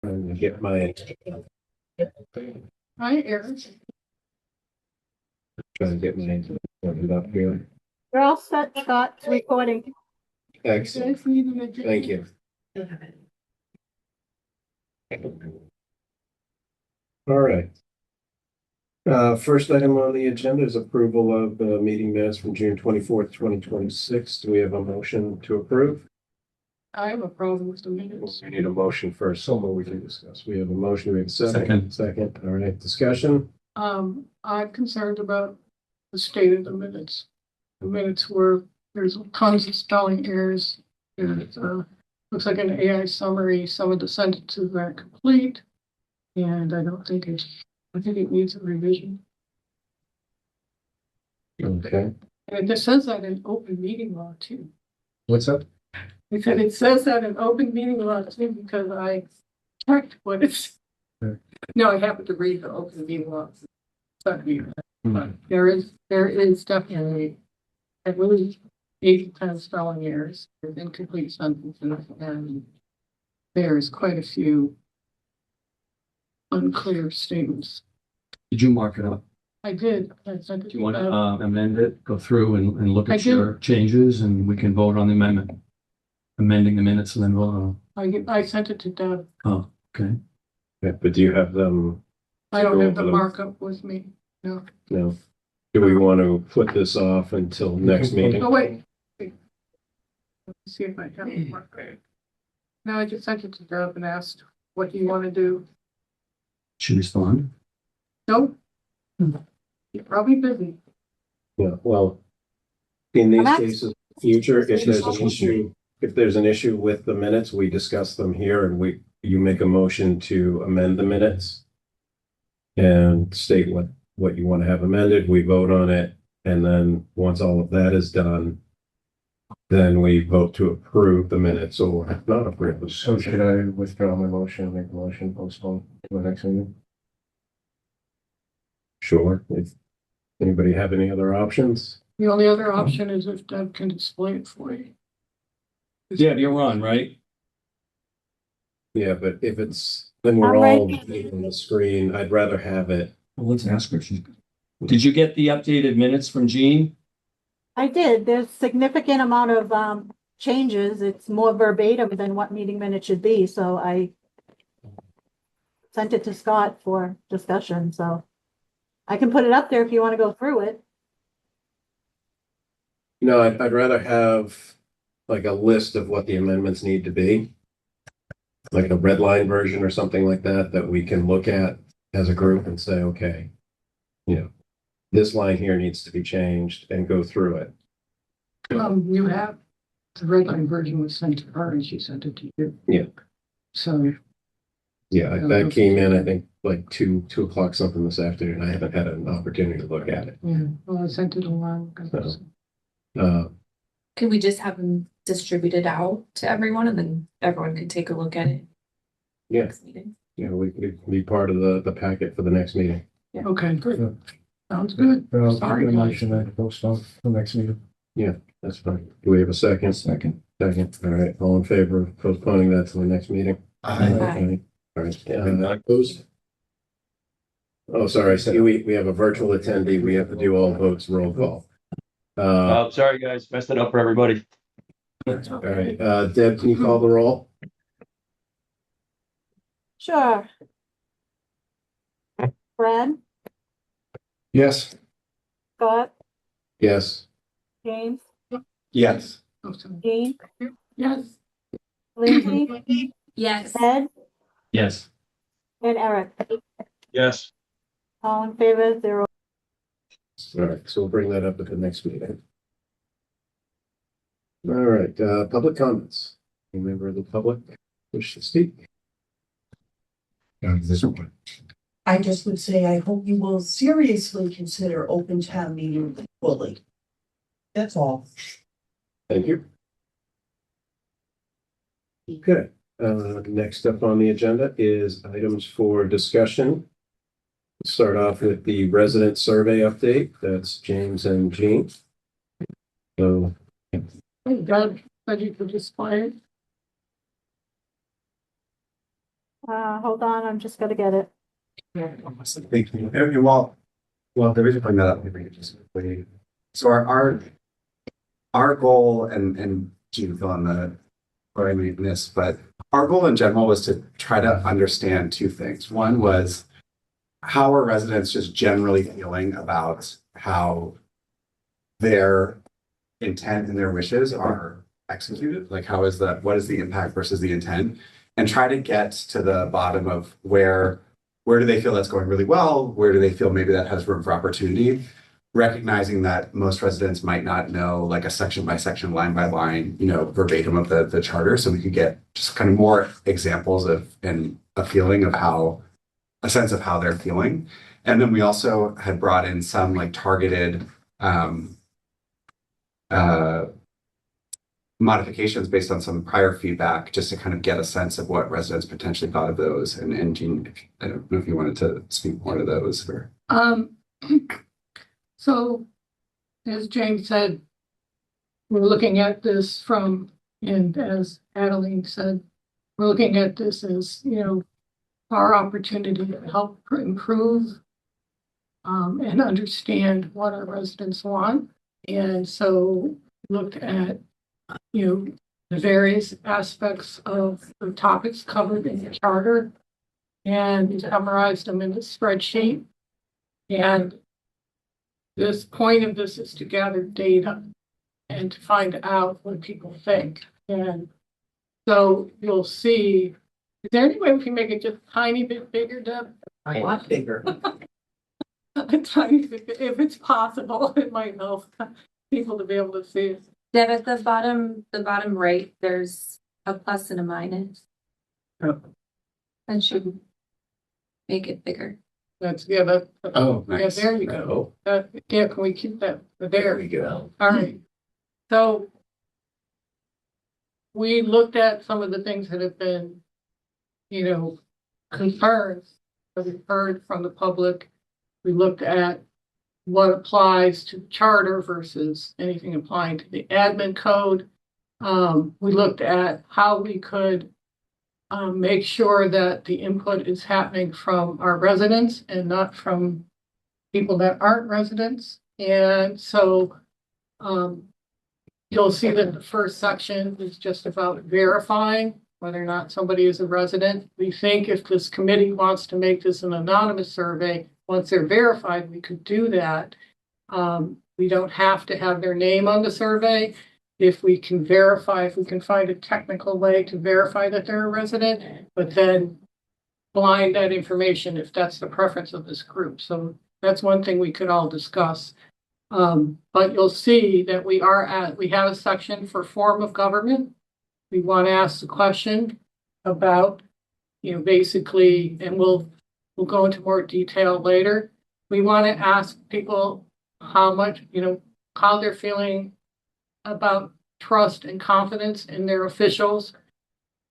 Trying to get my, Hi, Eric. trying to get my pointed up here. You're all set, Scott. It's recording. Excellent. Thank you. All right. First item on the agenda is approval of the meeting minutes from June 24th, 2026. Do we have a motion to approve? I have a problem with the minutes. We need a motion first, so we can discuss. We have a motion, we have a second. Second. Second, all right, discussion. I'm concerned about the state of the minutes. The minutes were, there's tons of spelling errors. It looks like an AI summary. Some of the sentences aren't complete. And I think it needs a revision. Okay. And it just says that in open meeting law too. What's up? Because it says that in open meeting law too, because I checked what it's. Okay. No, I happened to read the open meeting law. But there is definitely, I believe, 80 spelling errors, with incomplete sentences, and there's quite a few unclear statements. Did you mark it up? I did. I sent it Do you want to to Deb. amend it, go through and look I at do. your changes and we can vote on the amendment? Amending the minutes and then vote on. I sent it to Deb. Oh, okay. Yeah, but do you have them? I don't Go have over the them. markup with me. No. No. Do we want to put this off until next meeting? Oh, wait. Let me see if I have the markup. No, I just sent it to Deb and asked, what do you want to do? She respond? Nope. You're probably busy. Yeah, well, in these That's- cases, future, if there's an issue with the minutes, we discuss them here and you make a motion to amend the minutes and state what you want to have amended, we vote on it, and then once all of that is done, then we vote to approve the minutes or not approve them. So should I withdraw my motion and make a motion postpone to the next meeting? Sure. If anybody have any other options? The only other option is if Deb can display it for you. Yeah, you're on, right? Yeah, but if it's, then we're I'm all ready. on the screen, I'd rather have it. Well, let's ask her. Did you get the updated minutes from Jean? I did. There's significant amount of changes. It's more verbatim than what meeting minutes should be, so I sent it to Scott for discussion, so I can put it up there if you want to go through it. No, I'd rather have like a list of what the amendments need to be. Like a red line version or something like that, that we can look at as a group and say, okay, this line here needs to be changed and go through it. You have, the red line version was sent to her and she sent it to you. Yeah. So, Yeah, that came in, I think, like two o'clock something this afternoon. I haven't had an opportunity to look at it. yeah, well, I sent it a while ago. Uh, Can we just have them distributed out to everyone and then everyone can take a look at it? Yeah. Next meeting. we could be part of the packet for the next meeting. Okay, good. Sounds good. I'll Sorry, make a guys. motion and postpone the next meeting. That's fine. Do we have a second? Second. Second. All right. All in favor of postponing that to the next meeting? Aye. All right. Opposed? Oh, sorry. See, we have a virtual attendee. We have to do all votes roll call. Oh, sorry, guys. Messed it up for everybody. All right. Deb, can you call the roll? Sure. Brad, Yes. Scott, Yes. James, Yes. Oh, sorry. Jean, Yes. Lindsay, Yes. Ed, Yes. and Eric. Yes. All in favor, 0. All right. So we'll bring that up at the next meeting. All right. Public comments. Any member of the public wish to speak? This one. I just would say, I hope you will seriously consider open town meeting fully. That's all. Thank you. Okay, next up on the agenda is items for discussion. Start off with the resident survey update. That's James and Jean. So, Deb said you could display it. Hold on, I'm just gonna get it. Thank you. And while the reason for that up, maybe just quickly. So our goal and Gene fill in the or I mean this, but our goal in general was to try to understand two things. One was how are residents just generally feeling about how their intent and their wishes are executed? Like how is that, what is the impact versus the intent? And try to get to the bottom of where do they feel that's going really well? Where do they feel maybe that has room for opportunity? Recognizing that most residents might not know like a section by section, line by line, verbatim of the charter. So we could get just kind of more examples of and a feeling of a sense of how they're feeling. And then we also had brought in some like targeted modifications based on some prior feedback, just to kind of get a sense of what residents potentially thought of those. And Jean, I don't know if you wanted to speak more to those or. So, as James said, we're looking at this and as Adeline said, we're looking at this as, our opportunity to help improve and understand what our residents want. And so looked at, the various aspects of the topics covered in the charter and summarized them in a spreadsheet. And this point of this is to gather data and to find out what people think. And so you'll see, is there any way we can make it just a tiny bit bigger, Deb? A lot bigger. A tiny bit, if it's possible, it might help people to be able to see it. Deb, at the bottom right, there's a plus and a minus. Oh. And should make it bigger. That. Oh, Yeah, nice. there you go. Can we keep that there? we go. All right. So we looked at some of the things that have been, concerns that we've heard from the public. We looked at what applies to the charter versus anything applying to the admin code. We looked at how we could make sure that the input is happening from our residents and not from people that aren't residents. And so you'll see that the first section is just about verifying whether or not somebody is a resident. We think if this committee wants to make this an anonymous survey, once they're verified, we could do that. We don't have to have their name on the survey. If we can find a technical way to verify that they're a resident, but then blind that information if that's the preference of this group. So that's one thing we could all discuss. But you'll see that we have a section for form of government. We want to ask the question about, basically, and we'll go into more detail later. We want to ask people how much, how they're feeling about trust and confidence in their officials.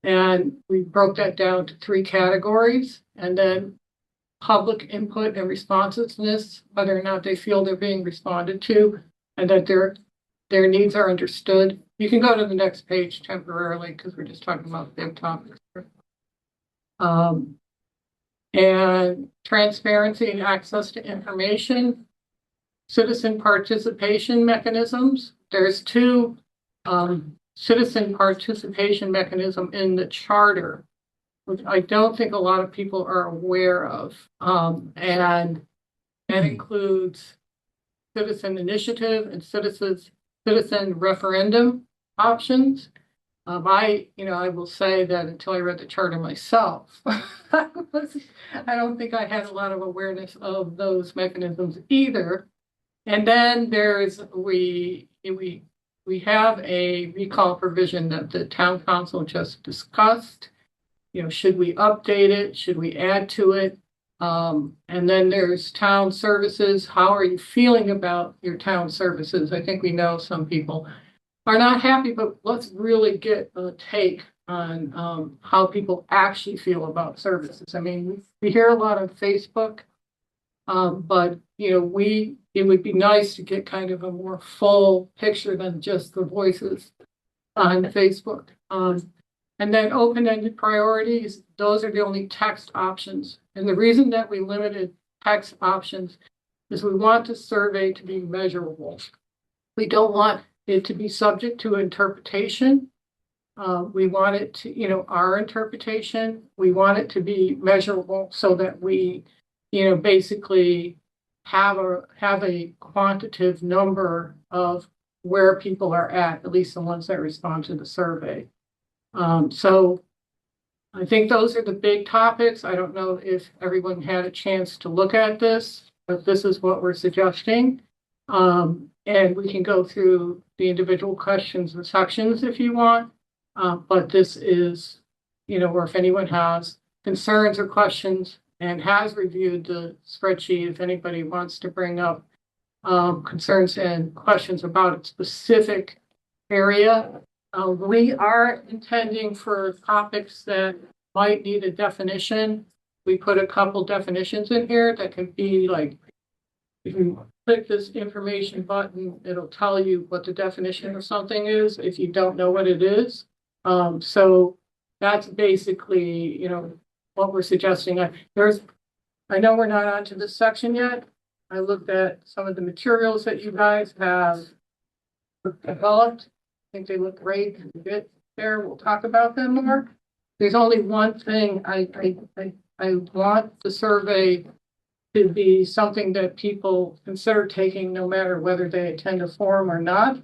And we broke that down to 3 categories. And then public input and responsiveness, whether or not they feel they're being responded to and that their needs are understood. You can go to the next page temporarily because we're just talking about big topics. And transparency and access to information, citizen participation mechanisms. There's 2 citizen participation mechanism in the charter, which I don't think a lot of people are aware of. And that includes citizen initiative and citizen referendum options. I will say that until I read the charter myself, I don't think I had a lot of awareness of those mechanisms either. And then we have a recall provision that the town council just discussed. Should we update it? Should we add to it? And then there's town services. How are you feeling about your town services? I think we know some people are not happy, but let's really get a take on how people actually feel about services. I mean, we hear a lot on Facebook, but it would be nice to get kind of a more full picture than just the voices on Facebook. And then open-ended priorities, those are the only text options. And the reason that we limited text options is we want the survey to be measurable. We don't want it to be subject to interpretation. We want it to, our interpretation, we want it to be measurable so that we, basically have a quantitative number of where people are at least the ones that respond to the survey. So I think those are the big topics. I don't know if everyone had a chance to look at this, but this is what we're suggesting. And we can go through the individual questions and sections if you want. But this is, or if anyone has concerns or questions and has reviewed the spreadsheet, if anybody wants to bring up concerns and questions about a specific area, we are intending for topics that might need a definition. We put a couple definitions in here that can be like, if you click this information button, it'll tell you what the definition of something is if you don't know what it is. So that's basically, what we're suggesting. I know we're not onto this section yet. I looked at some of the materials that you guys have developed. I think they look great. Good there. We'll talk about them more. There's only one thing I want the survey to be something that people consider taking no matter whether they attend a forum or not.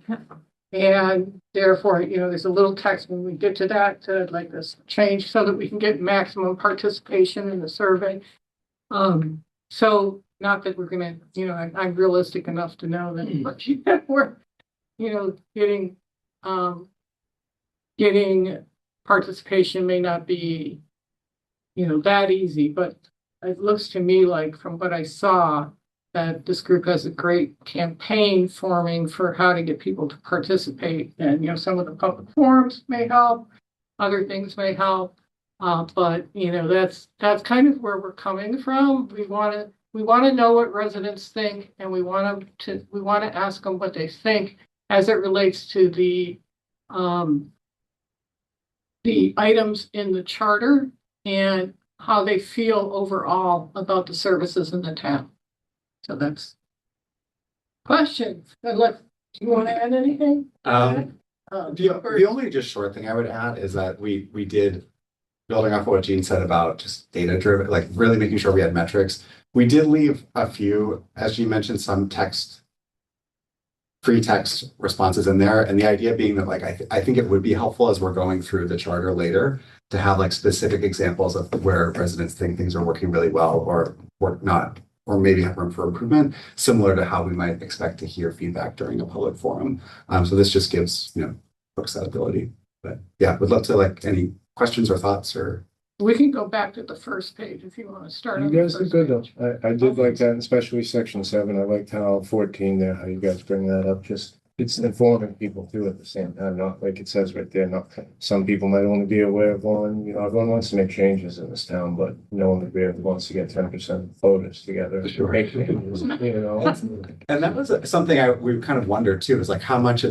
And therefore, there's a little text when we get to that to like this change so that we can get maximum participation in the survey. So not that we're gonna, I'm realistic enough to know that we're, getting participation may not be, that easy, but it looks to me like from what I saw that this group has a great campaign forming for how to get people to participate. And, some of the public forums may help, other things may help. But, that's kind of where we're coming from. We want to know what residents think, and we want to ask them what they think as it relates to the items in the charter and how they feel overall about the services in the town. So that's questions. Do you want to add anything? The only just short thing I would add is that we did, building off what Jean said about just data driven, like really making sure we had metrics. We did leave a few, as Jean mentioned, some free text responses in there. And the idea being that I think it would be helpful as we're going through the charter later to have specific examples of where residents think things are working really well or not, or maybe have room for improvement, similar to how we might expect to hear feedback during a public forum. So this just gives, folks that ability. But yeah, would love to any questions or thoughts or. We can go back to the first page if you want to start. You on the guys did first good page. though. I did like that, especially section 7. I liked how 14 there, how you guys bring that up. Just it's informing people too at the same time, not like it says right there. Not some people might only be aware of one. Everyone wants to make changes in this town, but no one wants to get 10% voters together. Sure. Make changes, And that was something we kind of wondered too, is how many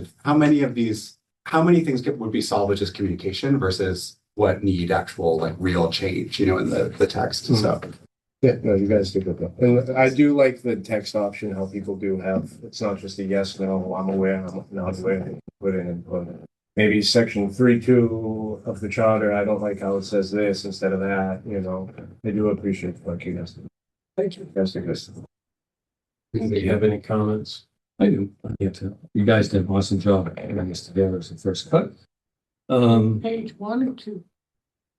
things would be solved with just communication versus what need actual real change, in the text. Mm-hmm. So yeah, no, you guys did good though. And I do like the text option, how people do have, it's not just a yes, no, I'm aware, I'm not aware, put in and put in. Maybe section 3.2 of the charter, I don't like how it says this instead of that, I do appreciate the work you guys do. Thank you. You guys did good. Do you have any comments? I do. You guys did an awesome job putting this together as a first cut. Page 1 or 2?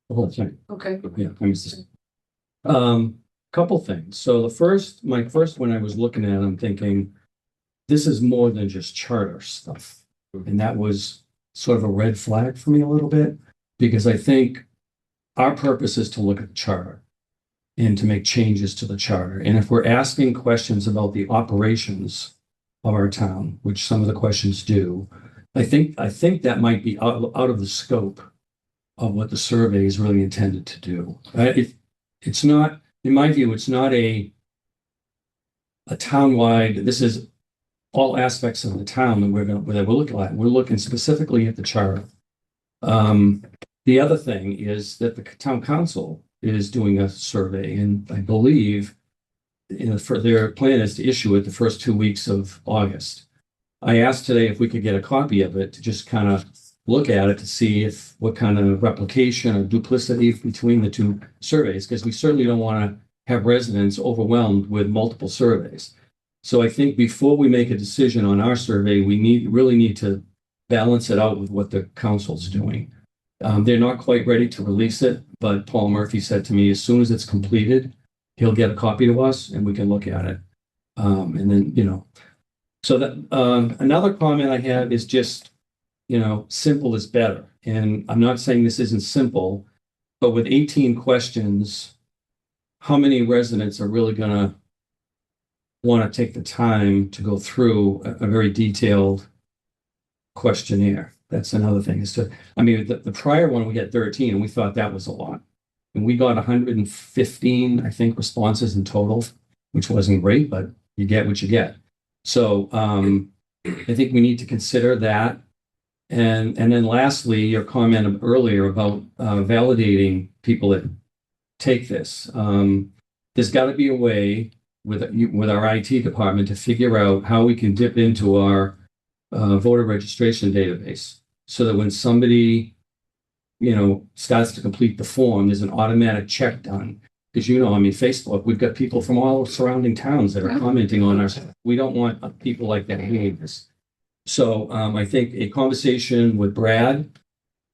The whole thing. Okay. Yeah, I missed this. Couple things. So my first one I was looking at, I'm thinking, this is more than just charter stuff. And that was sort of a red flag for me a little bit, because I think our purpose is to look at the charter and to make changes to the charter. And if we're asking questions about the operations of our town, which some of the questions do, I think that might be out of the scope of what the survey is really intended to do. It's not, in my view, it's not a townwide. This is all aspects of the town that we're looking at. We're looking specifically at the charter. The other thing is that the town council is doing a survey, and I believe for their plan is to issue it the first 2 weeks of August. I asked today if we could get a copy of it to just kind of look at it to see if what kind of replication or duplicity between the two surveys, because we certainly don't want to have residents overwhelmed with multiple surveys. So I think before we make a decision on our survey, we really need to balance it out with what the council's doing. They're not quite ready to release it, but Paul Murphy said to me, as soon as it's completed, he'll get a copy to us and we can look at it. And then, so that another comment I have is just, simple is better. And I'm not saying this isn't simple, but with 18 questions, how many residents are really going to want to take the time to go through a very detailed questionnaire? That's another thing the prior one, we had 13 and we thought that was a lot. And we got 115, I think, responses in total, which wasn't great, but you get what you get. So I think we need to consider that. And then lastly, your comment earlier about validating people that take this. There's got to be a way with our IT department to figure out how we can dip into our voter registration database so that when somebody, starts to complete the form, there's an automatic check done. Because Facebook, we've got people from all surrounding towns that are commenting on our. We don't want people like that doing this. So I think a conversation with Brad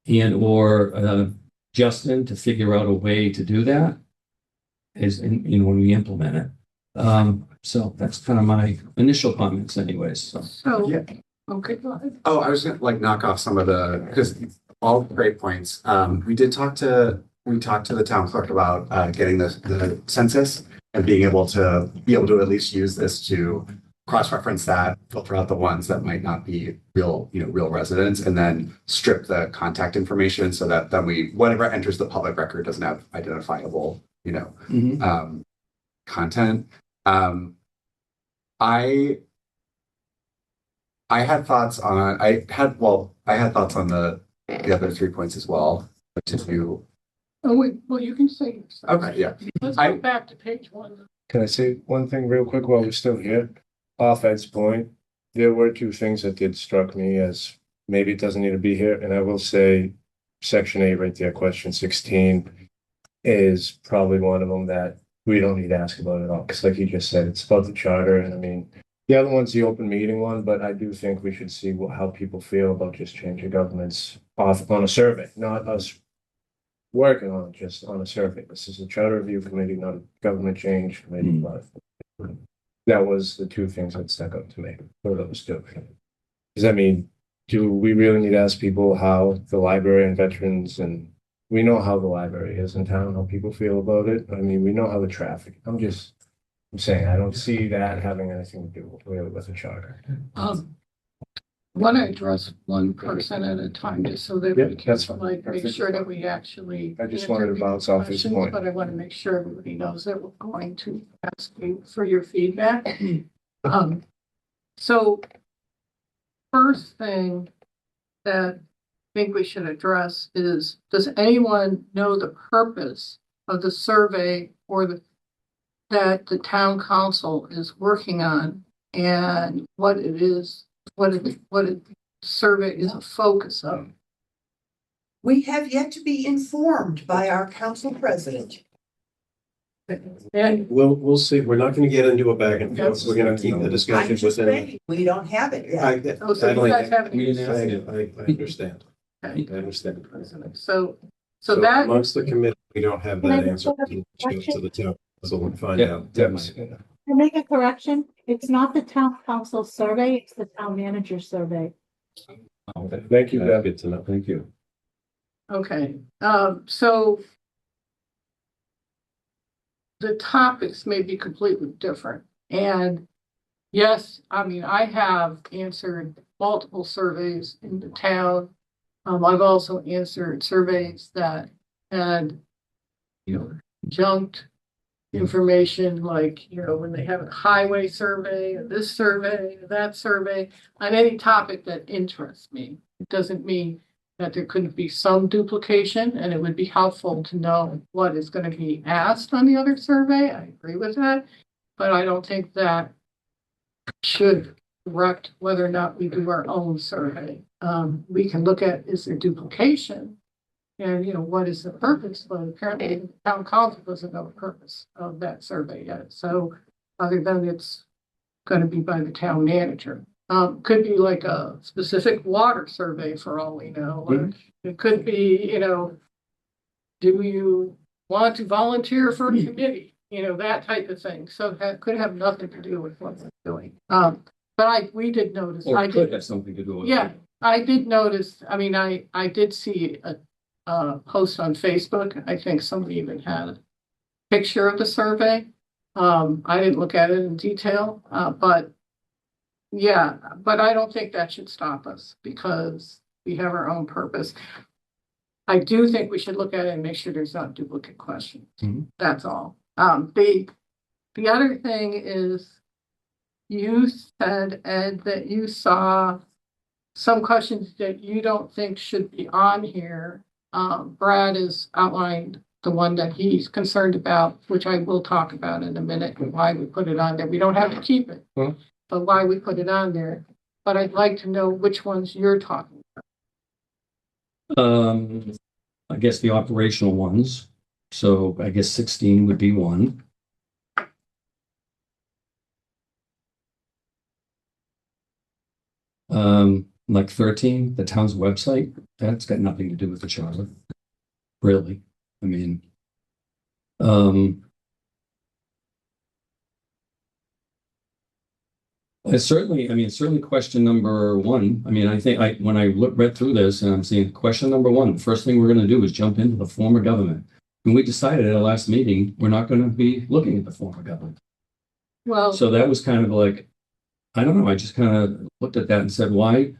or Justin to figure out a way to do that is, when we implement it. So that's kind of my initial comments, anyways. So, Yeah. okay, go ahead. Oh, I was gonna knock off some of because all great points. We talked to the town clerk about getting the census and being able to at least use this to cross-reference that, filter out the ones that might not be real residents, and then strip the contact information so that then whatever enters the public record doesn't have identifiable, content. I had thoughts on the other 3 points as well. Oh, wait, well, you can say. Okay, yeah. Let's go back to page 1. Can I say one thing real quick while we're still here? Off Ed's point, there were two things that did struck me as maybe it doesn't need to be here. And I will say section 8 right there, question 16 is probably one of them that we don't need to ask about at all. Because like you just said, it's about the charter. And the other one's the open meeting one, but I do think we should see how people feel about just changing governments off on a survey, not us working on it, just on a survey. This is a charter review committee, not a government change committee, but that was the two things that stuck out to me for those two. Because do we really need to ask people how the library and veterans, and we know how the library is in town, how people feel about it. We know how the traffic. I'm saying I don't see that having anything to do really with the charter. Want to address one person at a time, just so that Yeah, we can that's fine. make sure that we actually. I just wanted to answer bounce off his questions, point. But I want to make sure everybody knows that we're going to ask you for your feedback. So first thing that I think we should address is, does anyone know the purpose of the survey that the town council is working on, and what it is, what the survey is a focus of? We have yet to be informed by our council president. And We'll see. We're not going to get into a back and forth. We're going to keep the I'm discussion just within. saying, we don't have it yet. oh, so you guys haven't. We didn't ask it. I understand. Okay. I understand. So that, amongst the committee, we don't have Can I that answer. make a Go to the town council and find Yeah, out. definitely. To make a correction, it's not the town council survey, it's the town manager survey. Thank you, Deb. Good to know. Thank you. okay, so the topics may be completely different. And yes, I have answered multiple surveys in the town. I've also answered surveys that had, junked information, like, when they have a highway survey, or this survey, or that survey, on any topic that interests me. It doesn't mean that there could be some duplication, and it would be helpful to know what is going to be asked on the other survey. I agree with that, but I don't think that should direct whether or not we do our own survey. We can look at, is there duplication? And, what is the purpose? But apparently the town council doesn't know the purpose of that survey yet. So other than it's going to be by the town manager. Could be like a specific water survey for all we know. Or it could be, do you want to volunteer for a committee? That type of thing. So that could have nothing to do with what we're doing. But we did notice. Or it could have something to do with it. Yeah, I did notice. I mean, I did see a post on Facebook. I think somebody even had a picture of the survey. I didn't look at it in detail, but yeah, but I don't think that should stop us because we have our own purpose. I do think we should look at it and make sure there's not duplicate questions. Mhm. That's all. The other thing is you said, Ed, that you saw some questions that you don't think should be on here. Brad has outlined the one that he's concerned about, which I will talk about in a minute, and why we put it on there. We don't have to keep it, but why we put it on there. But I'd like to know which ones you're talking I guess the operational ones. So I guess 16 would be one. Like 13, the town's website, that's got nothing to do with the charter. Really. I mean, certainly question number one. I mean, I think when I read through this and I'm seeing question number one, the first thing we're going to do is jump into the form of government. And we decided at our last meeting, we're not going to be looking at the form of government. about. So that was kind of like, I don't know, I just kind of looked at that and said, why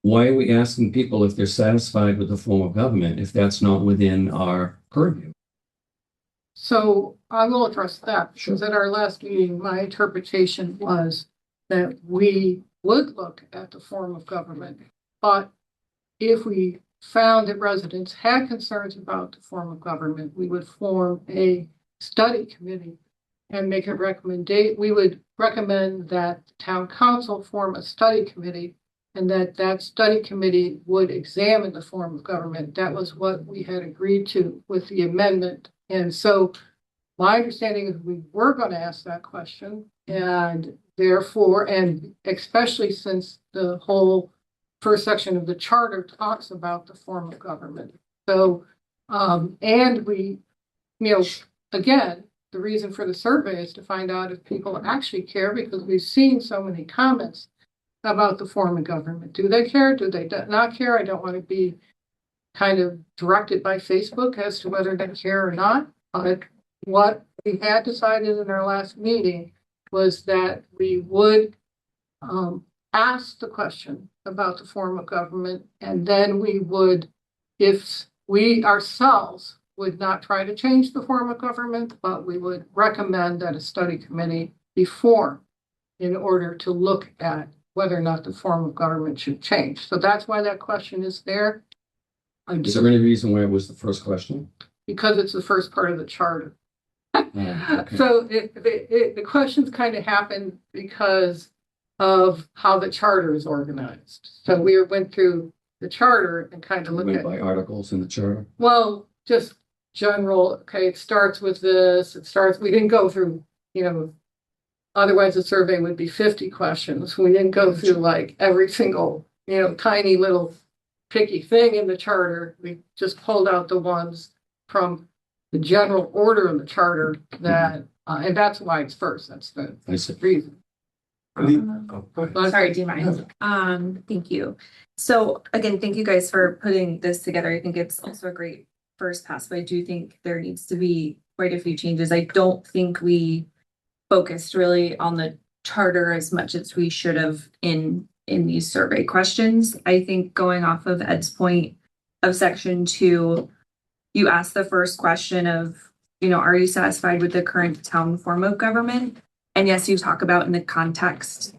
are we asking people if they're satisfied with the form of government if that's not within our purview? So I will address that because at our last meeting, my interpretation was that we would look at the form of government. But if we found that residents had concerns about the form of government, we would form a study committee and make a recommendation. We would recommend that the town council form a study committee and that study committee would examine the form of government. That was what we had agreed to with the amendment. And so my understanding is we were going to ask that question, and therefore, and especially since the whole first section of the charter talks about the form of government. So, and we, again, the reason for the survey is to find out if people actually care, because we've seen so many comments about the form of government. Do they care? Do they not care? I don't want to be kind of directed by Facebook as to whether they care or not. But what we had decided in our last meeting was that we would ask the question about the form of government, and then we would, if we ourselves would not try to change the form of government, but we would recommend that a study committee be formed in order to look at whether or not the form of government should change. So that's why that question is there. Is there any reason why it was the first question? Because it's the first part of the charter. Okay. So the questions kind of happened because of how the charter is organized. So we went through the charter and kind of We looked went at, by articles in the charter. well, just general, okay, it starts with this, we didn't go through, otherwise the survey would be 50 questions. We didn't go through like every single, tiny little picky thing in the charter. We just pulled out the ones from the general order of the charter that, and that's why it's first. That's the I see. reason. Sorry, do you mind? Thank you. So again, thank you guys for putting this together. I think it's also a great first pass, but I do think there needs to be quite a few changes. I don't think we focused really on the charter as much as we should have in these survey questions. I think going off of Ed's point of section 2, you asked the first question of, are you satisfied with the current town form of government? And yes, you talk about in the context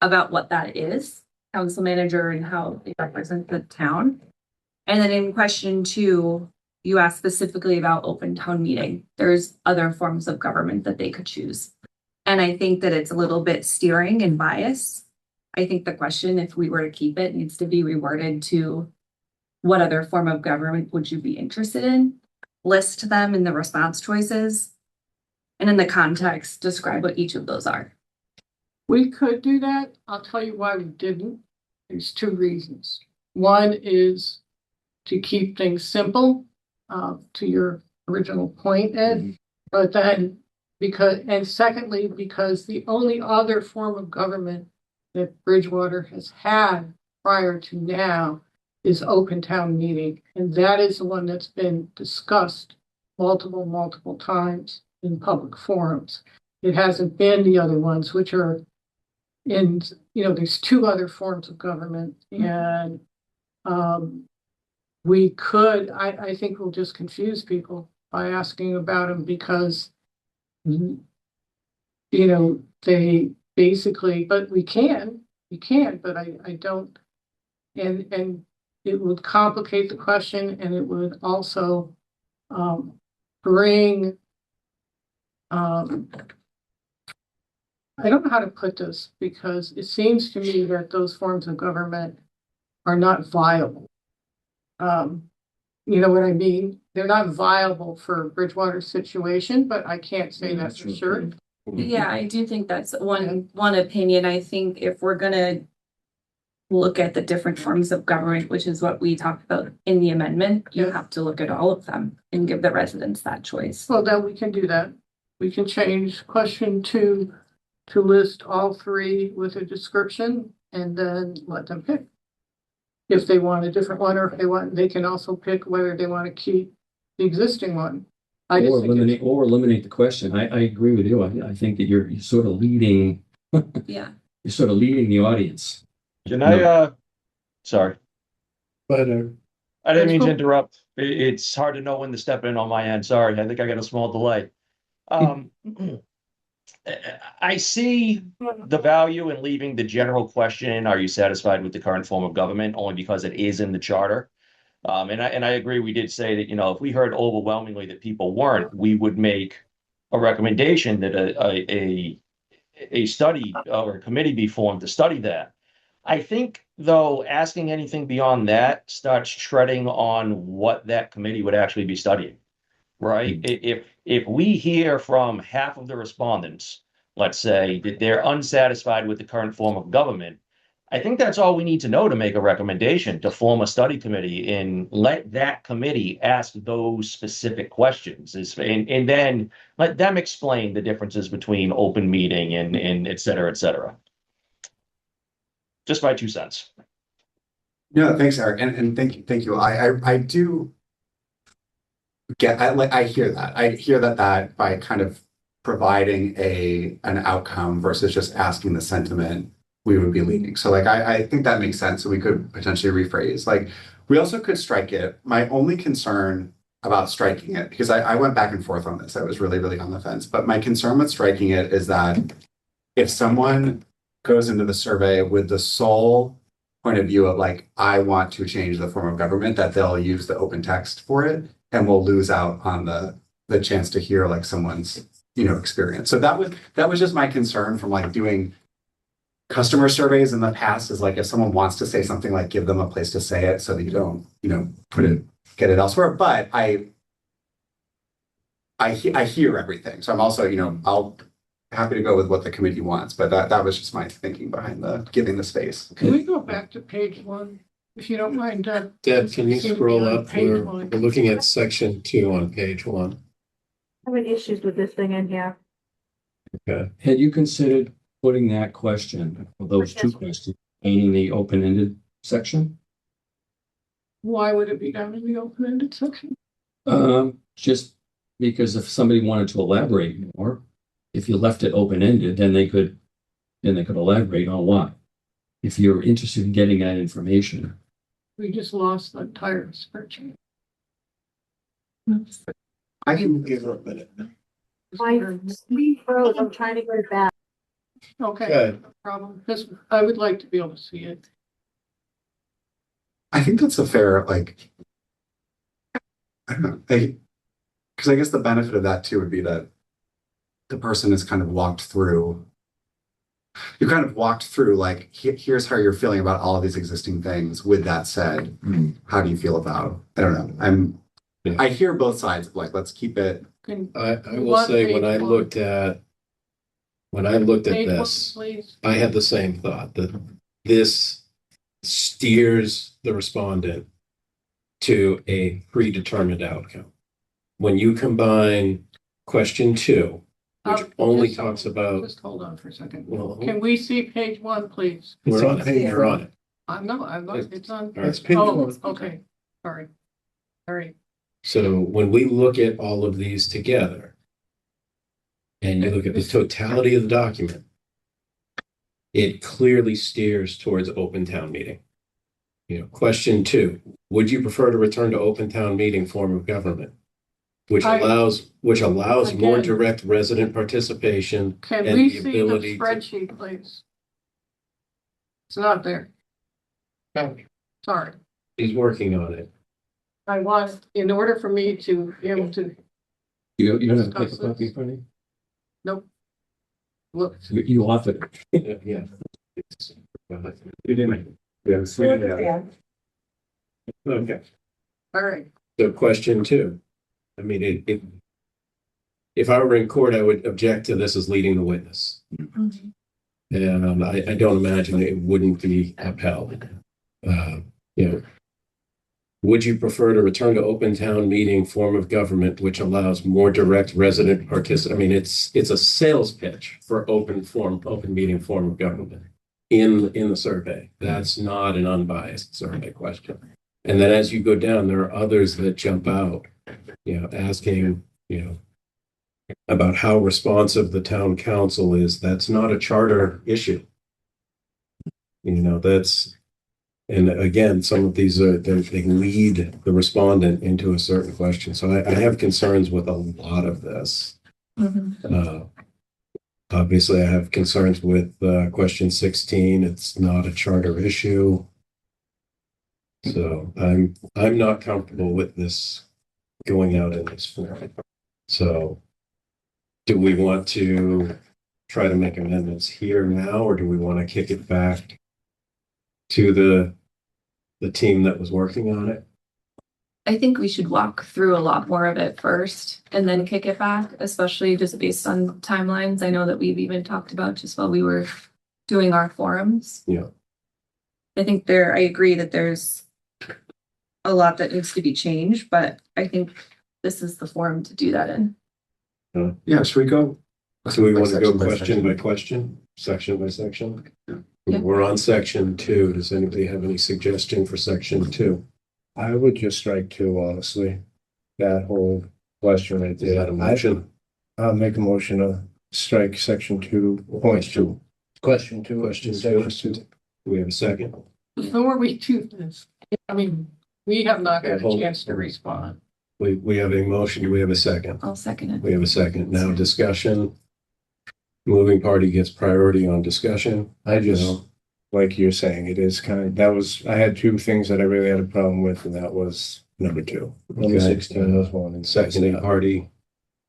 about what that is, council manager and how they represent the town. And then in question 2, you asked specifically about open town meeting. There's other forms of government that they could choose. And I think that it's a little bit steering and bias. I think the question, if we were to keep it, needs to be reworded to what other form of government would you be interested in? List them in the response choices. And in the context, describe what each of those are. We could do that. I'll tell you why we didn't. There's 2 reasons. One is to keep things simple, to your original point, Ed. But then and secondly, because the only other form of government that Bridgewater has had prior to now is open town meeting. And that is the one that's been discussed multiple times in public forums. It hasn't been the other ones, which are there's 2 other forms of government, and we could, I think we'll just confuse people by asking about them because, they basically, but we can, but I don't, and it would complicate the question, and it would also bring, I don't know how to put this because it seems to me that those forms of government are not viable. You know what I mean? They're not viable for Bridgewater's situation, but I can't say that for sure. Yeah, I do think that's one opinion. I think if we're gonna look at the different forms of government, which is what we talked about in the amendment, you have to look at all of them and give the residents that choice. Well, then we can do that. We can change question 2 to list all 3 with a description and then let them pick. If they want a different one, or if they can also pick whether they want to keep the existing one. I just Or think eliminate the question. I agree with you. I think that you're sort of leading, Yeah. you're sort of leading the audience. Can I, sorry, But, I didn't mean to Cool. interrupt. It's hard to know when to step in on my end. Sorry, I think I got a small delay. I see the value in leaving the general question, are you satisfied with the current form of government, only because it is in the charter? And I agree, we did say that, if we heard overwhelmingly that people weren't, we would make a recommendation that a study or a committee be formed to study that. I think, though, asking anything beyond that starts treading on what that committee would actually be studying, right? If we hear from half of the respondents, let's say, that they're unsatisfied with the current form of government, I think that's all we need to know to make a recommendation, to form a study committee and let that committee ask those specific questions, and then let them explain the differences between open meeting and et cetera, et cetera. Just my 2 cents. No, thanks, Eric, and thank you. I do get, I hear that. I hear that by kind of providing an outcome versus just asking the sentiment, we would be leaning. So I think that makes sense. So we could potentially rephrase. We also could strike it. My only concern about striking it, because I went back and forth on this. I was really on the fence. But my concern with striking it is that if someone goes into the survey with the sole point of view of I want to change the form of government, that they'll use the open text for it, and we'll lose out on the chance to hear someone's experience. So that was just my concern from doing customer surveys in the past, is if someone wants to say something, give them a place to say it so that you don't get it elsewhere. But I hear everything, so I'm also I'll happy to go with what the committee wants, but that was just my thinking behind giving the space. Can we go back to page 1, if you don't mind, Deb? Deb, can you Seem to be scroll on up? page We're 1. looking at section 2 on page 1. Having issues with this thing in here. Okay. Had you considered putting that question, or those 2 questions, in the open-ended section? Why would it be down in the open-ended section? Just because if somebody wanted to elaborate more, if you left it open-ended, then they could elaborate on why. If you're interested in getting that information. We just lost the entire spreadsheet. I can give her a minute. My screen froze, I'm trying to get it back. Okay, Good. no problem, because I would like to be able to see it. I think that's a fair, like, I don't know, because I guess the benefit of that too would be that the person has kind of walked through, you kind of walked through, like, here's how you're feeling about all of these existing things. With that said, how do you feel about, I don't know, I hear both sides of like, let's keep it. I will say, when I looked at Page one, this, please. I had the same thought that this steers the respondent to a predetermined outcome. When you combine question 2, which only Just- talks about, Just hold on for a second. well, Can we see page 1, please? we're on it, we're on it. I'm not, it's on. All right. It's page Oh, one. okay, sorry. All right, So when we look at all of these together, and you look at the totality of the document, it clearly steers towards open town meeting. Question 2, would you prefer to return to open town meeting form of government? Which allows more Again. direct resident participation can and we the see the ability to. spreadsheet, please? It's not there. Sorry, He's working on it. I want, in order for me to be able to, You don't have a Discuss paper copy this. in front of you? nope. Look, You offered it. Yeah. You didn't. Yeah. Okay. all right, So question 2, I mean, if I were in court, I would object to this as leading the witness. And I don't imagine it wouldn't be upheld. Would you prefer to return to open town meeting form of government, which allows more direct resident participation? I mean, it's a sales pitch for open meeting form of government in the survey. That's not an unbiased survey question. And then as you go down, there are others that jump out, asking, about how responsive the town council is. That's not a charter issue. And again, some of these they lead the respondent into a certain question. So I have concerns with a lot of this. Obviously, I have concerns with question 16. It's not a charter issue. So I'm not comfortable with this going out in this form. So do we want to try to make amendments here now, or do we want to kick it back to the team that was working on it? I think we should walk through a lot more of it first and then kick it back, especially just based on timelines. I know that we've even talked about just while we were doing our forums. Yeah. I think I agree that there's a lot that needs to be changed, but I think this is the forum to do that in. Yeah, should we go? So we want to go Section by question section. by question, section by section? Yeah. We're on section 2. Does anybody have any suggestion for section 2? I would just strike 2, honestly. That whole question right Is there. that a motion? I'll make a motion to strike section 2.2. Question 2. Question section 2. Do we have a second? before we do this, I mean, we have not had a Hold- chance to respond. We have a motion. Do we have a second? I'll second it. We have a second. Now discussion. Moving party gets priority on discussion. I just, like you're saying, it is I had 2 things that I really had a problem with, and that was number 2. Number Okay. 16 was one. And Seconding party.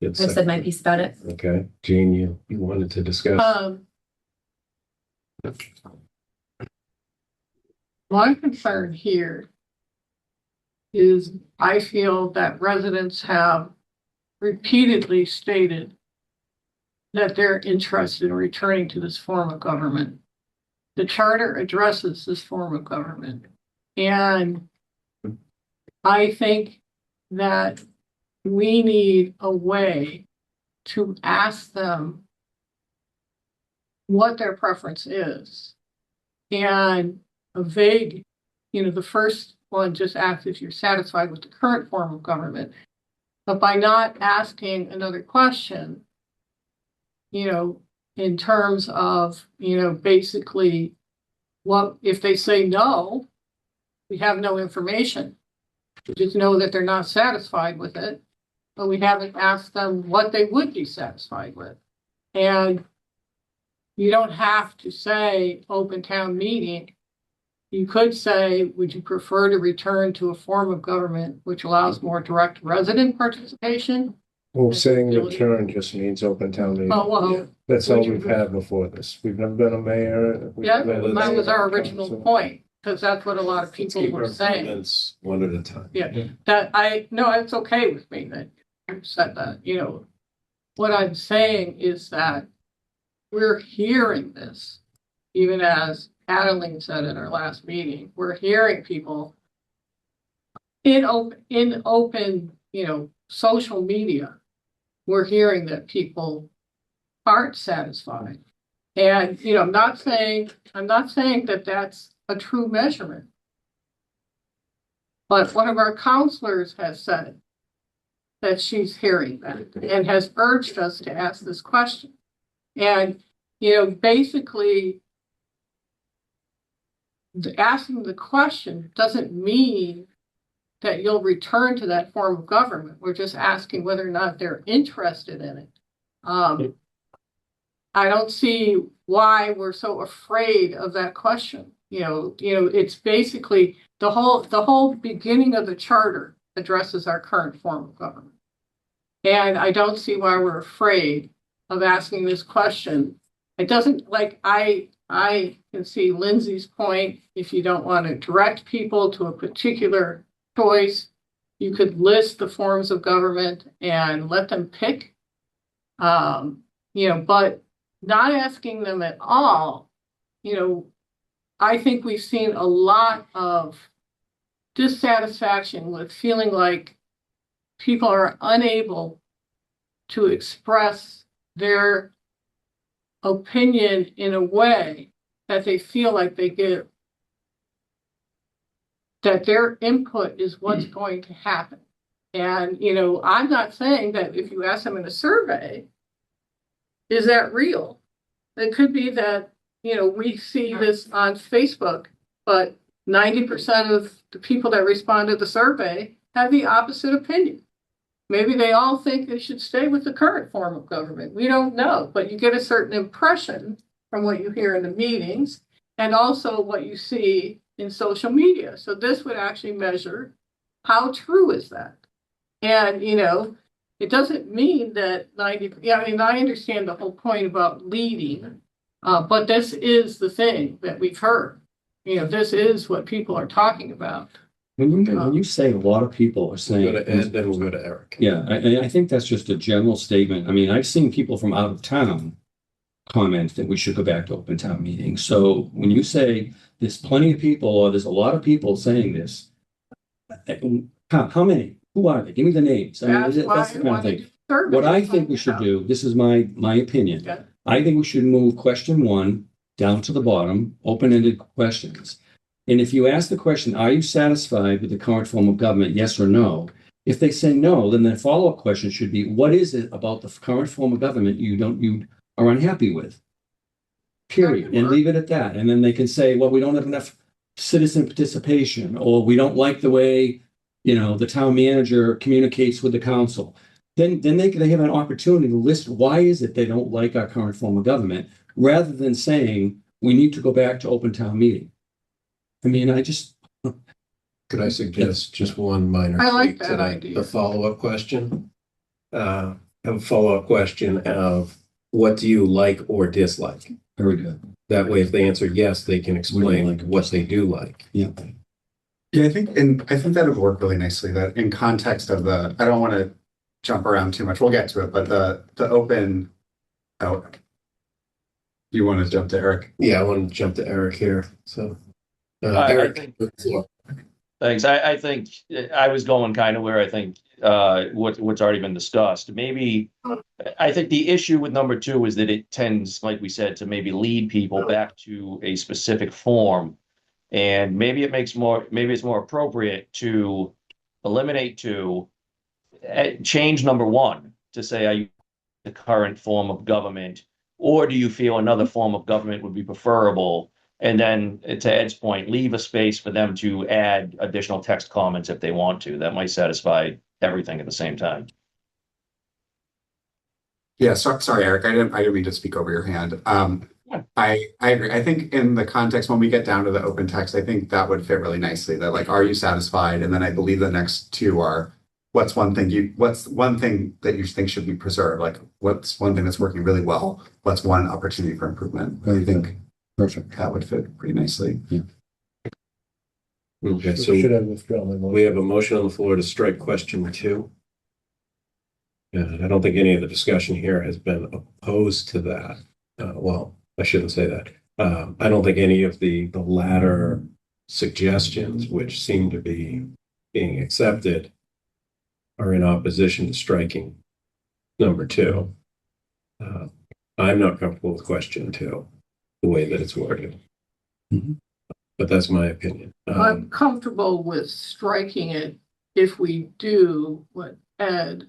I said my piece about it. Okay, Jean, you wanted to discuss. My concern here is I feel that residents have repeatedly stated that they're interested in returning to this form of government. The charter addresses this form of government. And I think that we need a way to ask them what their preference is. And a vague, the first one just asks if you're satisfied with the current form of government. But by not asking another question, in terms of, basically what if they say no, we have no information. We just know that they're not satisfied with it, but we haven't asked them what they would be satisfied with. And you don't have to say open town meeting you could say, would you prefer to return to a form of government which allows more direct resident participation? Well, saying return just means open town meeting. Oh, well, That's all would you- we've had before this. We've never been a mayor. we've yeah, never been that was our a original council. point, because that's what a lot of Let's people keep were our saying. comments one at a time. Yeah, no, it's okay with me that you said that, you know. What I'm saying is that we're hearing this, even as Adeline said in our last meeting, we're hearing people in open, you know, social media. We're hearing that people aren't satisfied. And, you know, I'm not saying that that's a true measurement. But one of our counselors has said that she's hearing that and has urged us to ask this question. And, you know, basically, asking the question doesn't mean that you'll return to that form of government. We're just asking whether or not they're interested in it. I don't see why we're so afraid of that question. You know, it's basically the whole beginning of the charter addresses our current form of government. And I don't see why we're afraid of asking this question. It doesn't, like, I can see Lindsay's point. If you don't want to direct people to a particular choice, you could list the forms of government and let them pick. You know, but not asking them at all, you know, I think we've seen a lot of dissatisfaction with feeling like people are unable to express their opinion in a way that they feel like they get, that their input is what's going to happen. And, you know, I'm not saying that if you ask them in a survey, is that real? It could be that, you know, we see this on Facebook, but 90% of the people that respond to the survey have the opposite opinion. Maybe they all think they should stay with the current form of government. We don't know, but you get a certain impression from what you hear in the meetings and also what you see in social media. So this would actually measure how true is that. And, you know, it doesn't mean that I mean, I understand the whole point about leading, but this is the thing that we've heard. You know, this is what people are talking about. When you say a lot of people are We'll saying. go to Ed, then we'll go to Eric. Yeah, I think that's just a general statement. I mean, I've seen people from out of town comment that we should go back to open town meetings. So when you say there's plenty of people, or there's a lot of people saying this, how many? Who are they? Give me the names. I mean, That's why that's the I kind of wanted thing. to survey. What I think we should do, this is my opinion. Yeah. I think we should move question 1 down to the bottom, open-ended questions. And if you ask the question, are you satisfied with the current form of government, yes or no? If they say no, then the follow-up question should be, what is it about the current form of government you are unhappy with? Period. And leave it at that. And then they can say, well, we don't have enough citizen participation, or we don't like the way, you know, the town manager communicates with the council. Then they have an opportunity to list why is it they don't like our current form of government, rather than saying we need to go back to open town meeting. I mean, Could I suggest just one minor I like tweak to that that? idea. The follow-up question. Have a follow-up question of what do you like or dislike? Very good. That way, if they answer yes, they can explain like or what they do like. Yeah. Yeah, I think that would work really nicely, that in context of the, I don't want to jump around too much. We'll get to it, but the open, oh, you want to jump to Eric? Yeah, I want to jump to Eric here. So, I Eric, think- the floor. Thanks. I think I was going kind of where I think what's already been discussed. Maybe I think the issue with number 2 is that it tends, like we said, to maybe lead people back to a specific form. And maybe it's more appropriate to eliminate 2, change number 1 to say, are you the current form of government, or do you feel another form of government would be preferable? And then, to Ed's point, leave a space for them to add additional text comments if they want to. That might satisfy everything at the same time. Yeah, sorry, Eric. I didn't mean to speak over your hand. I agree. I think in the context, when we get down to the open text, I think that would fit really nicely. That like, are you satisfied? And then I believe the next two are, what's one thing that you think should be preserved? Like, what's one thing that's working really well? What's one opportunity for improvement? I think Perfect. that would fit pretty nicely. Okay, so Should have withdrawn my we motion. have a motion on the floor to strike question 2. And I don't think any of the discussion here has been opposed to that. Well, I shouldn't say that. I don't think any of the latter suggestions, which seem to be being accepted, are in opposition to striking number 2. I'm not comfortable with question 2, the way that it's worded. Mhm. But that's my opinion. I'm comfortable with striking it if we do what Ed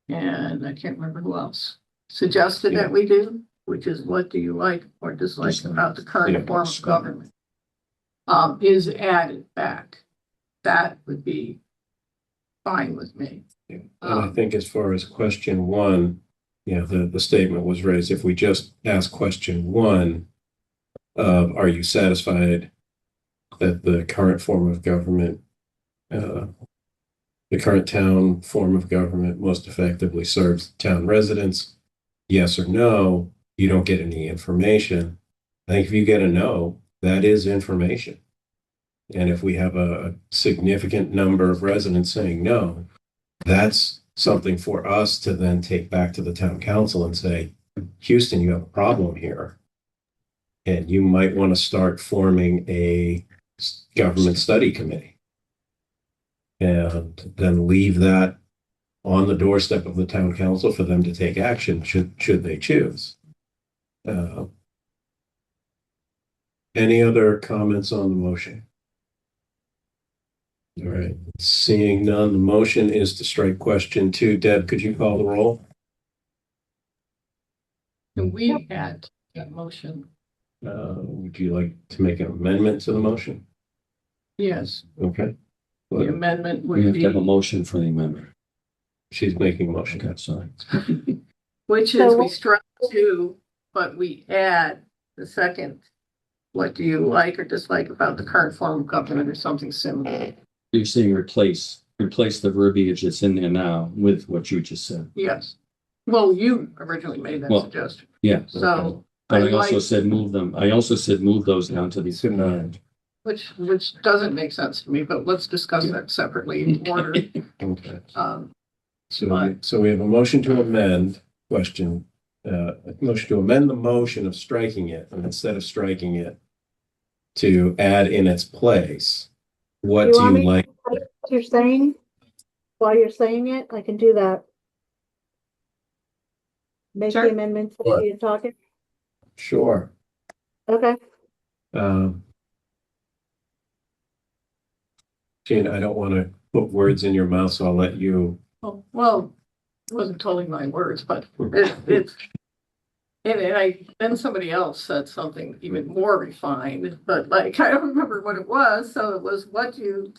and I can't remember who else suggested that we do, which is what do you like or dislike about the current form of government? Is added back. That would be fine with me. And I think as far as question 1, the statement was raised, if we just ask question 1, are you satisfied that the current form of government, the current town form of government most effectively serves town residents? Yes or no, you don't get any information. I think if you get a no, that is information. And if we have a significant number of residents saying no, that's something for us to then take back to the town council and say, Houston, you have a problem here. And you might want to start forming a government study committee. And then leave that on the doorstep of the town council for them to take action should they choose. Any other comments on the motion? All right, seeing none, the motion is to strike question 2. Deb, could you call the roll? Can we add that motion? Would you like to make an amendment to the motion? Yes, Okay. the amendment We would have to have a be, motion for the amendment. She's making a motion. Okay, sorry. which is So- we strike 2, but we add the second. What do you like or dislike about the current form of government or something similar? You're saying replace the verbiage that's in there now with what you just said. Yes. Well, you originally made that Well, suggestion, Yeah. so. But I also like- said move them. I also said move those down to the It's in the- Which doesn't make sense to me, but let's discuss that separately in order. Okay. But- So we have a motion to amend question, a motion to amend the motion of striking it, and instead of striking it, to add in its place. What You do want you me to like? what you're saying, while you're saying it, I can do that. Make Sure. the amendments while you're talking. Sure. Okay. Gina, I don't want to put words in your mouth, so I'll let you. Oh, well, it wasn't totally my words, but it's. And then somebody else said something even more refined, but like, I don't remember what it was, so it was what do you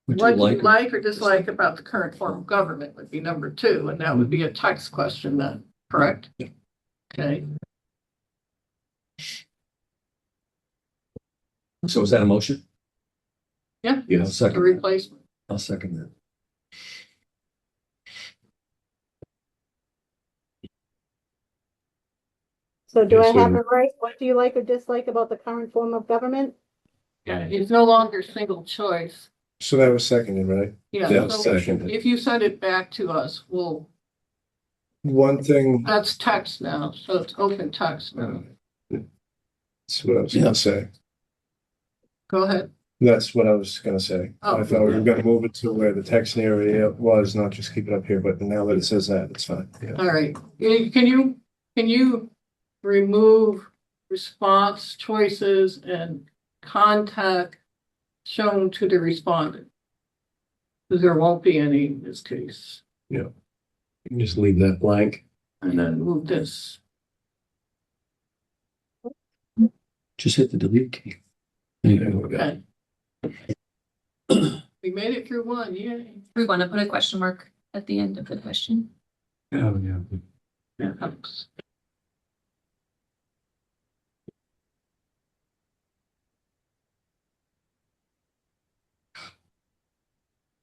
like or dislike about the current form of government would be number 2, and that would be a text question then, correct? Okay, So is that a motion? Yeah. I'll Yes. the second. replacement. I'll second that. So do I Okay, so- have it right? What do you like or dislike about the current form of government? Yeah, it's no longer single choice. So that was seconded, right? Yeah, Yeah, so second. if you send it back to us, One thing, that's text now, so it's open text now. that's what I was gonna say. Go ahead. That's what I was gonna say. Oh. I thought we were gonna move it to where the text area was, not just keep it up here, but now that it says that, it's fine. Yeah. All right, can you remove response choices and contact shown to the respondent? Because there won't be any in this case, You can just leave that blank. and then move this. Just hit the delete key. There we go. Okay. We made it through one, yay. We want to put a question mark at the end of the question. Oh, yeah. That helps.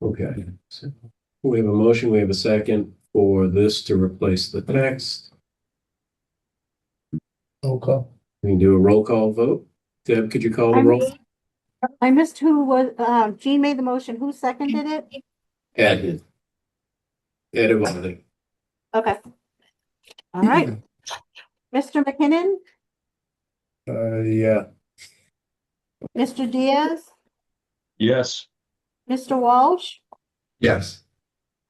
Okay. So we have a motion, we have a second for this to replace the text. Okay. We can do a roll call vote. Deb, could you call the roll? I missed who was, Jean made the motion. Who seconded it? Ed. Ed Evaldi. Okay. All right. Mr. McKinnon, Yeah. Mr. Diaz, Yes. Mr. Walsh, Yes.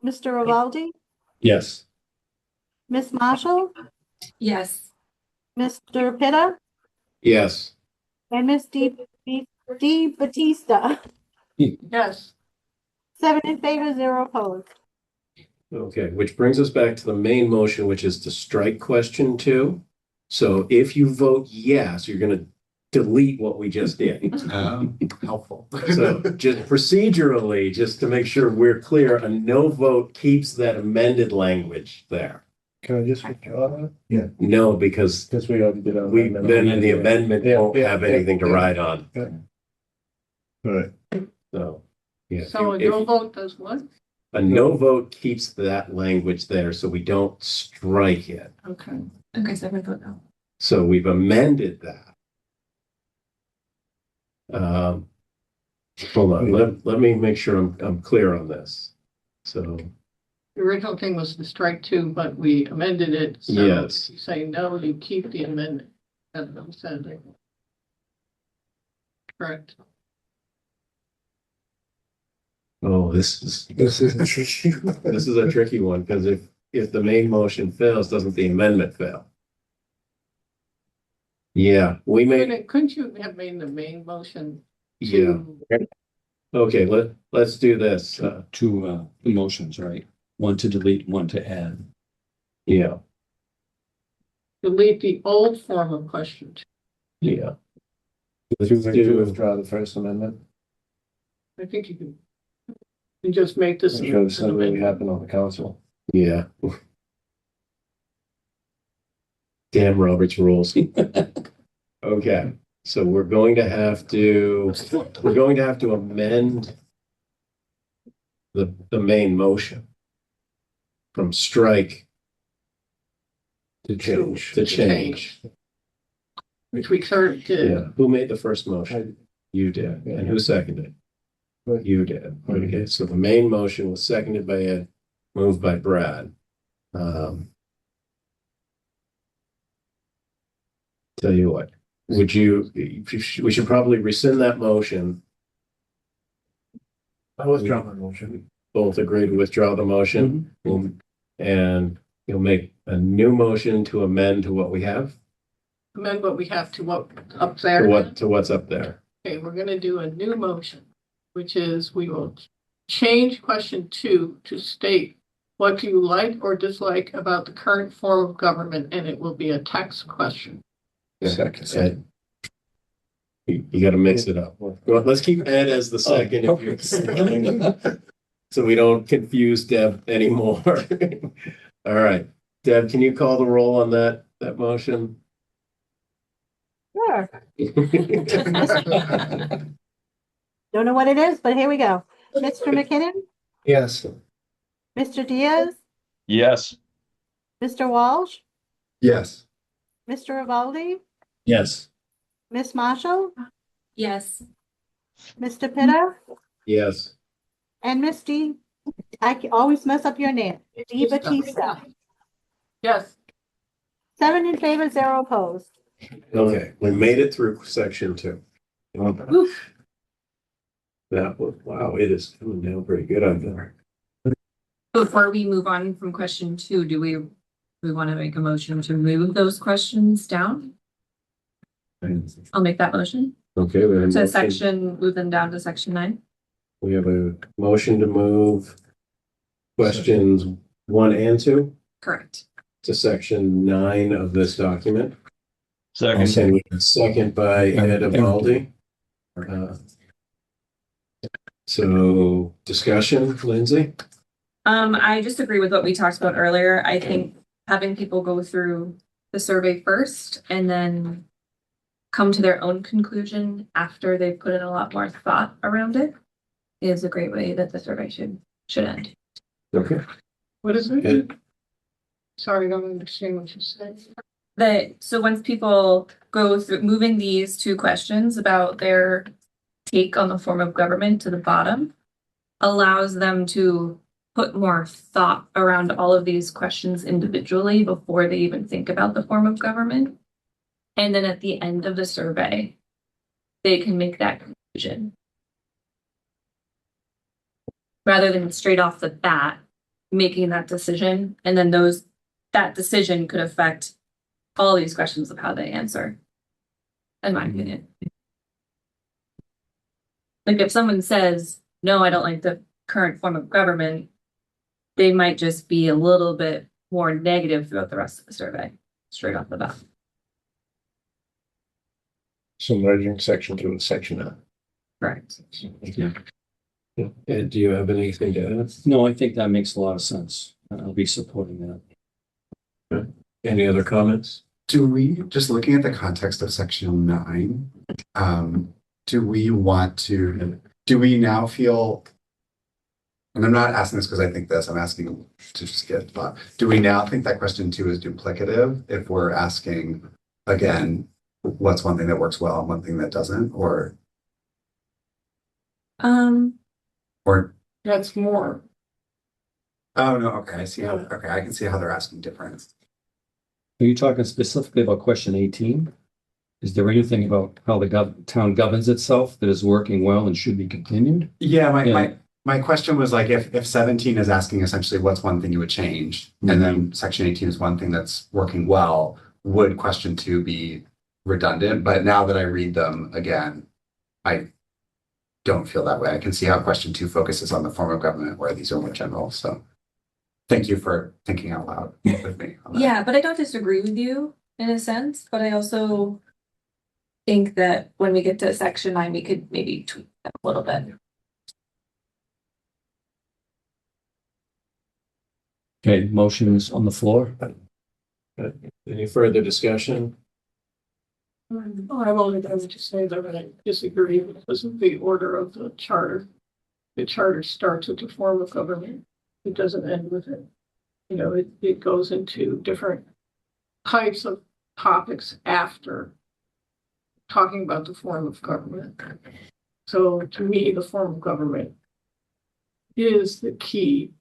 Mr. Rivaldi, Yes. Miss Marshall, Yes. Mr. Pitta, Yes. and Miss D. Batista. Yes, 7 in favor, 0 opposed. Okay, which brings us back to the main motion, which is to strike question 2. So if you vote yes, you're gonna delete what we just did. Helpful. So just procedurally, just to make sure we're clear, a no vote keeps that amended language there. Can I just withdraw that? No, because Because we already did. then the amendment Yeah, won't yeah, have anything to yeah. write on. All right. So, yeah. so a if- no vote does what? A no vote keeps that language there, so we don't strike it. Okay, Okay, so everyone vote no. So we've amended that. Hold on, let me make sure I'm clear on this. So, the original thing was to strike 2, but we amended it. So Yes. if you say no, you keep the amendment. That's what I'm saying. Correct. oh, this is This is tricky. this is a tricky one, because if the main motion fails, doesn't the amendment fail? Yeah, we made, Couldn't you have made the main motion yeah, to, okay, let's do this. Two motions, right? One to delete, one to add. Yeah, delete the old form of question 2? yeah. Let's To do, withdraw the First Amendment. I think you can. You just make this. an Shows something really amendment. happened on the council. yeah. Damn Robert's rules. Okay, so we're going to have to amend the main motion from strike To change. to change. Which we sort of did. Yeah, who made the first motion? You did. And who seconded? Right. You did. Okay, so the main motion was seconded by Ed, moved by Brad. Tell you what, we should probably rescind that motion. I withdraw my motion. Both agree to withdraw the motion. And you'll make a new motion to amend to what we have, Amend what we have to what up to there. to what's up there. Okay, we're gonna do a new motion, which is we will change question 2 to state what do you like or dislike about the current form of government, and it will be a text question. Second. Ed, you gotta mix it up. Well, let's keep Ed as the second. if you're- So we don't confuse Deb anymore. All right, Deb, can you call the roll on that motion? Sure. Don't know what it is, but here we go. Mr. McKinnon, Yes. Mr. Diaz, Yes. Mr. Walsh, Yes. Mr. Rivaldi, Yes. Miss Marshall, Yes. Mr. Pitta, Yes. and Miss D. Always mess up your name. D. Batista. Yes, 7 in favor, 0 opposed. Okay, we made it through section 2. That was, wow, it is coming down pretty good on there. Before we move on from question 2, do we want to make a motion to move those questions down? I'll make that motion. Okay, we have a So motion. move them down to section 9. We have a motion to move questions 1 and 2 Correct. to section 9 of this document. Second. And we have a second by Ed Evaldi. So discussion, Lindsay? I just agree with what we talked about earlier. I think having people go through the survey first and then come to their own conclusion after they've put in a lot more thought around it. I is a great way that the survey should end. Okay. What is Yeah. it? Sorry, I don't understand what you said. So once people go through moving these two questions about their take on the form of government to the bottom, allows them to put more thought around all of these questions individually before they even think about the form of government. And then at the end of the survey, they can make that conclusion. Rather than straight off the bat, making that decision, and then that decision could affect all these questions of how they answer, in my opinion. Like if someone says, no, I don't like the current form of government, they might just be a little bit more negative throughout the rest of the survey, straight off the bat. So merging section 2 and section 9. Correct. And do you have anything to add? No, I think that makes a lot of sense. I'll be supporting that. Any other comments? Do we, just looking at the context of section 9, do we now feel, and I'm not asking this because I think this, I'm asking to just get thought. Do we now think that question 2 is duplicative if we're asking, again, what's one thing that works well and one thing that doesn't, or That's more. oh no, okay, I see how, okay, I can see how they're asking different. Are you talking specifically about question 18? Is there anything about how the town governs itself that is working well and should be continued? Yeah, my question was like, if 17 is asking essentially what's one thing you would change, and then section 18 is one thing that's working well, would question 2 be redundant? But now that I read them again, I don't feel that way. I can see how question 2 focuses on the form of government, where these are more general. So thank you for thinking out loud with me on that. Yeah, but I don't disagree with you in a sense, but I also think that when we get to section 9, we could maybe tweak that a little bit. Okay, motions on the floor. Any further discussion? I'm only going to say that I disagree because of the order of the charter. The charter starts with the form of government. It doesn't end with it. You know, it goes into different types of topics after talking about the form of government. So to me, the form of government is the key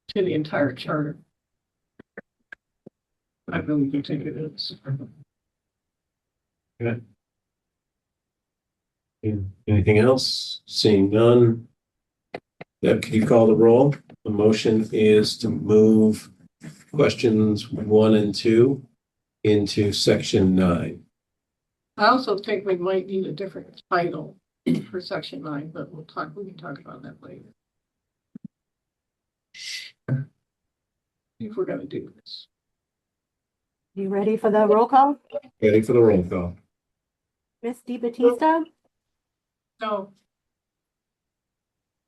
to the entire charter. I really do think it is. Anything else? Seeing none. Deb, can you call the roll? The motion is to move questions 1 and 2 into section 9. I also think we might need a different title for section 9, but we can talk about that later. If we're gonna do this. You ready for the roll call? Ready for the roll call? Ms. DiBattista, No,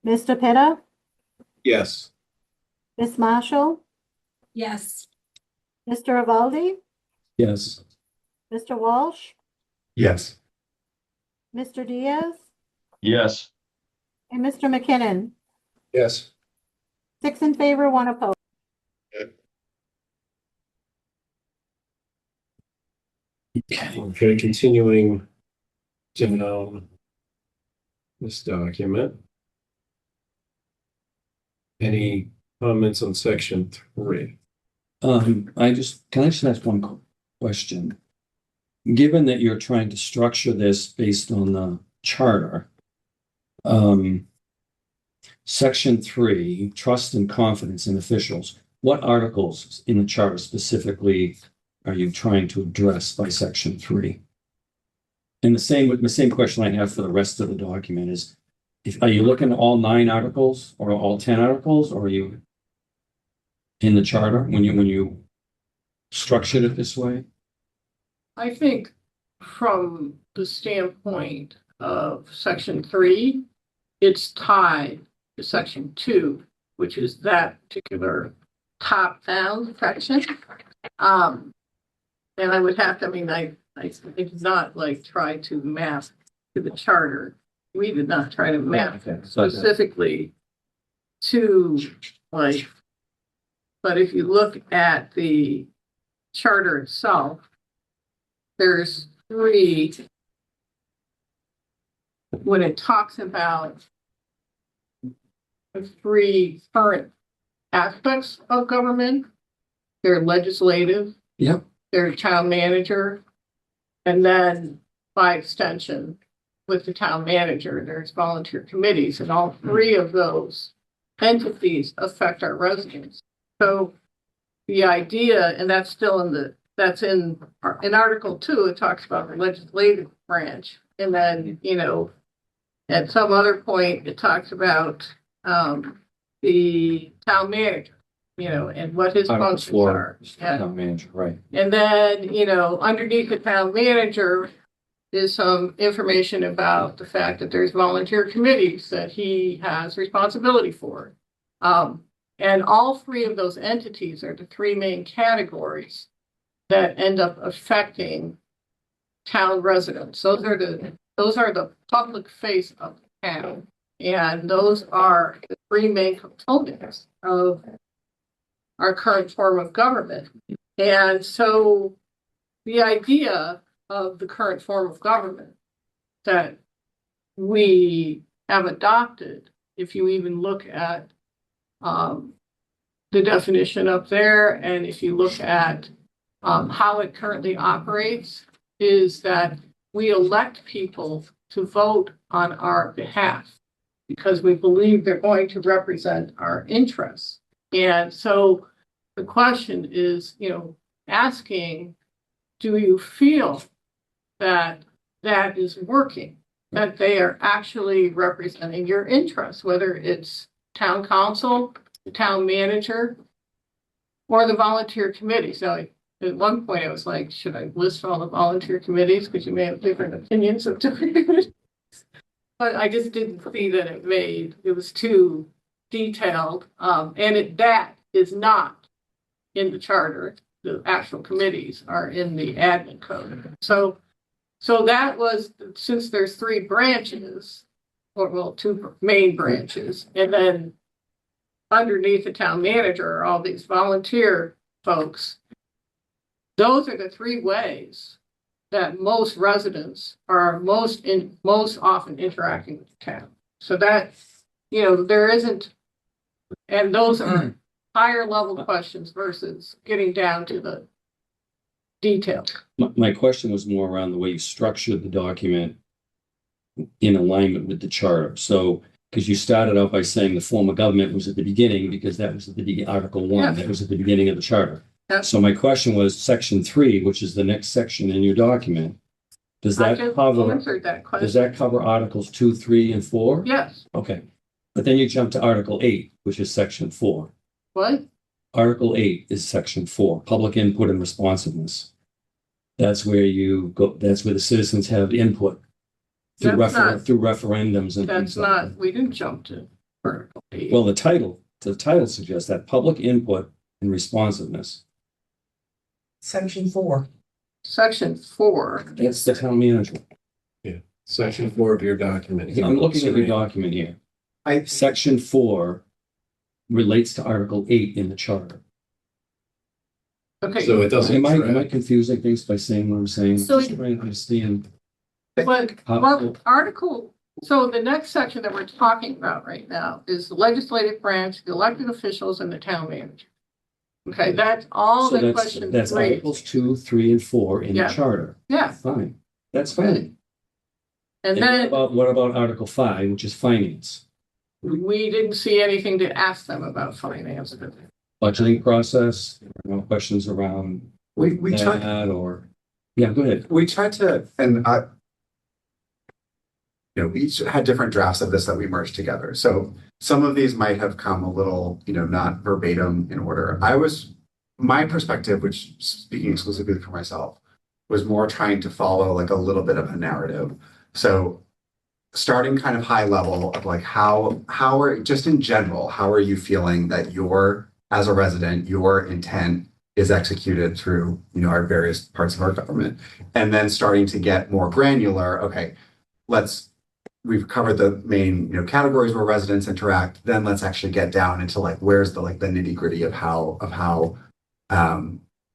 Mr. Pitta, Yes. Ms. Marshall, Yes. Mr. Avaldi, Yes. Mr. Walsh, Yes. Mr. Diaz, Yes. and Mr. McKinnon. Yes. 6 in favor, 1 opposed. Okay, continuing down this document. Any comments on section 3? Can I just ask one question? Given that you're trying to structure this based on the charter, section 3, trust and confidence in officials, what articles in the charter specifically are you trying to address by section 3? And the same question I have for the rest of the document is, are you looking at all 9 articles or all 10 articles, or are you in the charter when you structured it this way? I think from the standpoint of section 3, it's tied to section 2, which is that particular top-down section. And I would have to, I did not like try to map to the charter we did not try to map Okay, so specifically to like, but if you look at the charter itself, there's three. When it talks about the three current aspects of government, they're legislative, Yep. they're town manager, and then by extension, with the town manager, there's volunteer committees, and all three of those entities affect our residents. So the idea, and that's still in Article 2, it talks about the legislative branch. And then, at some other point, it talks about the town manager, and what his Article functions 4, are. Yeah. town manager, right. And then, underneath the town manager is some information about the fact that there's volunteer committees that he has responsibility for. And all three of those entities are the three main categories that end up affecting town residents. Those are the public face of the town. And those are the three main components of our current form of government. And so the idea of the current form of government that we have adopted, if you even look at the definition up there, and if you look at how it currently operates, is that we elect people to vote on our behalf because we believe they're going to represent our interests. And so the question is, asking, do you feel that that is working, that they are actually representing your interests, whether it's town council, the town manager, or the volunteer committee? So at one point I was like, should I list all the volunteer committees? Because you may have different opinions of different. But I just didn't see that it was too detailed. And that is not in the charter. The actual committees are in the admin code. So that was, since there's three branches, two main branches, and then underneath the town manager are all these volunteer folks. Those are the three ways that most residents are most often interacting with the town. So that, there isn't, and those are higher level questions versus getting down to the detail. My question was more around the way you structured the document in alignment with the charter. So, because you started out by saying the form of government was at the beginning, because that was at the Article 1, Yeah. that was at the beginning of the charter. Yeah. So my question was Section 3, which is the next section in your document. Does I that just cover, answered that question. does that cover Articles 2, 3, and 4? Yes. Okay. But then you jump to Article 8, which is Section 4. What? Article 8 is Section 4, public input and responsiveness. That's where you go, that's where the citizens have input through That's not- through referendums and That's things like that. not, we didn't jump to Article 8. Well, the title suggests that public input and responsiveness. Section 4. Section 4. That's the town manager. Section 4 of your document. I'm looking at your document here. Section 4 relates to Article 8 in the charter. Okay. So it doesn't. Am I confusing things by saying what I'm saying? So- Just trying to understand. But so the next section that we're talking about right now is the legislative branch, the elected officials, and the town manager. Okay, that's all So the that's question Articles 2, 3, and 4 in the Yeah. charter. Yeah, Fine. That's fine. and And then what about Article 5, which is finance? we didn't see anything to ask them about finance. Budgeting process, no questions around We tried, that or, yeah, go ahead. we tried to, and we each had different drafts of this that we merged together. So some of these might have come a little, not verbatim in order. My perspective, which speaking exclusively for myself, was more trying to follow like a little bit of a narrative. So starting kind of high level of like how are, just in general, how are you feeling that as a resident, your intent is executed through, our various parts of our government, and then starting to get more granular. Okay, let's we've covered the main, categories where residents interact, then let's actually get down into like, where's the nitty gritty of how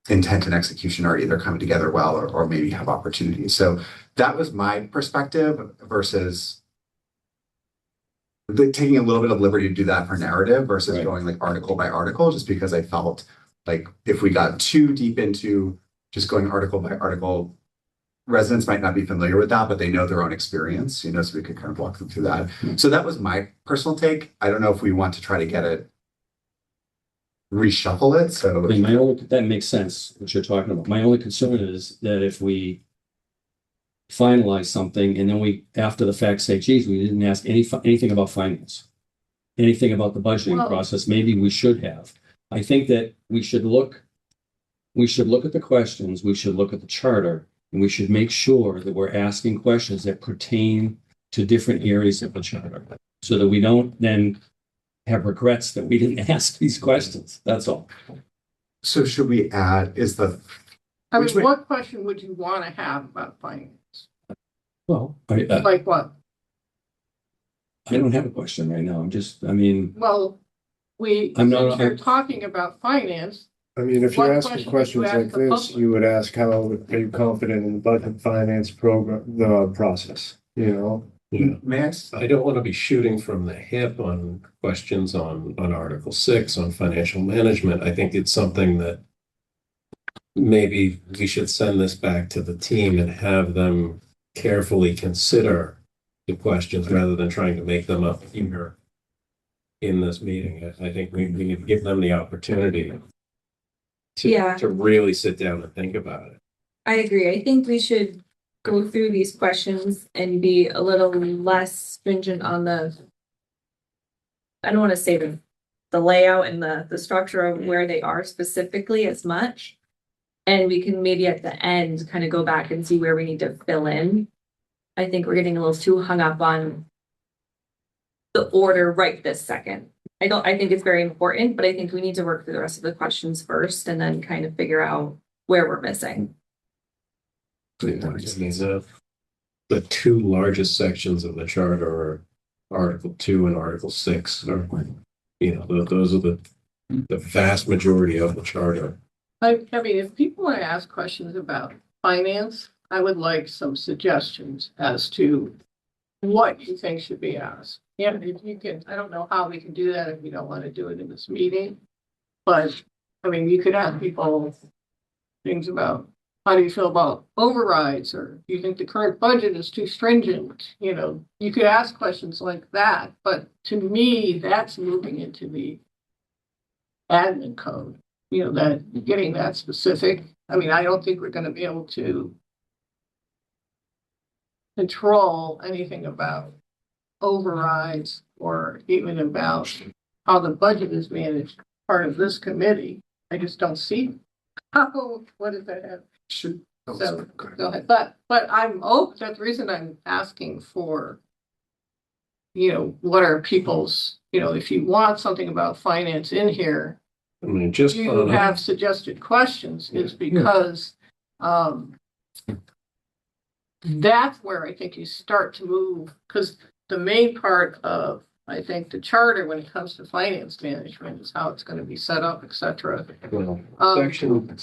intent and execution are either coming together well or maybe have opportunities. So that was my perspective versus taking a little bit of liberty to do that for narrative versus Right. going like article by article, just because I felt like if we got too deep into just going article by article, residents might not be familiar with that, but they know their own experience, so we could kind of walk them through that. So that was my personal take. I don't know if we want to try to get it, reshuffle it. So And that makes sense, what you're talking about. My only concern is that if we finalize something and then we, after the fact, say, geez, we didn't ask anything about finance, anything about the budgeting Well- process, maybe we should have. I think that we should look at the questions, we should look at the charter, and we should make sure that we're asking questions that pertain to different areas of the charter, so that we don't then have regrets that we didn't ask these questions. That's all. So should we add, I Which mean, way- what question would you want to have about finance? Well, Like what? I don't have a question right now. Well, I'm not- since you're talking about finance, I mean, if What you're asking question questions would you like ask the this, public? you would ask, how are you confident in the budget finance program, the process, Yeah. may I? I don't want to be shooting from the hip on questions on Article 6 on financial management. I think it's something that maybe we should send this back to the team and have them carefully consider the questions rather than trying to make them up here in this meeting. I think we need to give them the opportunity Yeah. to really sit down and think about it. I agree. I think we should go through these questions and be a little less stringent on I don't want to say the layout and the structure of where they are specifically as much. And we can maybe at the end kind of go back and see where we need to fill in. I think we're getting a little too hung up on the order right this second. I think it's very important, but I think we need to work through the rest of the questions first and then kind of figure out where we're missing. The two largest sections of the charter are Article 2 and Article 6 are, those are the vast majority of the charter. I mean, if people want to ask questions about finance, I would like some suggestions as to what you think should be asked. Yeah, if you can, I don't know how we can do that if we don't want to do it in this meeting. But, I mean, you could ask people things about, how do you feel about overrides? Or do you think the current budget is too stringent? You could ask questions like that. But to me, that's moving into the admin code. That getting that specific. I mean, I don't think we're going to be able to control anything about overrides or even about how the budget is managed, part of this committee. I just don't see how, what does that have? Should. So, go ahead. But I'm open, that's the reason I'm asking for, what are people's, if you want something about finance in here, I mean, just you on have suggested questions is because that's where I think you start to move, because the main part of, I think, the charter when it comes to finance management is how it's going to be set up, et cetera. well,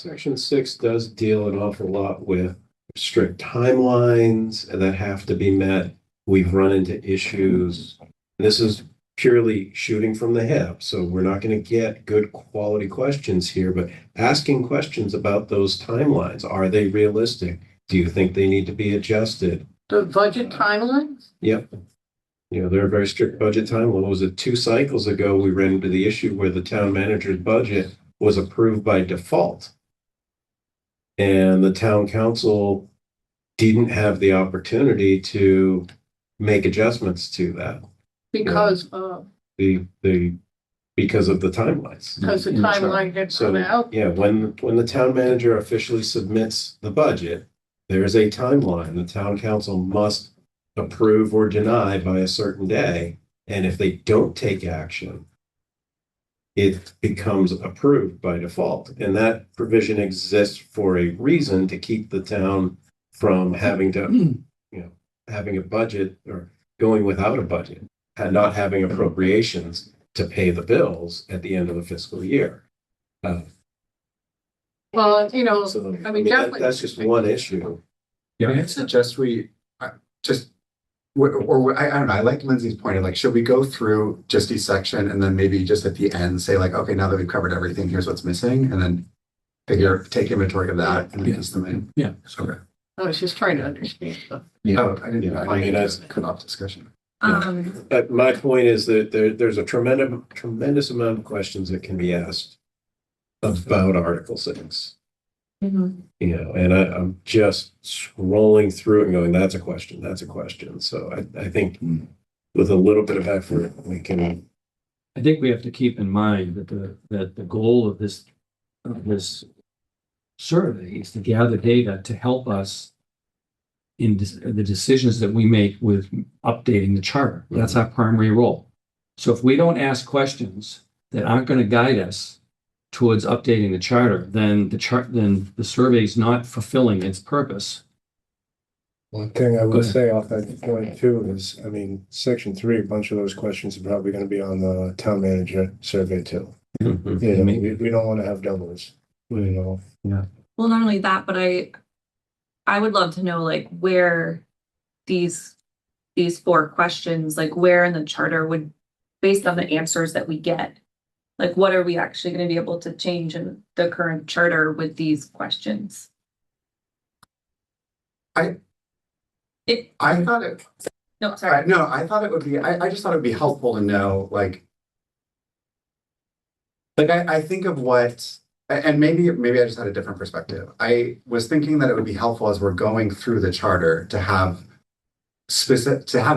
section 6 does deal an awful lot with strict timelines that have to be met. We've run into issues. This is purely shooting from the hip, so we're not going to get good quality questions here, but asking questions about those timelines. Are they realistic? Do you think they need to be adjusted? The budget timelines? Yep. There are very strict budget timelines. What was it, 2 cycles ago, we ran into the issue where the town manager's budget was approved by default. And the town council didn't have the opportunity to make adjustments to that. Because Because of the timelines. the timeline had So, run out. yeah, when the town manager officially submits the budget, there is a timeline. The town council must approve or deny by a certain day. And if they don't take action, it becomes approved by default. And that provision exists for a reason, to keep the town from having to, having a budget or going without a budget and not having appropriations to pay the bills at the end of the fiscal year. Well, you know, So, I mean, definitely. that's just one issue. I suggest we just, or I don't know, I like Lindsay's point of like, should we go through just each section and then maybe just at the end say like, okay, now that we've covered everything, here's what's missing, and then take inventory of that and piece them in. Yeah. Okay. I was just trying to understand stuff. Oh, I didn't, Yeah, I I mean, that's cut off discussion. My point is that there's a tremendous amount of questions that can be asked about Article 6. Mhm. You know, and I'm just scrolling through it and going, that's a question, that's a question. So I think with a little bit of effort, we can, I think we have to keep in mind that the goal of this survey is to gather data to help us in the decisions that we make with updating the charter. That's our primary role. So if we don't ask questions that aren't going to guide us towards updating the charter, then the survey is not fulfilling its purpose. One thing I Go will ahead. say off that point too is, I mean, section 3, a bunch of those questions are probably gonna be on the town manager survey too. You know, we don't wanna have doubles, you know. Well, not only that, but I would love to know like where these 4 questions, like where in the charter would, based on the answers that we get, like what are we actually going to be able to change in the current charter with these questions? I thought it, No, sorry. no, I thought it would be, I just thought it would be helpful to know, like I think of what, and maybe I just had a different perspective. I was thinking that it would be helpful as we're going through the charter to have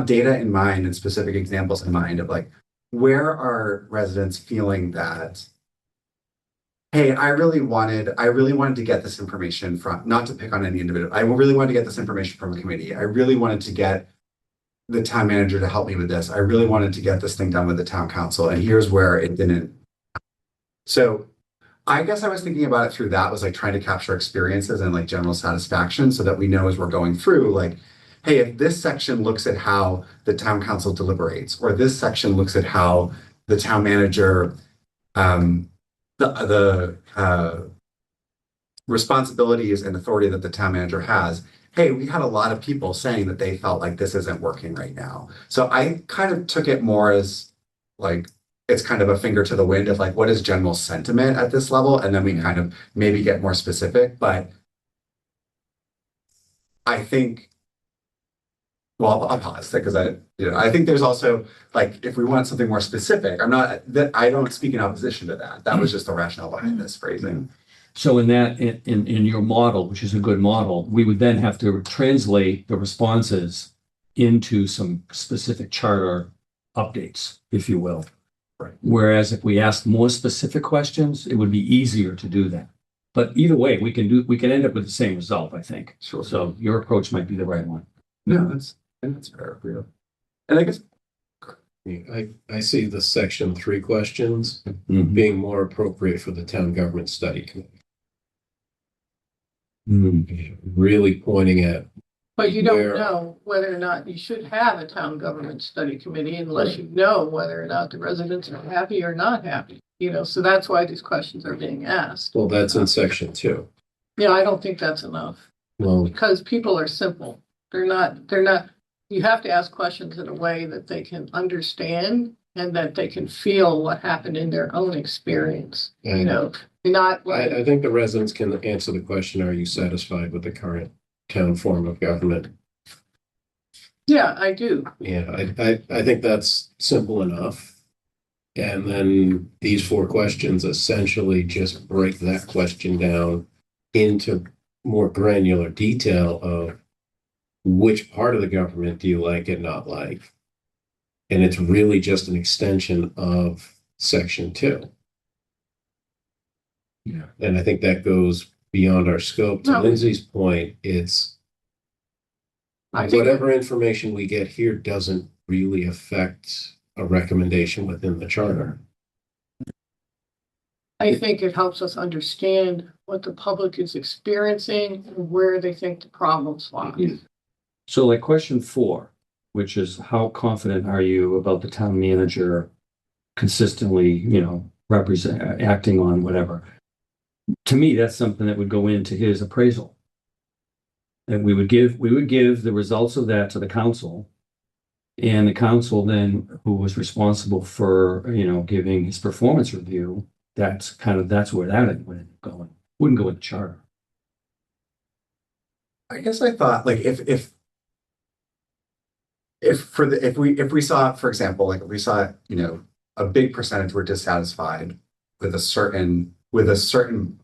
data in mind and specific examples in mind of like, where are residents feeling that, hey, I really wanted to get this information from, not to pick on any individual, I really wanted to get this information from a committee. I really wanted to get the town manager to help me with this. I really wanted to get this thing done with the town council, and here's where it didn't. So I guess I was thinking about it through that, was like trying to capture experiences and like general satisfaction so that we know as we're going through, like, hey, if this section looks at how the town council deliberates, or this section looks at how the town manager, the responsibilities and authority that the town manager has, hey, we had a lot of people saying that they felt like this isn't working right now. So I kind of took it more as like, it's kind of a finger to the wind of like, what is general sentiment at this level? And then we kind of maybe get more specific. But I think, well, I'll pause because I think there's also like, if we want something more specific, I don't speak in opposition to that. That was just the rationale behind this phrasing. So in your model, which is a good model, we would then have to translate the responses into some specific charter updates, if you will. Right. Whereas if we ask more specific questions, it would be easier to do that. But either way, we can end up with the same result, I think. Sure. So your approach might be the right one. No, that's fair. Yeah. And I guess I see the section 3 questions Mhm. being more appropriate for the town government study committee. Mhm. Really pointing at, But you don't Where- know whether or not you should have a town government study committee unless you know whether or not the residents are happy or not happy. You know, so that's why these questions are being asked. well, that's in section 2. Yeah, I don't think that's enough Well, because people are simple. They're not, you have to ask questions in a way that they can understand and that they can feel what happened in their own experience. You know, not like. I think the residents can answer the question, are you satisfied with the current town form of government? Yeah, I do. Yeah, I think that's simple enough. And then these 4 questions essentially just break that question down into more granular detail of which part of the government do you like and not like. And it's really just an extension of section 2. Yeah. And I think that goes beyond our scope. To No. Lindsay's point, it's I think, whatever information we get here doesn't really affect a recommendation within the charter. I think it helps us understand what the public is experiencing and where they think the problems lie. So like question 4, which is how confident are you about the town manager consistently, acting on whatever. To me, that's something that would go into his appraisal. And we would give the results of that to the council. And the council then, who was responsible for, giving his performance review, that's where that would end up going. Wouldn't go in the charter. I guess I thought like if we saw, for example, like if we saw, a big percentage were dissatisfied with a certain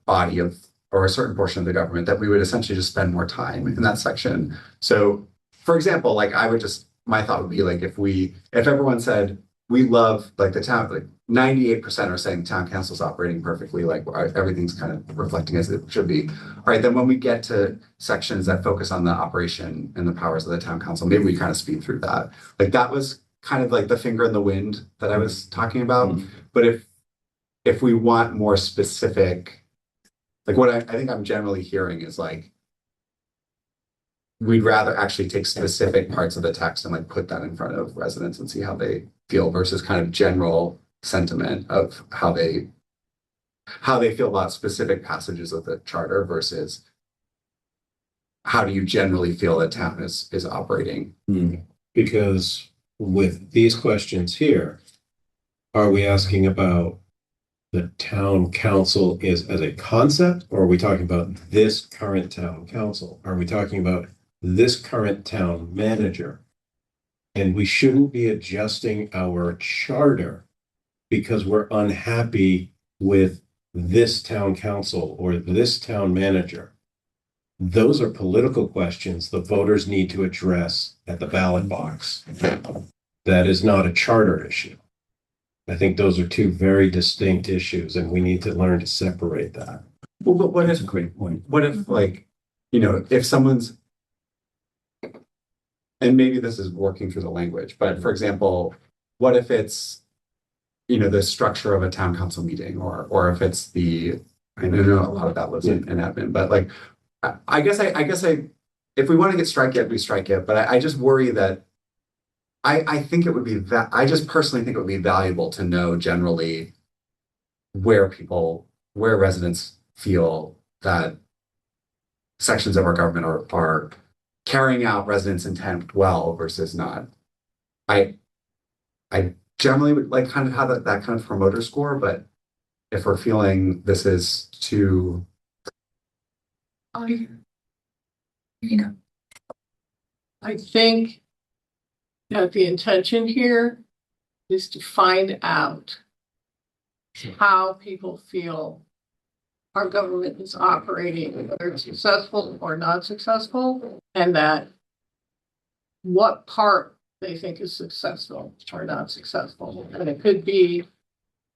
body of or a certain portion of the government, that we would essentially just spend more time in that section. So for example, like my thought would be like if everyone said we love like the town, like 98% are saying town council's operating perfectly, like everything's kind of reflecting as it should be. All right, then when we get to sections that focus on the operation and the powers of the town council, maybe we kind of speed through that. Like that was kind of like the finger in the wind that I was talking about. Mm-hmm. But if we want more specific, like what I think I'm generally hearing is like, we'd rather actually take specific parts of the text and like put that in front of residents and see how they feel versus kind of general sentiment of how they feel about specific passages of the charter versus how do you generally feel that town is operating. Because with these questions here, are we asking about the town council is as a concept, or are we talking about this current town council? Are we talking about this current town manager? And we shouldn't be adjusting our charter because we're unhappy with this town council or this town manager. Those are political questions the voters need to address at the ballot box. That is not a charter issue. I think those are two very distinct issues, and we need to learn to separate that. Well, but That's a great point. What if like, if someone's, and maybe this is working through the language, but for example, what if it's, the structure of a town council meeting, or if it's I know a lot of that lives in admin, but like, I guess if we want to get strike it, we strike it, but I just worry that I think it would be I just personally think it would be valuable to know generally where residents feel that sections of our government are carrying out residents' intent well versus not. I generally would like kind of have that kind of promoter score, but if we're feeling this is too, I think that the intention here is to find out how people feel our government is operating, whether it's successful or not successful, and that what part they think is successful or not successful. And it could be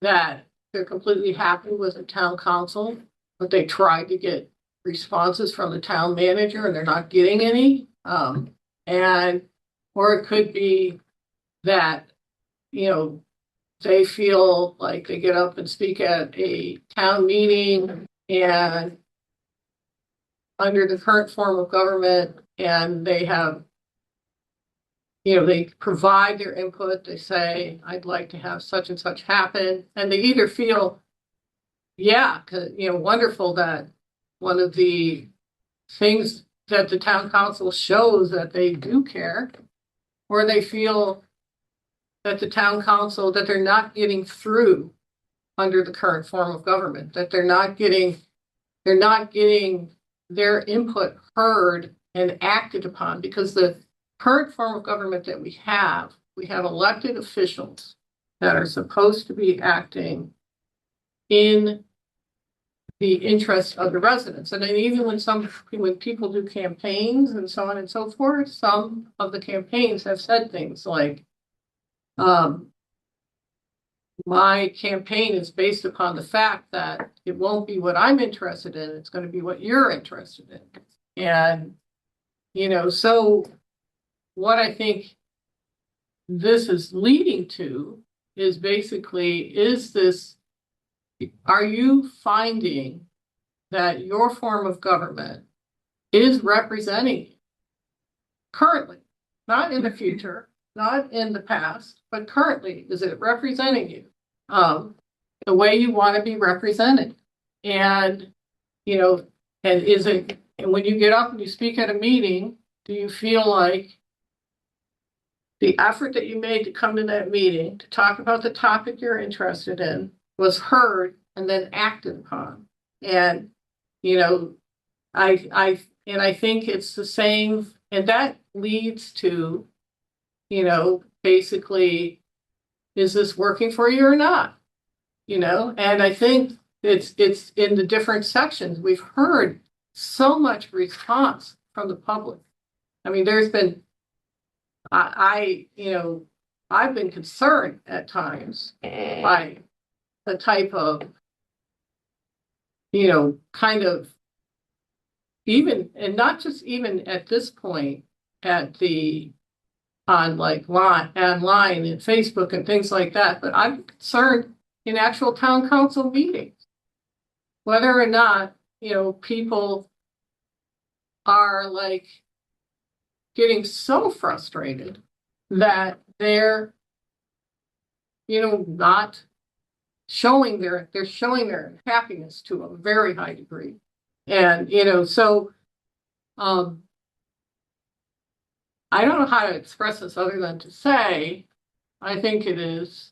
that they're completely happy with the town council, but they tried to get responses from the town manager and they're not getting any. Or it could be that, they feel like they get up and speak at a town meeting and under the current form of government, and they have, they provide their input. They say, I'd like to have such and such happen. And they either feel, wonderful that one of the things that the town council shows that they do care, or they feel that the town council, that they're not getting through under the current form of government, that they're not getting their input heard and acted upon, because the current form of government that we have elected officials that are supposed to be acting in the interest of the residents. And then even when people do campaigns and so on and so forth, some of the campaigns have said things like, my campaign is based upon the fact that it won't be what I'm interested in, it's going to be what you're interested in. And, so what I think this is leading to is basically, are you finding that your form of government is representing you currently? not in the future, not in the past, but currently, is it representing you? The way you want to be represented. And, and is it, and when you get up and you speak at a meeting, do you feel like the effort that you made to come to that meeting, to talk about the topic you're interested in, was heard and then acted upon? And, I think it's the same, and that leads to, basically, is this working for you or not? And I think it's in the different sections. We've heard so much response from the public. I mean, there's been, I've been concerned at times by the type of, kind of even, and not just even at this point online and Facebook and things like that, but I'm concerned in actual town council meetings, whether or not, people are like getting so frustrated that they're, not showing they're showing their happiness to a very high degree. And, so, I don't know how to express this other than to say, I think it is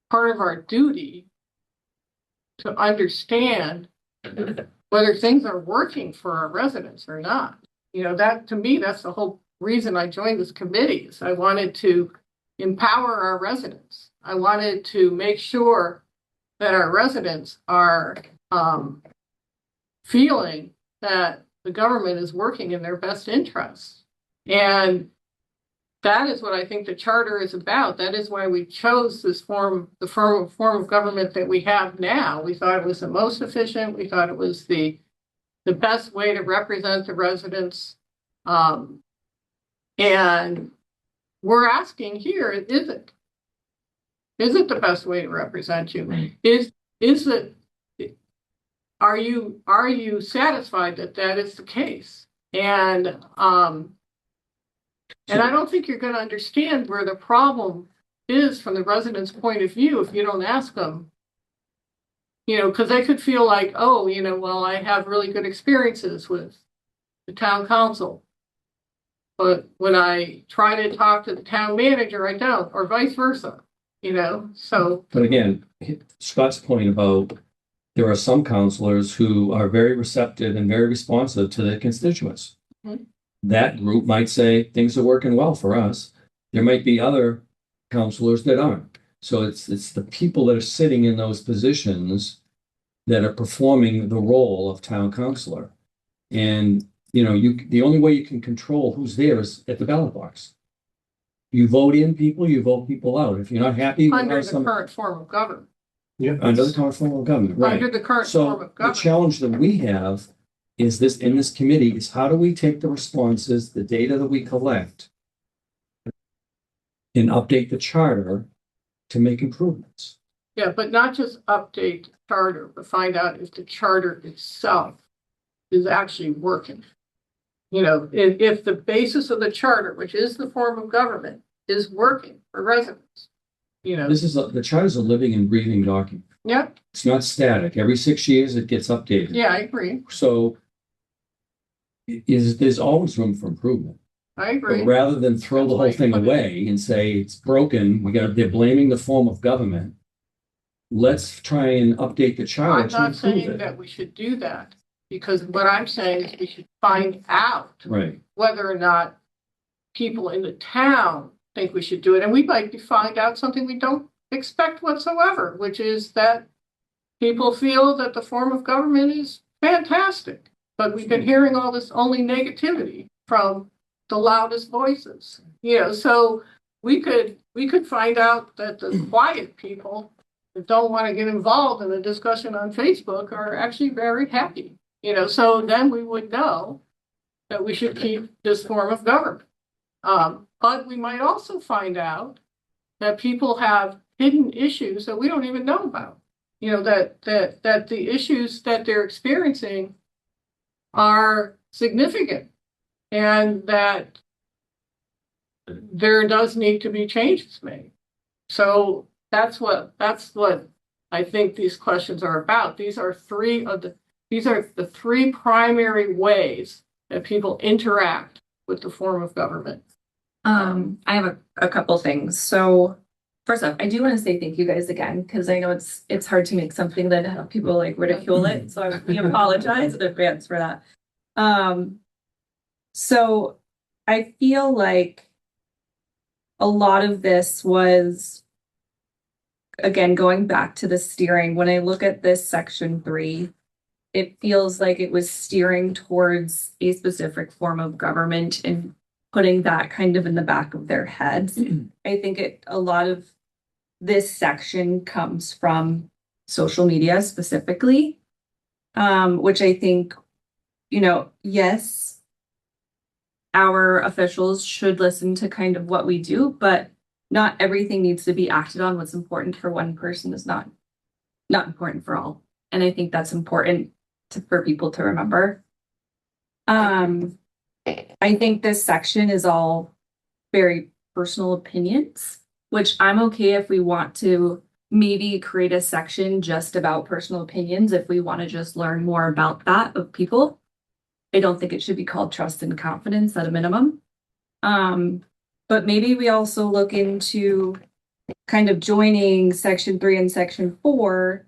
part of our duty to understand whether things are working for our residents or not. That, to me, that's the whole reason I joined this committee, is I wanted to empower our residents. I wanted to make sure that our residents are feeling that the government is working in their best interests. And that is what I think the charter is about. That is why we chose this form of government that we have now. We thought it was the most efficient. We thought it was the best way to represent the residents. And we're asking here, is it? Is it the best way to represent you? Is it? Are you satisfied that that is the case? And I don't think you're going to understand where the problem is from the residents' point of view if you don't ask them. Because they could feel like, oh, well, I have really good experiences with the town council. But when I try to talk to the town manager, I don't, or vice versa, so. But again, Scott's point about there are some counselors who are very receptive and very responsive to their constituents. Mm-hmm. That group might say things are working well for us. There might be other counselors that aren't. So it's the people that are sitting in those positions that are performing the role of town councilor. And the only way you can control who's there is at the ballot box. You vote in people, you vote people out. If you're not happy with Under the current form of government. Yeah. under the current form of government, right? Under the current So form of the government. challenge that we have is this, in this committee, is how do we take the responses, the data that we collect, and update the charter to make improvements? Yeah, but not just update the charter, but find out if the charter itself is actually working. If the basis of the charter, which is the form of government, is working for residents. The charter is a living and breathing document. Yeah, It's not static. Every 6 years it gets updated. yeah, I agree. So there's always room for improvement. I agree. But rather than throw the whole That's why thing I put it- away and say it's broken, they're blaming the form of government. Let's try and update the charter I'm to not improve saying it. that we should do that, because what I'm saying is we should find out Right. whether or not people in the town think we should do it. And we might find out something we don't expect whatsoever, which is that people feel that the form of government is fantastic. But we've been hearing all this only negativity from the loudest voices. So we could find out that the quiet people that don't want to get involved in the discussion on Facebook are actually very happy. So then we would know that we should keep this form of government. But we might also find out that people have hidden issues that we don't even know about. That the issues that they're experiencing are significant, and that there does need to be changes made. So that's what I think these questions are about. These are the three primary ways that people interact with the form of government. I have a couple things. So first off, I do want to say thank you guys again, because I know it's hard to make something that have people like ridicule it. So we apologize in advance for that. So I feel like a lot of this was, again, going back to the steering. When I look at this section 3, it feels like it was steering towards a specific form of government and putting that kind of in the back of their heads. I think a lot of this section comes from social media specifically, which I think, yes, our officials should listen to kind of what we do, but not everything needs to be acted on. What's important for one person is not important for all. And I think that's important for people to remember. I think this section is all very personal opinions, which I'm okay if we want to maybe create a section just about personal opinions, if we want to just learn more about that of people. I don't think it should be called trust and confidence at a minimum. But maybe we also look into kind of joining section 3 and section 4.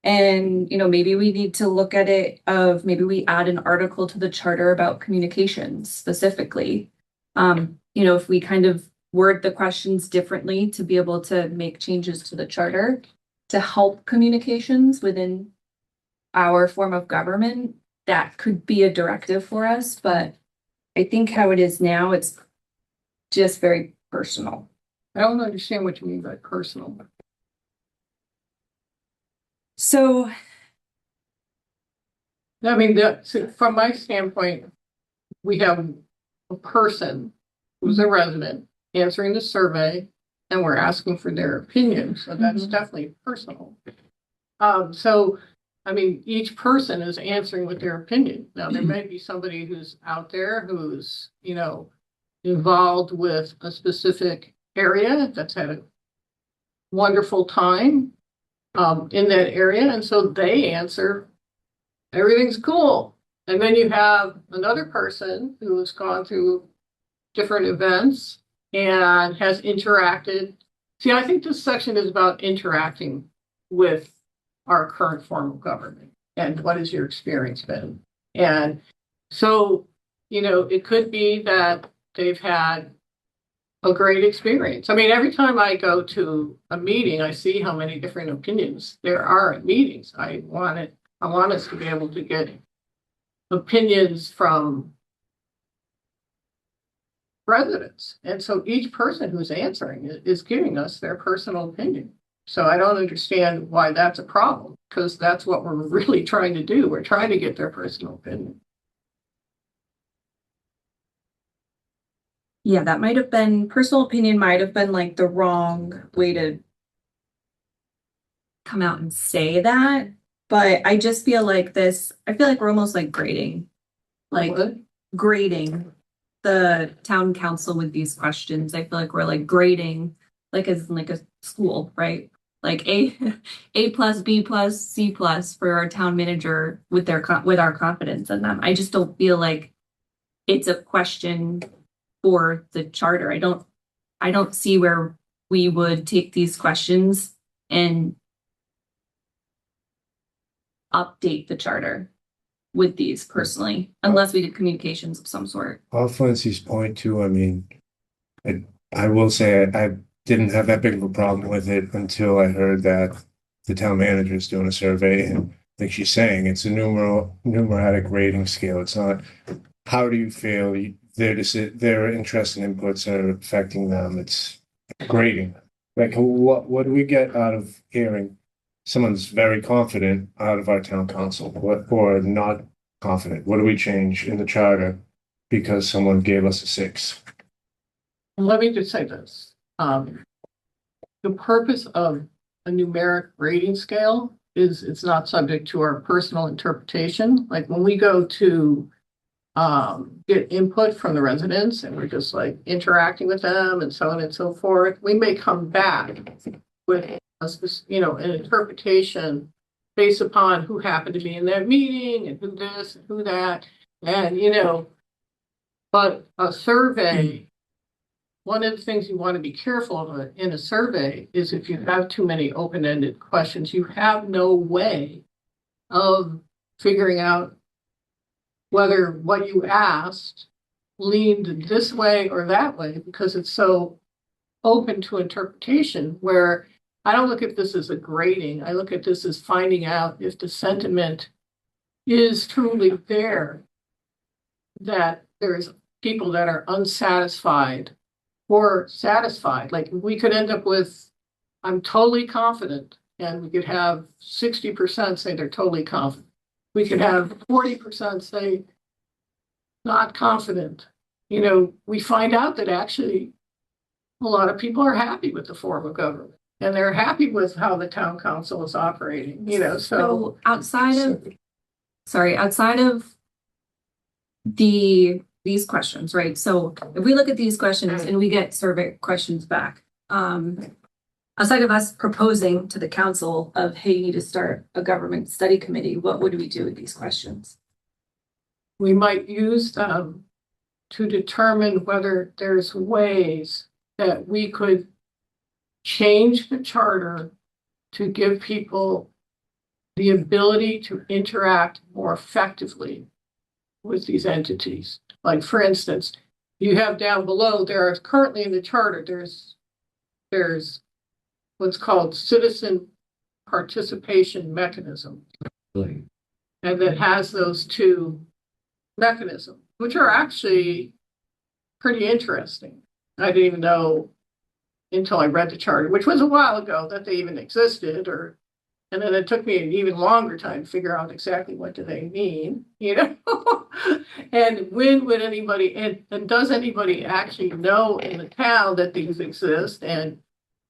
And, maybe we need to look at it of maybe we add an article to the charter about communications specifically. If we kind of word the questions differently to be able to make changes to the charter to help communications within our form of government, that could be a directive for us. But I think how it is now, it's just very personal. I don't understand what you mean by personal. So, I mean, so from my standpoint, we have a person who's a resident answering the survey, and we're asking for their opinion. So that's definitely personal. So, I mean, each person is answering with their opinion. Now, there may be somebody who's out there who's, involved with a specific area that's had a wonderful time in that area. And so they answer, everything's cool. And then you have another person who has gone through different events and has interacted. See, I think this section is about interacting with our current form of government and what has your experience been. And so, it could be that they've had a great experience. I mean, every time I go to a meeting, I see how many different opinions there are at meetings. I want us to be able to get opinions from residents. And so each person who's answering is giving us their personal opinion. So I don't understand why that's a problem, because that's what we're really trying to do. We're trying to get their personal opinion. yeah, that might have been, personal opinion might have been like the wrong way to come out and say that. But I just feel like I feel like we're almost like grading the town council with these questions. I feel like we're like grading, like as in like a school, right? Like A plus, B plus, C plus for our town manager with our confidence in them. I just don't feel like it's a question for the charter. I don't see where we would take these questions and update the charter with these personally, unless we did communications of some sort. Off Lindsay's point too, I mean, I will say I didn't have that big of a problem with it until I heard that the town manager is doing a survey, and I think she's saying it's a numeric rating scale. It's not how do you feel, their interest and inputs are affecting them. It's grading. Like what do we get out of hearing someone's very confident out of our town council, or not confident? What do we change in the charter because someone gave us a 6? Let me just say this. The purpose of a numeric rating scale is it's not subject to our personal interpretation. Like when we go to get input from the residents and we're just like interacting with them and so on and so forth, we may come back with an interpretation based upon who happened to be in that meeting and who this and who that. And, but a survey, one of the things you want to be careful of in a survey is if you have too many open-ended questions, you have no way of figuring out whether what you asked leaned this way or that way, because it's so open to interpretation, where I don't look at this as a grading. I look at this as finding out if the sentiment is truly there, that there's people that are unsatisfied or satisfied. Like we could end up with, I'm totally confident, and we could have 60% say they're totally confident. We could have 40% say not confident. We find out that actually a lot of people are happy with the form of government and they're happy with how the town council is operating, So outside of these questions, right? So if we look at these questions and we get survey questions back, outside of us proposing to the council of, hey, you need to start a government study committee, what would we do with these questions? we might use them to determine whether there's ways that we could change the charter to give people the ability to interact more effectively with these entities. Like, for instance, you have down below, there are currently in the charter, there's what's called citizen participation mechanism. Like, And that has those two mechanisms, which are actually pretty interesting. I didn't even know until I read the charter, which was a while ago, that they even existed, and then it took me an even longer time to figure out exactly what do they mean, and when would anybody, and does anybody actually know in the town that these exist, and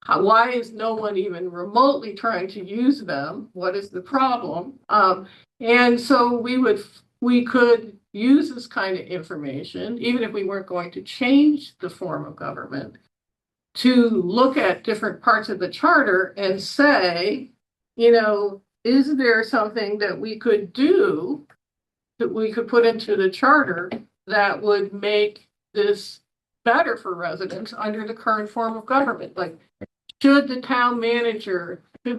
why is no one even remotely trying to use them? What is the problem? And so we could use this kind of information, even if we weren't going to change the form of government, to look at different parts of the charter and say, is there something that we could do, that we could put into the charter that would make this better for residents under the current form of government? Like, should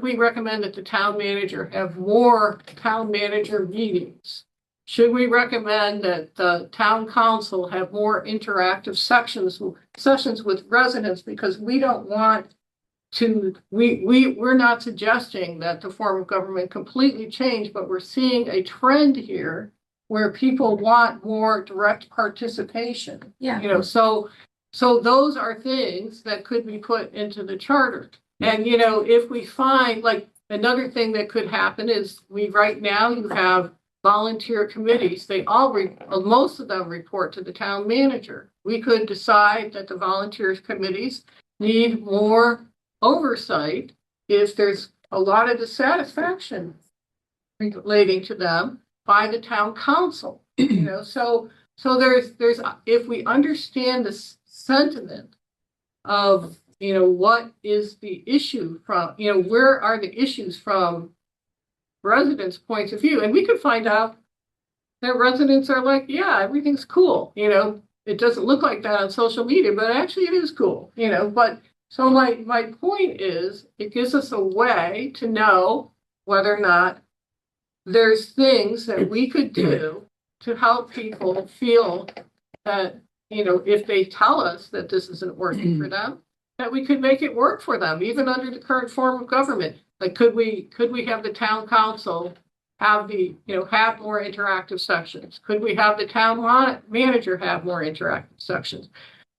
we recommend that the town manager have more town manager meetings? Should we recommend that the town council have more interactive sessions with residents? Because we don't want to, we're not suggesting that the form of government completely change, but we're seeing a trend here where people want more direct participation. Yeah. So those are things that could be put into the charter. And, if we find, like, another thing that could happen is right now you have volunteer committees. They most of them report to the town manager. We could decide that the volunteer committees need more oversight if there's a lot of dissatisfaction relating to them by the town council. So there's if we understand the sentiment of what is the issue from where are the issues from residents' points of view, and we could find out that residents are like, yeah, everything's cool. It doesn't look like that on social media, but actually it is cool. But so my point is, it gives us a way to know whether or not there's things that we could do to help people feel that, if they tell us that this isn't working for them, that we could make it work for them, even under the current form of government. Like, could we have the town council have have more interactive sections? Could we have the town manager have more interactive sections?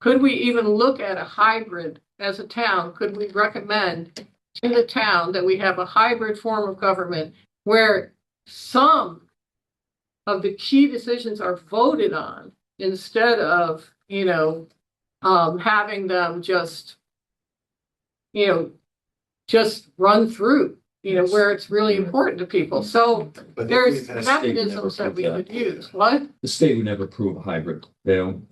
Could we even look at a hybrid as a town? Could we recommend to the town that we have a hybrid form of government where some of the key decisions are voted on instead of, having them just run through, you know, where it's really important to people. So But if there's we've had a state mechanisms that we never could use. What? The state would never approve a hybrid. They don't.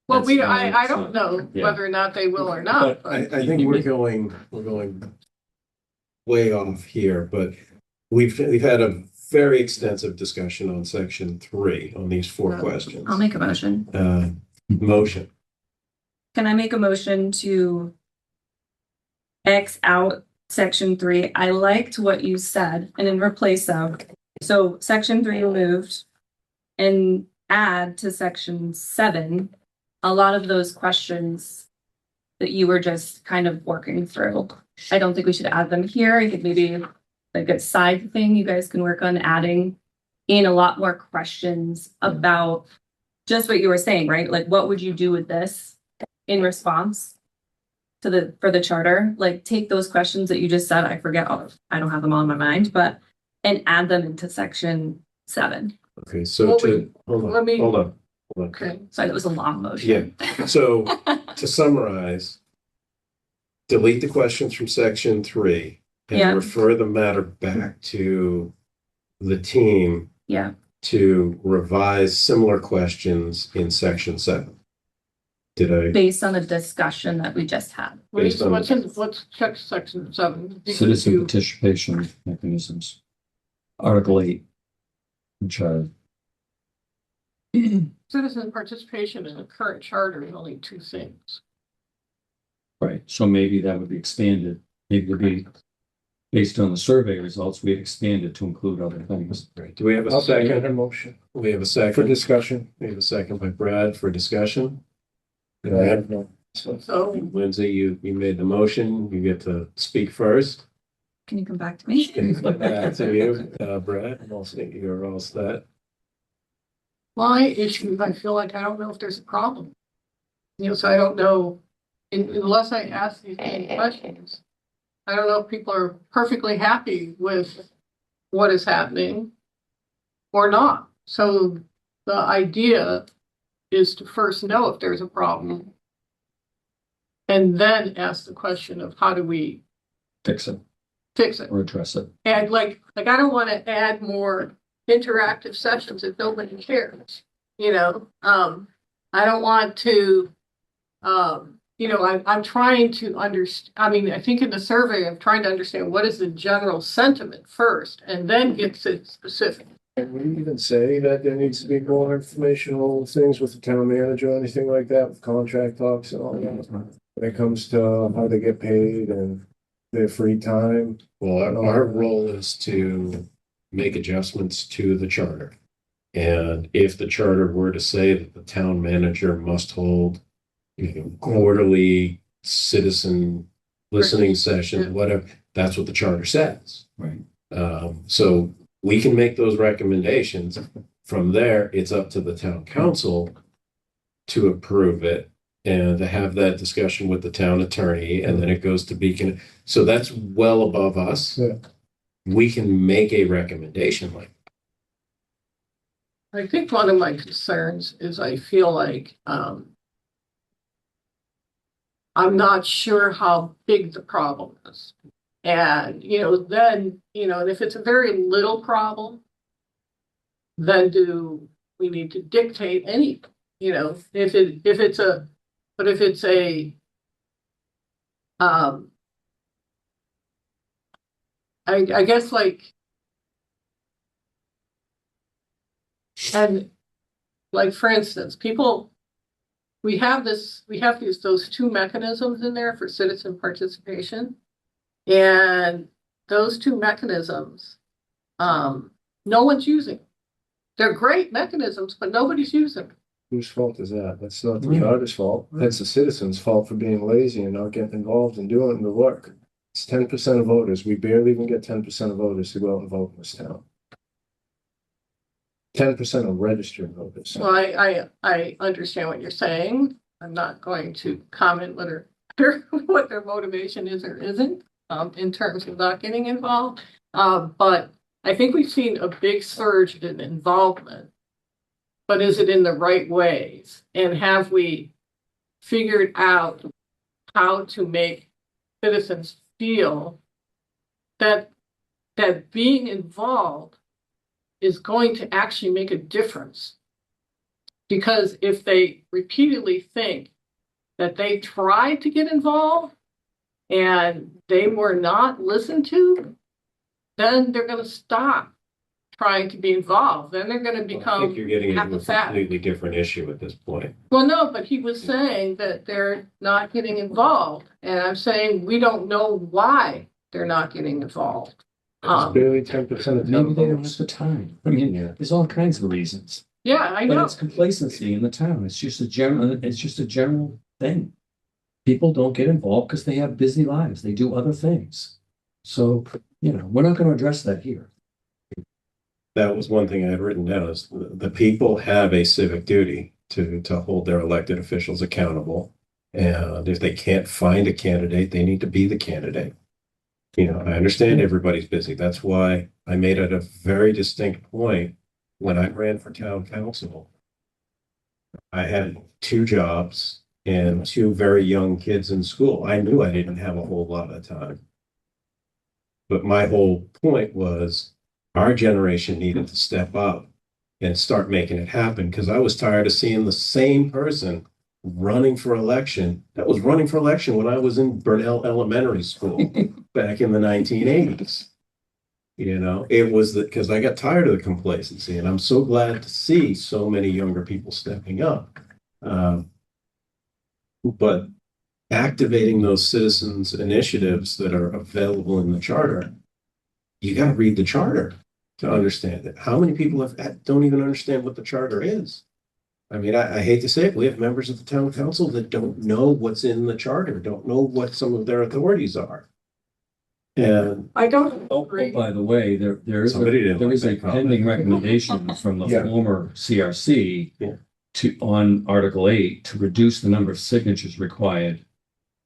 Well, That's not- I it's don't not- know yeah. whether or not they will or not. I But think we're going way off here, but we've had a very extensive discussion on section 3 on these 4 questions. I'll make a motion. Motion. Can I make a motion to X out section 3? I liked what you said and then replace of. So section 3 removed and add to section 7 a lot of those questions that you were just kind of working through. I don't think we should add them here. I think maybe like a side thing you guys can work on adding in a lot more questions about just what you were saying, right? Like, what would you do with this in response to for the charter? Like, take those questions that you just said. I forget all. I don't have them all in my mind, but and add them into section 7. Okay, so Well, hold on. okay. Sorry, that was a long motion. So to summarize, delete the questions from section 3 Yeah. and refer the matter back to the team Yeah. to revise similar questions in section 7. Did I? Based on the discussion that we just had. Based on- Let's check section 7. because Citizen you- participation mechanisms. Article 8. Charter. Citizen participation in the current charter is only 2 things. Right, so maybe that would be expanded, maybe it would be, based on the survey results, we expand it to include other things. Right. Do we have a I'll second second? a motion We have a for second. discussion. We have a second by Brad for discussion. I have no. So Lindsay, you made the motion. You get to speak first. Can you come back to me? Back to you, Brad. I think you're all set. my issue, I feel like I don't know if there's a problem. You know, so I don't know, unless I ask these questions. I don't know if people are perfectly happy with what is happening or not. So the idea is to first know if there's a problem and then ask the question of how do we Fix it fix it? or address it. And like I don't want to add more interactive sessions if nobody cares, you know? I don't want to, you know, I'm trying to understand, I mean, I think in the survey, I'm trying to understand what is the general sentiment first and then get to specific. Can we even say that there needs to be more informational things with the town manager or anything like that, with contract talks and all that? When it comes to how they get paid and their free time. Well, our role is to make adjustments to the charter. And if the charter were to say that the town manager must hold, you know, quarterly citizen listening sessions, whatever, that's what the charter says. Right. So we can make those recommendations. From there, it's up to the town council to approve it and to have that discussion with the town attorney, and then it goes to Beacon. So that's well above us. Yeah. We can make a recommendation like, I think one of my concerns is I feel like, I'm not sure how big the problem is. And, you know, then, you know, and if it's a very little problem, then do we need to dictate any, you know, if it's a, I guess like, and like, for instance, we have those 2 mechanisms in there for citizen participation. And those 2 mechanisms, no one's using them. They're great mechanisms, but nobody's using them. Whose fault is that? That's not the charter's fault. That's the citizens' fault for being lazy and not getting involved and doing the work. It's 10% of voters. We barely even get 10% of voters to go out and vote in this town. 10% of registered voters. Well, I understand what you're saying. I'm not going to comment whether what their motivation is or isn't, in terms of not getting involved. But I think we've seen a big surge in involvement. But is it in the right ways? And have we figured out how to make citizens feel that being involved is going to actually make a difference. Because if they repeatedly think that they tried to get involved and they were not listened to, then they're going to stop trying to be involved. Then they're going to I become think you're getting into a apathetic. completely different issue at this point. Well, no, but he was saying that they're not getting involved. And I'm saying we don't know why they're not getting involved. It's barely 10% of Maybe town they don't have votes. the time. I mean, there's all kinds of reasons. Yeah, I But know. it's complacency in the town. It's just a general thing. People don't get involved because they have busy lives. They do other things. So, we're not going to address that here. That was one thing I had written down is the people have a civic duty to hold their elected officials accountable. And if they can't find a candidate, they need to be the candidate. I understand everybody's busy. That's why I made it a very distinct point when I ran for town council. I had 2 jobs and 2 very young kids in school. I knew I didn't have a whole lot of time. But my whole point was our generation needed to step up and start making it happen because I was tired of seeing the same person running for election that was running for election when I was in Burnell Elementary School back in the 1980s. It was because I got tired of the complacency, and I'm so glad to see so many younger people stepping up. But activating those citizens initiatives that are available in the charter, you got to read the charter to understand it. How many people don't even understand what the charter is? I mean, I hate to say it, we have members of the town council that don't know what's in the charter, don't know what some of their authorities are. And I don't Oh, agree. by the way, there is Somebody didn't there like is a that comment. pending recommendation from the Yeah. former CRC Yeah. on Article 8 to reduce the number of signatures required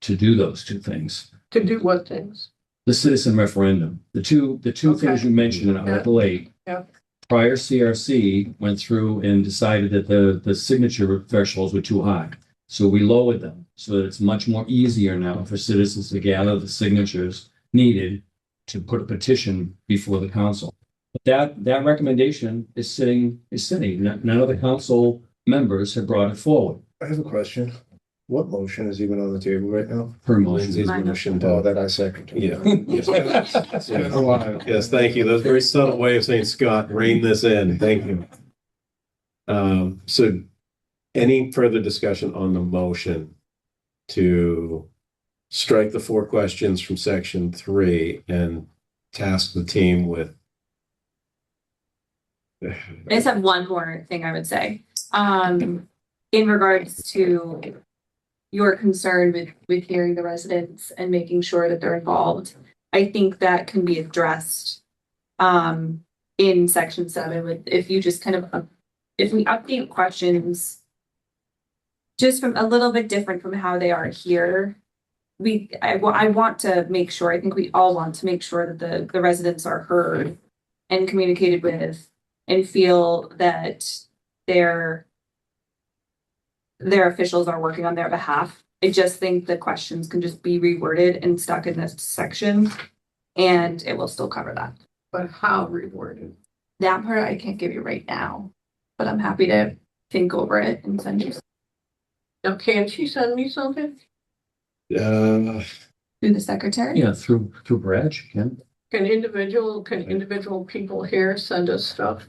to do those 2 things. To do what things? The citizen referendum, the two things Okay. you mentioned in Article 8. Yeah. Prior CRC went through and decided that the signature thresholds were too high. So we lowered them so that it's much more easier now for citizens to gather the signatures needed to put a petition before the council. But that recommendation is sitting. None of the council members have brought it forward. I have a question. What motion is even on the table right now? Per motion. Lindsay's motion Oh, to, that I second. yeah. It's been a while. Yes, thank you. That was a very subtle way of saying, Scott, rein this in. Thank you. So any further discussion on the motion to strike the 4 questions from section 3 and task the team with? I just have one more thing I would say. In regards to your concern with hearing the residents and making sure that they're involved, I think that can be addressed in section 7 if you just kind of if we update questions just from a little bit different from how they are here. I want to make sure, I think we all want to make sure that the residents are heard and communicated with and feel that their officials are working on their behalf. I just think the questions can just be reworded and stuck in this section and it will still cover that. But how reworded? That part I can't give you right now, but I'm happy to think over it and send you Now, can she send me something? Uh, through the secretary. Yeah, through Brad, you can. Can individual people here send us stuff?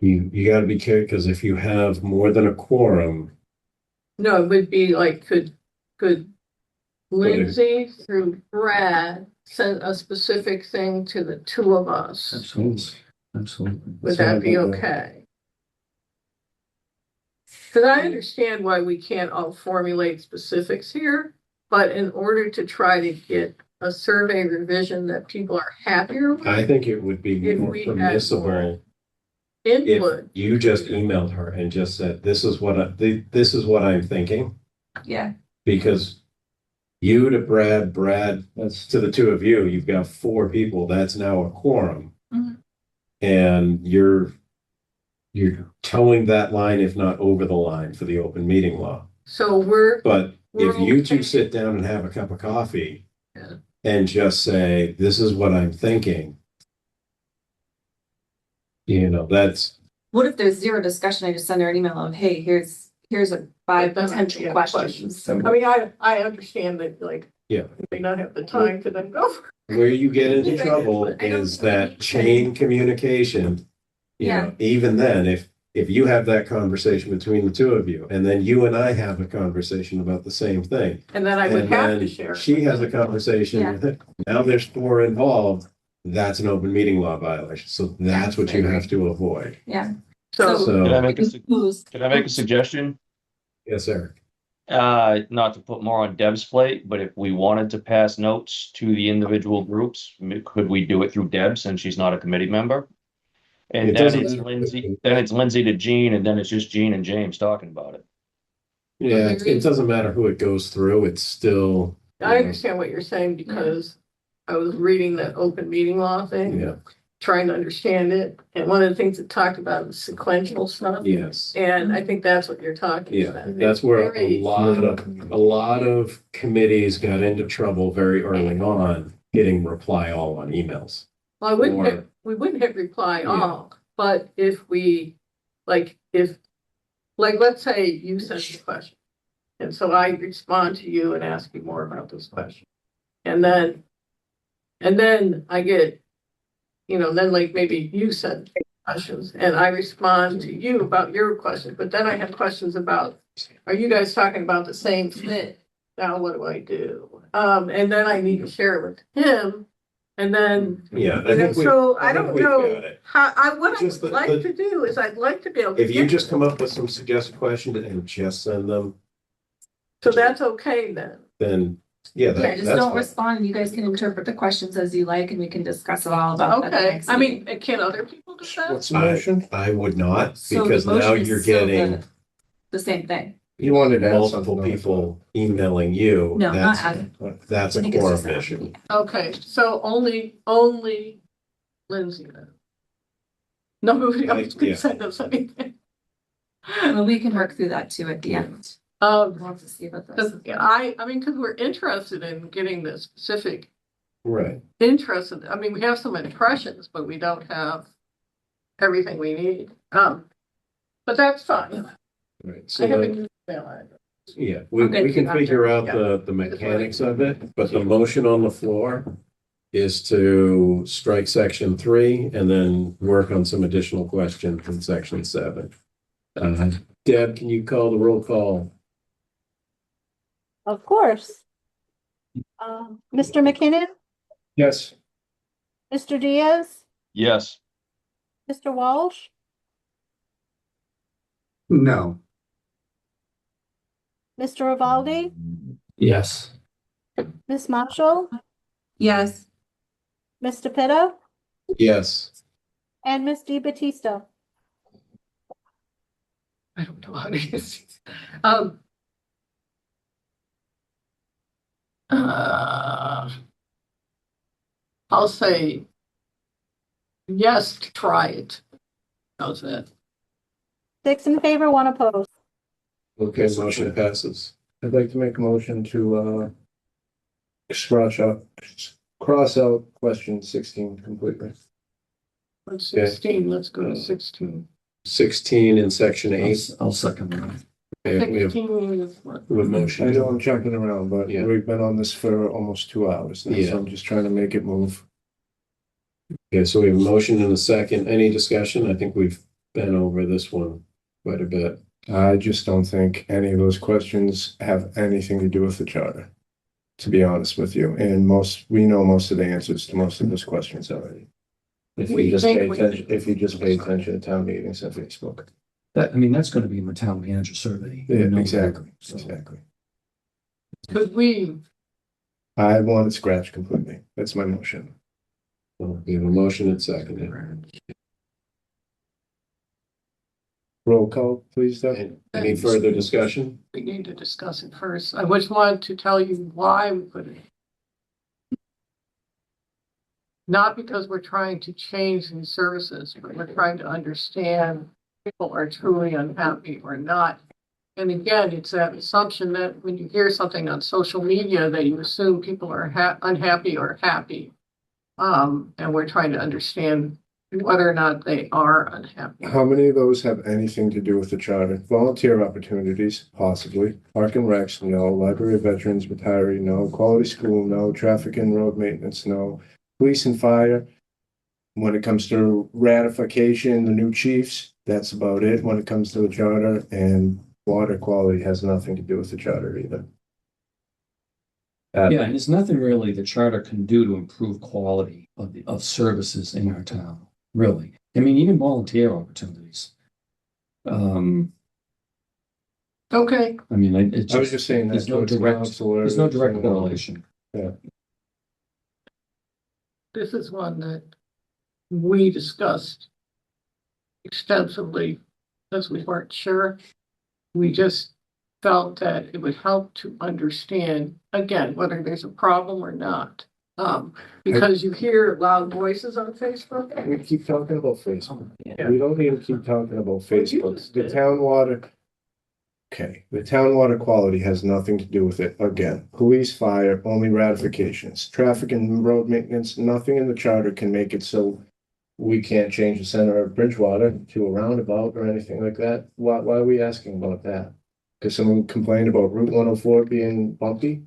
you got to be careful because if you have more than a quorum, No, it would be like, could Lindsay through Brad send a specific thing to the 2 of us? Absolutely. Would that be okay? Because I understand why we can't all formulate specifics here, but in order to try to get a survey revision that people are happier with, I think it would be If more we had permissible if input. you just emailed her and just said, this is what I'm thinking. Yeah. Because you to Brad, that's to the 2 of you, you've got 4 people, that's now a quorum. Mhm. And you're towing that line, if not over the line, for the open meeting law. So we're But if you 2 okay. sit down and have a cup of coffee, Yeah. and just say, this is what I'm thinking. You know, that's, What if there's zero discussion? I just send her an email of, hey, here's a 5 Then I potential have questions. I mean, I understand that, like. Yeah. You may not have the time to then go. where you get into Yeah, trouble but I don't is know what that you chain communication. You Yeah. know, even then, if you have that conversation between the two of you, and then you and I have a conversation about the same thing. And then I would And have then to share. she has a conversation Yeah. with it. Now there's 4 involved. That's an open meeting law violation. So that's what you have to avoid. Yeah. So, So, Can I make a, Who's- can I make a suggestion? yes, sir. Not to put more on Deb's plate, but if we wanted to pass notes to the individual groups, could we do it through Deb since she's not a committee member? And It then doesn't it's matter. Lindsay to Jean, and then it's just Jean and James talking about it. Yeah, it doesn't matter who it goes through. It's still. I understand what you're saying because I was reading that open meeting law thing. Yeah, Trying to understand it, and one of the things it talked about was sequential stuff. yes. And I think that's what you're talking Yeah, about. that's where Very- a lot of committees got into trouble very early on getting reply all on emails. Well, we wouldn't hit reply Yeah. all, but if we, like, let's say you send a question. And so I respond to you and ask you more about this question. And then I get, then like maybe you send questions and I respond to you about your question, but then I have questions about, are you guys talking about the same thing? Now what do I do? And then I need to share it with him. And then, Yeah, so I don't know it. what I Just would the- like to do is I'd like to be able to. If you get- just come up with some suggested questions and just send them, So that's okay then. then yeah, Yeah, just that's don't fine. respond, and you guys can interpret the questions as you like, and we can discuss it all about that Okay, next I meeting. mean, can other people do that? What's the motion? I would not, So the because now motion is you're still getting the same thing. You wanted to add multiple something on the people emailing you. No, not That's, adding. that's I a think it's quorum just that. issue. Okay, so only Lindsay then. Nobody else Yeah. can send us anything. Well, we can work through that too at the end. Um, We'll have to see about cause this. because we're interested in getting the specific Right. interested, we have some impressions, but we don't have everything we need. But that's fine. Right. I So have the- an email address. yeah, we Okay, can after- figure out yeah. the mechanics of it, but the motion on the floor is to strike section 3 and then work on some additional questions in section 7. Deb, can you call the roll call? Of course. Mr. McKinnon, Yes. Mr. Diaz, Yes. Mr. Walsh, No. Mr. Rivaldi, Yes. Miss Marshall, Yes, Mr. Pitta, Yes. and Miss Di Battista. I don't know how to use these. I'll say yes to try it. How's that? 6 in favor, 1 opposed. Okay, motion passes. I'd like to make a motion to cross out question 16 completely. Let's 16, let's go to 16. 16 in section 8. I'll second that. Okay, we have 16 is what? a I motion. know I'm jumping around, but Yeah. we've been on this for almost 2 hours now, Yeah. so I'm just trying to make it move. Okay, so we have a motion and a second. Any discussion? I think we've been over this one quite a bit. I just don't think any of those questions have anything to do with the charter, to be honest with you. And we know most of the answers to most of those questions already. If We you just think pay we- attention, if you just pay attention to town meetings and Facebook. That's gonna be in the town manager survey. Yeah, You know, exactly, so- exactly. Could we, I want it scratched completely. That's my motion. So we have a motion and second. Roll call, please, Deb. Any further discussion? we need to discuss it first. I just wanted to tell you why we put it. Not because we're trying to change these services, but we're trying to understand if people are truly unhappy or not And again, it's that assumption that when you hear something on social media, that you assume people are unhappy or happy. And we're trying to understand whether or not they are unhappy. How many of those have anything to do with the charter? Volunteer opportunities, possibly. Park and Recs, no. Library of Veterans, retiree, no. Quality school, no. Traffic and road maintenance, no. Police and fire. When it comes to ratification, the new chiefs, that's about it. When it comes to the charter, and water quality has nothing to do with the charter either. Yeah, and there's nothing really the charter can do to improve quality of services in our town, really. I mean, even volunteer opportunities. Okay, I mean, it's I was just saying that. there's no towards direct, counselors there's no direct and, correlation. this is one that we discussed extensively because we weren't sure. We just felt that it would help to understand, again, whether there's a problem or not. Because you hear loud voices on Facebook. We keep talking about Facebook. Yeah. We don't need to keep talking about Well, you Facebook. just The did. town water. Okay, the town water quality has nothing to do with it. Again, police, fire, only ratifications. Traffic and road maintenance, nothing in the charter can make it so we can't change the center of Bridgewater to a roundabout or anything like that. Why are we asking about that? Because someone complained about Route 104 being bumpy?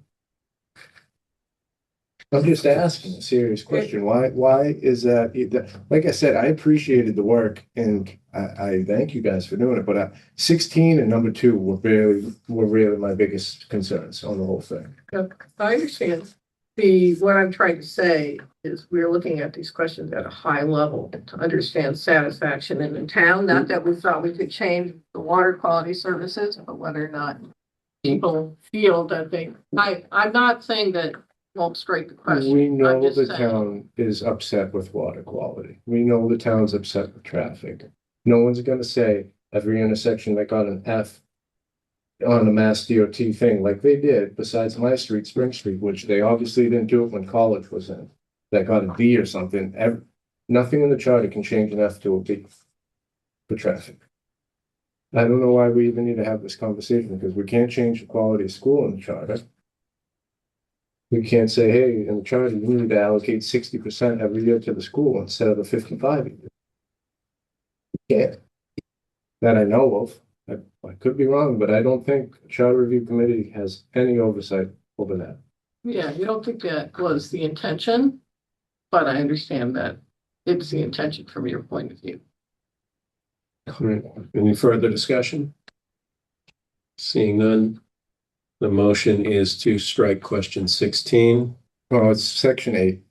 I'm just asking a serious question. Why is that? Like I said, I appreciated the work and I thank you guys for doing it, but 16 and number 2 were really my biggest concerns on the whole thing. I understand. What I'm trying to say is we're looking at these questions at a high level to understand satisfaction in the town. Not that we thought we could change the water quality services, but whether or not people feel that I'm not saying that won't strike the question. We I'm know just the saying. town is upset with water quality. We know the town's upset with traffic. No one's gonna say every intersection that got an F on the Mass DOT thing like they did, besides my street, Spring Street, which they obviously didn't do it when college was in. That got a D or something. Nothing in the charter can change an F to a B for traffic. I don't know why we even need to have this conversation, because we can't change the quality of school in the charter. We can't say, hey, in the charter, you need to allocate 60% every year to the school instead of the 55. We can't. That I know of. I could be wrong, but I don't think the Charter Review Committee has any oversight over that. Yeah, you don't think that was the intention, but I understand that it's the intention from your point of view. Any further discussion? Seeing none, the motion is to strike question 16. Oh, it's section 8.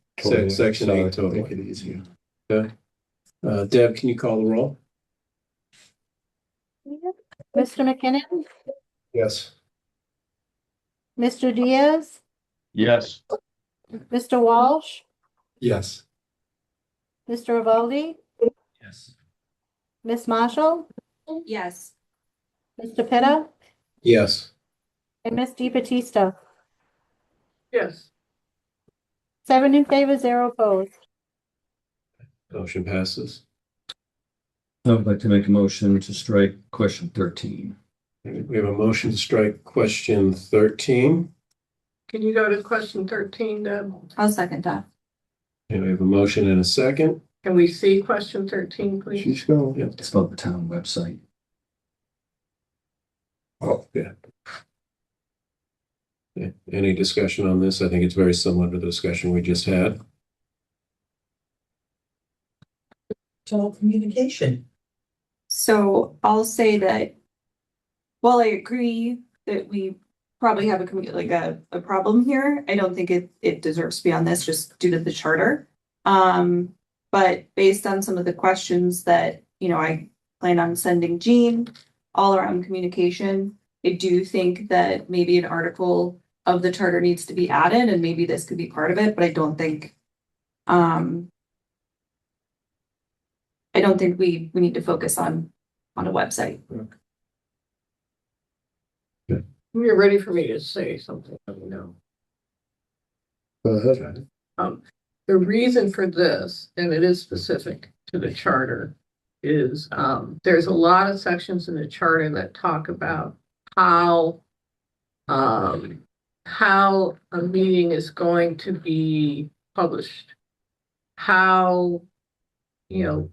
Section 8 totally. Make it easier. Deb, can you call the roll? Mr. McKinnon, Yes. Mr. Diaz, Yes. Mr. Walsh, Yes. Mr. Evaldi, Yes. Miss Marshall, Yes. Mr. Pitta, Yes. and Miss Di Battista. Yes, 7 in favor, 0 opposed. Motion passes. I would like to make a motion to strike question 13. We have a motion to strike question 13. can you go to question 13, Deb? I'll second that. And we have a motion and a second. Can we see question 13, please? She's going. Yeah. It's about the town website. Oh, yeah. Yeah. Any discussion on this? I think it's very similar to the discussion we just had. It's all communication. So I'll say that while I agree that we probably have a problem here, I don't think it deserves to be on this just due to the charter. But based on some of the questions that, I plan on sending Jean all around communication, I do think that maybe an article of the charter needs to be added and maybe this could be part of it, but I don't think we need to focus on a website. When you're ready for me to say something, let me know. Go ahead. The reason for this, and it is specific to the charter, is there's a lot of sections in the charter that talk about how how a meeting is going to be published, how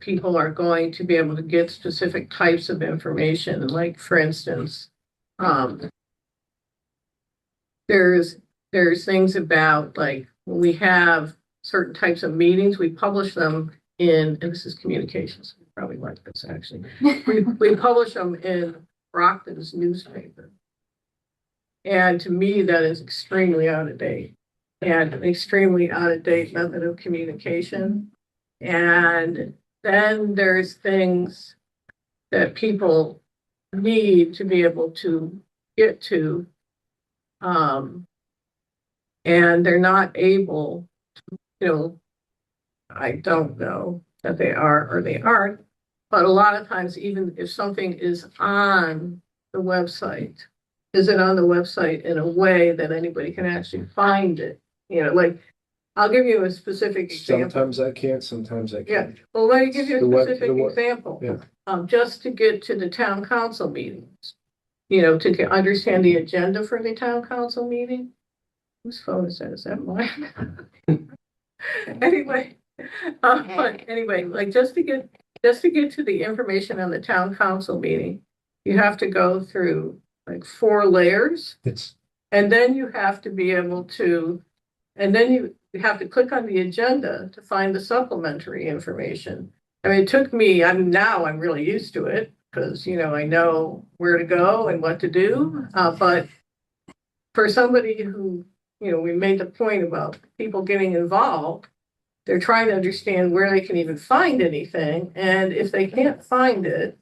people are going to be able to get specific types of information. Like, for instance, there's things about, like, when we have certain types of meetings, we publish them in, and this is communications, you probably like this actually. We publish them in Brockton's newspaper. And to me, that is extremely out of date, and an extremely out of date method of communication. And then there's things that people need to be able to get to. And they're not able to, I don't know that they are or they aren't, but a lot of times, even if something is on the website, is it on the website in a way that anybody can actually find it? Like, I'll give you a specific example. Sometimes I can't, sometimes I Yeah, can. well, let me give you a specific the example. Yeah. Just to get to the town council meetings, to understand the agenda for the town council meeting. Whose phone is that? Is that mine? Anyway, but anyway, like, just to get to the information on the town council meeting, you have to go through like 4 layers, and then you have to be able to, and then you have to click on the agenda to find the supplementary information. I mean, it took me, I'm really used to it because, I know where to go and what to do. But for somebody who, we made the point about people getting involved, they're trying to understand where they can even find anything. And if they can't find it,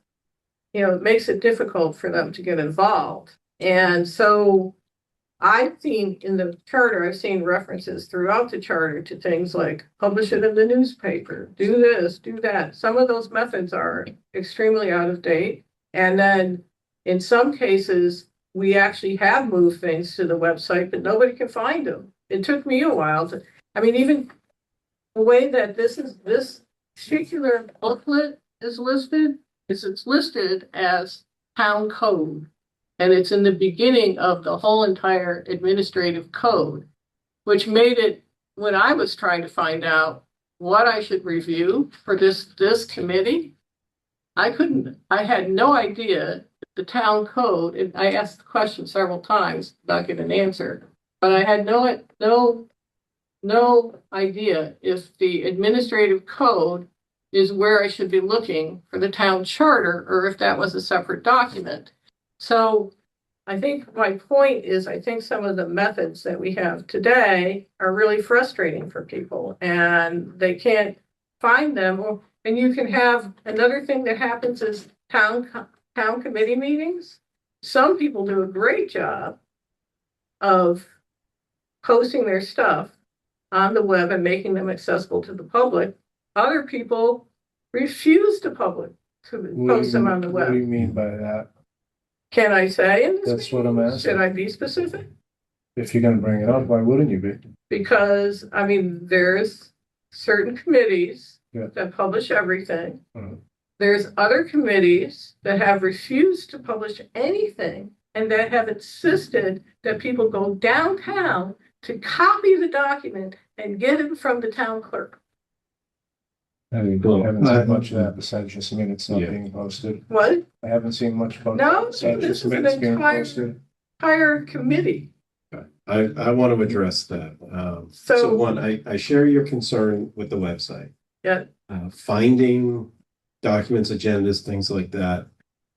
it makes it difficult for them to get involved. And so I've seen in the charter, I've seen references throughout the charter to things like publish it in the newspaper, do this, do that. Some of those methods are extremely out of date. And then in some cases, we actually have moved things to the website, but nobody can find them. It took me a while to, even the way that this particular booklet is listed, it's listed as town code. And it's in the beginning of the whole entire administrative code, which made it, when I was trying to find out what I should review for this committee, I had no idea the town code, and I asked the question several times, not getting an answer, but I had no idea if the administrative code is where I should be looking for the town charter, or if that was a separate document. So I think my point is, I think some of the methods that we have today are really frustrating for people, and they can't find them. And you can have another thing that happens is town committee meetings. Some people do a great job of posting their stuff on the web and making them accessible to the public. Other people refuse to post them on the web. What do you mean by that? Can I say? That's what I'm asking. Should I be specific? If you're gonna bring it up, why wouldn't you be? Because, there's certain committees Yeah. that publish everything. Mhm. There's other committees that have refused to publish anything and that have insisted that people go downtown to copy the document and get it from the town clerk. I haven't seen much of that besides just minutes not Yeah. being posted. What? I haven't seen much about No, that besides this just is an minutes being entire- posted. Entire committee. I want to address that. So- So one, I share your concern with the website. Yeah. Finding documents, agendas, things like that,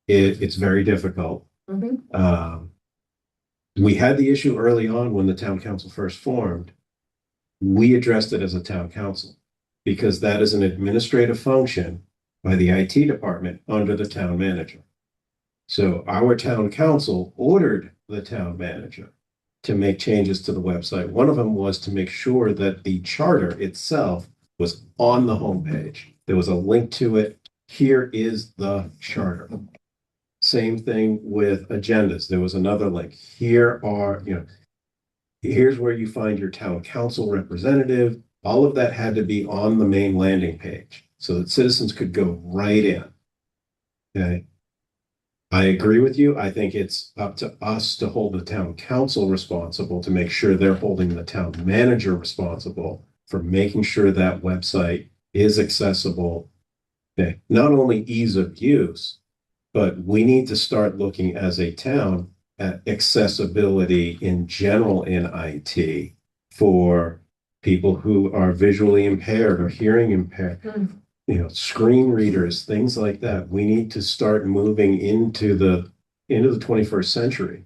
it's very difficult. Mhm. We had the issue early on when the town council first formed. We addressed it as a town council because that is an administrative function by the IT department under the town manager. So our town council ordered the town manager to make changes to the website. One of them was to make sure that the charter itself was on the homepage. There was a link to it. Here is the charter. Same thing with agendas. There was another link. Here's where you find your town council representative. All of that had to be on the main landing page so that citizens could go right in. Okay. I agree with you. I think it's up to us to hold the town council responsible to make sure they're holding the town manager responsible for making sure that website is accessible. Okay, not only ease of use, but we need to start looking as a town at accessibility in general in IT for people who are visually impaired or hearing impaired. You know, screen readers, things like that. We need to start moving into the 21st century.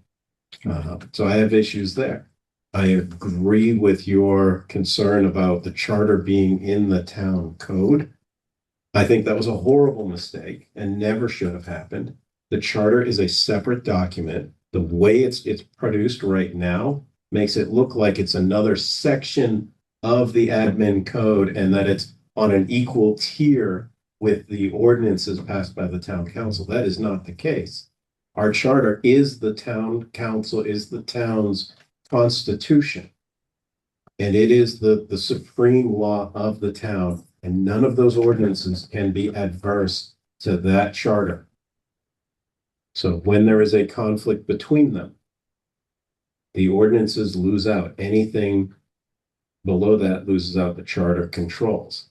So I have issues there. I agree with your concern about the charter being in the town code. I think that was a horrible mistake and never should have happened. The charter is a separate document. The way it's produced right now makes it look like it's another section of the admin code and that it's on an equal tier with the ordinances passed by the town council. That is not the case. Our charter is the town council, is the town's constitution. And it is the supreme law of the town. And none of those ordinances can be adverse to that charter. So when there is a conflict between them, the ordinances lose out. Anything below that loses out the charter controls.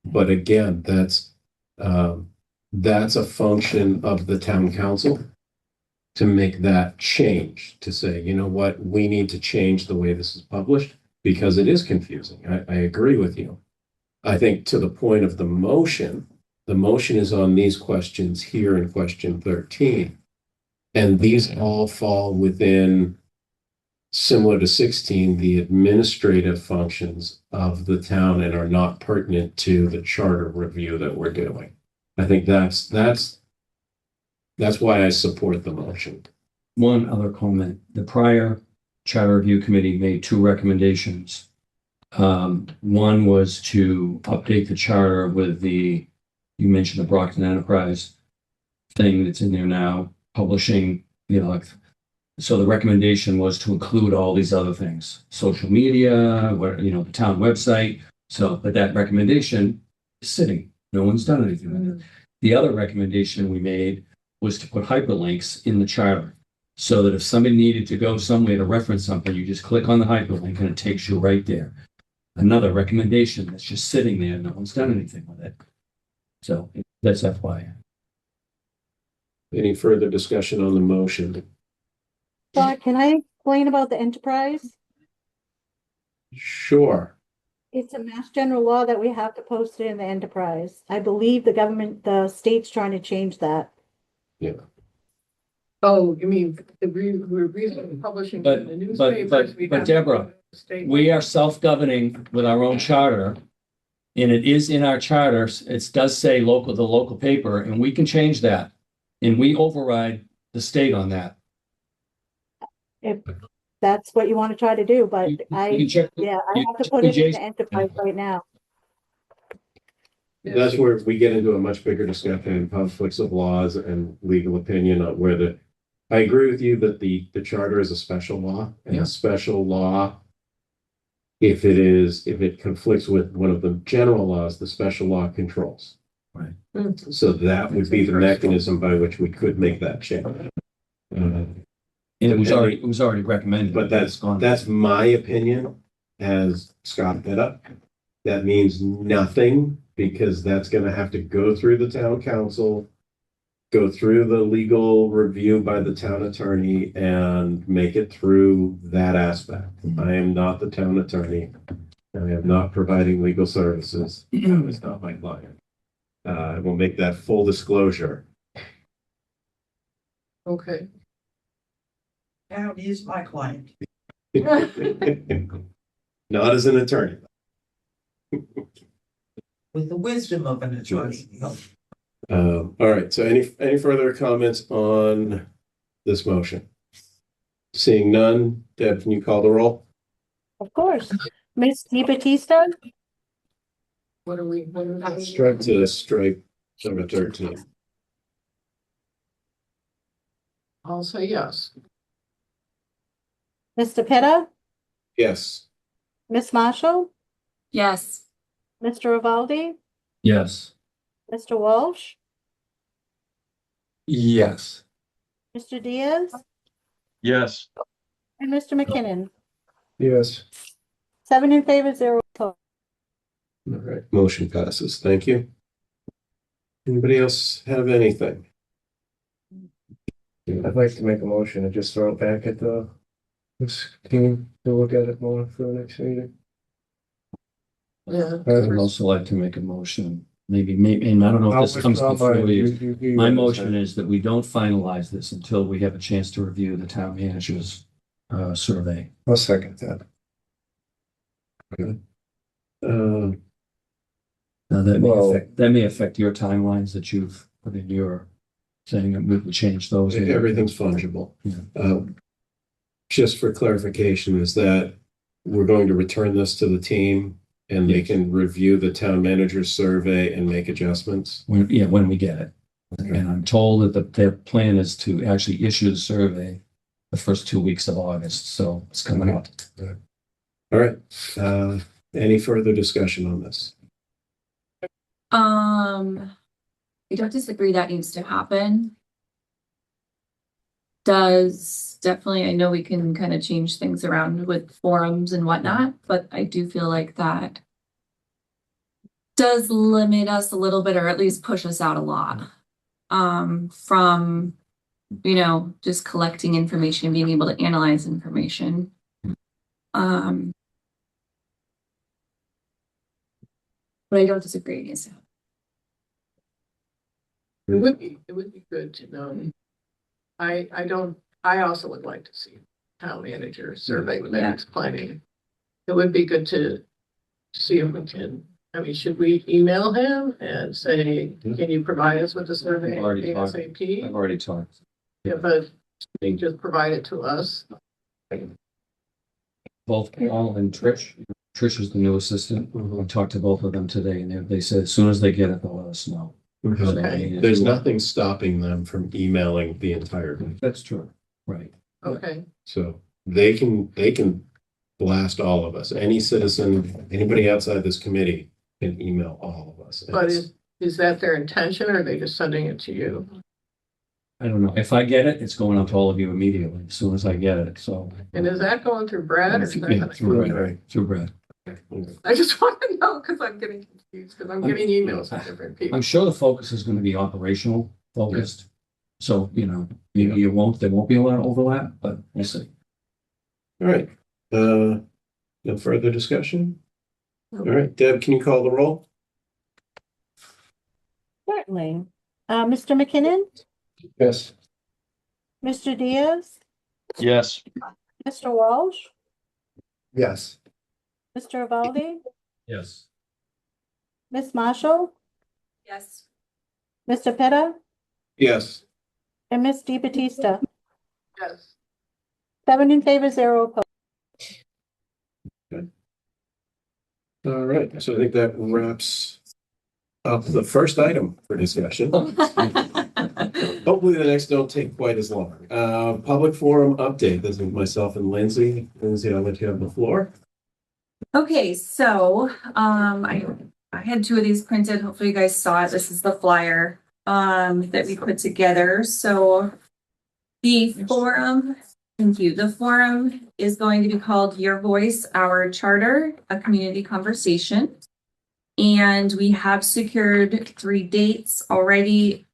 But again, that's a function of the town council to make that change, to say, you know what, we need to change the way this is published because it is confusing. I agree with you. I think to the point of the motion is on these questions here in question 13. And these all fall within, similar to 16, the administrative functions of the town and are not pertinent to the charter review that we're doing. I think that's why I support the motion. One other comment, the prior charter review committee made two recommendations. One was to update the charter with you mentioned the Brockton Enterprise thing that's in there now, publishing, so the recommendation was to include all these other things, social media, the town website. So, but that recommendation is sitting. No one's done anything with it. The other recommendation we made was to put hyperlinks in the charter so that if somebody needed to go somewhere to reference something, you just click on the hyperlink and it takes you right there. Another recommendation that's just sitting there. No one's done anything with it. So that's FYI. Any further discussion on the motion? Scott, can I explain about the enterprise? Sure. It's a mass general law that we have to post it in the enterprise. I believe the state's trying to change that. Yeah. Oh, you mean we're recently publishing in the newspapers? But Deborah, we are self-governing with our own charter. And it is in our charters. It does say the local paper, and we can change that. And we override the state on that. If that's what you want to try to do, but You I can check- have you to can put it in check the enterprise right now. That's where we get into a much bigger discussion in conflicts of laws and legal opinion on where I agree with you that the charter is a special law and Yeah. a special law. If it conflicts with one of the general laws, the special law controls. Right. So that would be the mechanism by which we could make that change. And it was already recommended. But that's my opinion as Scott did up. That means nothing because that's gonna have to go through the town council, go through the legal review by the town attorney and make it through that aspect. I am not the town attorney. I am not providing legal services. That is not my client. I will make that full disclosure. Okay. Town is my client. Not as an attorney. With the wisdom of an attorney. All right, so any further comments on this motion? Seeing none, Deb, can you call the roll? Of course. Ms. DiBattista, What are we? To strike number 13. I'll say yes. Mr. Pitta, Yes. Miss Marshall, Yes. Mr. Rivaldi, Yes. Mr. Walsh, Yes. Mr. Diaz, Yes. and Mr. McKinnon. Yes. 7 in favor, 0 opposed. All right, motion passes. Thank you. Anybody else have anything? I'd like to make a motion and just throw it back at this team to look at it more for the next meeting. Yeah. I would also like to make a motion, maybe, and I don't know I'll if this comes withdraw before mine. you. My motion is that we don't finalize this until we have a chance to review the town manager's survey. I'll second that. Uh, Now, Well- that may affect your timelines that you've put in your saying that we can change those. everything's fungible. Yeah. Just for clarification, is that we're going to return this to the team and they can review the town manager's survey and make adjustments? When we get it. And I'm told that their plan is to actually issue the survey the first 2 weeks of August, so it's coming up. All right, any further discussion on this? I don't disagree that needs to happen. Definitely, I know we can kind of change things around with forums and whatnot, but I do feel like that does limit us a little bit, or at least push us out a lot. From, just collecting information and being able to analyze information. But I don't disagree. It needs to happen. It would be good to know. I also would like to see town manager survey minutes planning. It would be good to see if we can, should we email him and say, can you provide us with the survey I've already talked. ASAP? I've already talked. Yeah, but they just provide it to us. Both Paul and Trish. Trish is the new assistant. I talked to both of them today, and they said as soon as they get it, they'll let us know. Okay. There's nothing stopping them from emailing the entire thing. That's true. Right. Okay, So they can blast all of us. Any citizen, anybody outside this committee can email all of us. but is that their intention, or are they just sending it to you? I don't know. If I get it, it's going out to all of you immediately, as soon as I get it, so. And is that going through Brad? Or is that Yeah, gonna- through Brad. Through Brad. I just want to know, because I'm getting confused, because I'm getting emails from different people. I'm sure the focus is gonna be operational focused. So, there won't be a lot of overlap, but we'll see. All right, no further discussion? All right, Deb, can you call the roll? Certainly. Mr. McKinnon, Yes. Mr. Diaz, Yes. Mr. Walsh, Yes. Mr. Evaldi, Yes. Miss Marshall, Yes. Mr. Petta, Yes. and Miss Di Battista. Yes. 7 in favor, 0 opposed. All right, so I think that wraps up the first item for discussion. Hopefully the next don't take quite as long. Public forum update. This is myself and Lindsay. Lindsay, I'll let you have the floor. Okay, so I had 2 of these printed. Hopefully you guys saw it. This is the flyer that we put together. So the forum, thank you. The forum is going to be called Your Voice, Our Charter, a community conversation. And we have secured 3 dates already.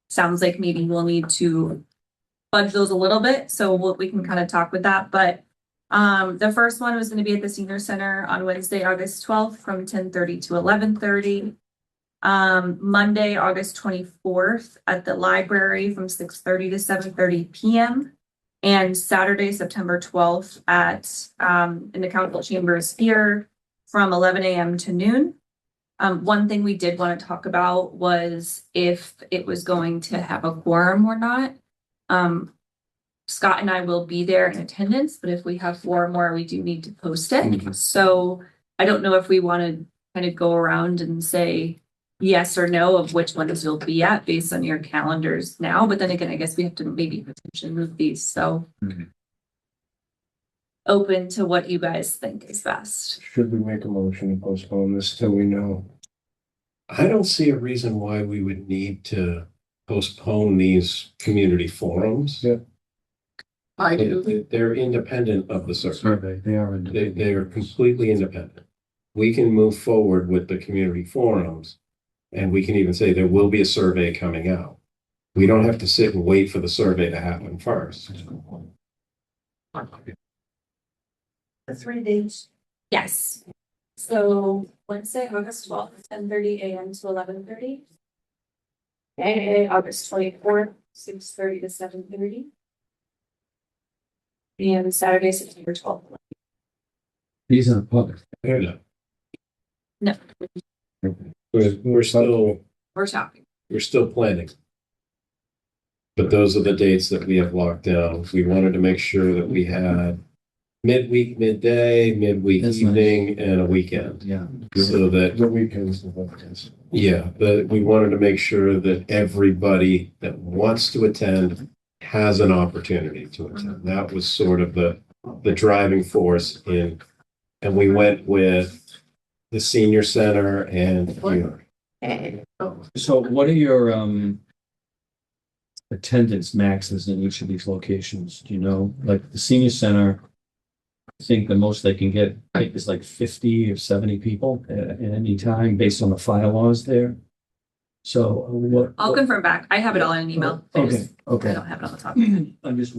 Sounds like maybe we'll need to fudge those a little bit, so we can kind of talk with that. But the first one was going to be at the Senior Center on Wednesday, August 12th from 10:30 to 11:30. Monday, August 24th at the library from 6:30 to 7:30 p.m. And Saturday, September 12th at in the council chambers here from 11 a.m. to noon. One thing we did want to talk about was if it was going to have a quorum or not. Scott and I will be there in attendance, but if we have 4 or more, we do need to post it. So I don't know if we want to kind of go around and say yes or no of which ones you'll be at based on your calendars now. But then again, I guess we have to maybe potentially move these. So open to what you guys think is best. Should we make a motion to postpone this till we know? I don't see a reason why we would need to postpone these community forums. Yeah. I do. They're independent of the survey. Survey, they are. They are completely independent. We can move forward with the community forums. And we can even say there will be a survey coming out. We don't have to sit and wait for the survey to happen first. The 3 days. Yes. So Wednesday, August 12th, 10:30 a.m. to 11:30. And August 24th, 6:30 to 7:30. And Saturday, September 12th. These are public. Yeah. No. We're still We're planning. But those are the dates that we have locked down. We wanted to make sure that we had midweek, midday, midweek That's nice. evening, and a weekend. Yeah. So that, The weekends, the weekends. yeah, that we wanted to make sure that everybody that wants to attend has an opportunity to attend. That was sort of the driving force in, and we went with the senior center and here. So what are your attendance maxes in each of these locations? Do you know, like the senior center? I think the most they can get is like 50 or 70 people at any time based on the fire laws there. So what? I'll confirm back. I have it all in an email. I Okay, just- I okay. don't have it on the top. I'm just,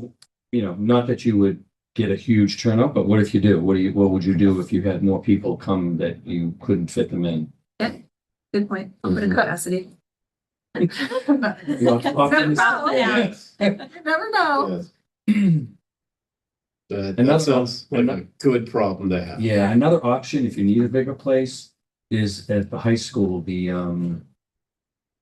not that you would get a huge turnout, but what if you do? What would you do if you had more people come that you couldn't fit them in? Good point. I'll put in capacity. You problem. You never know. That sounds like a good problem to have. Yeah, another option, if you need a bigger place, is at the high school, the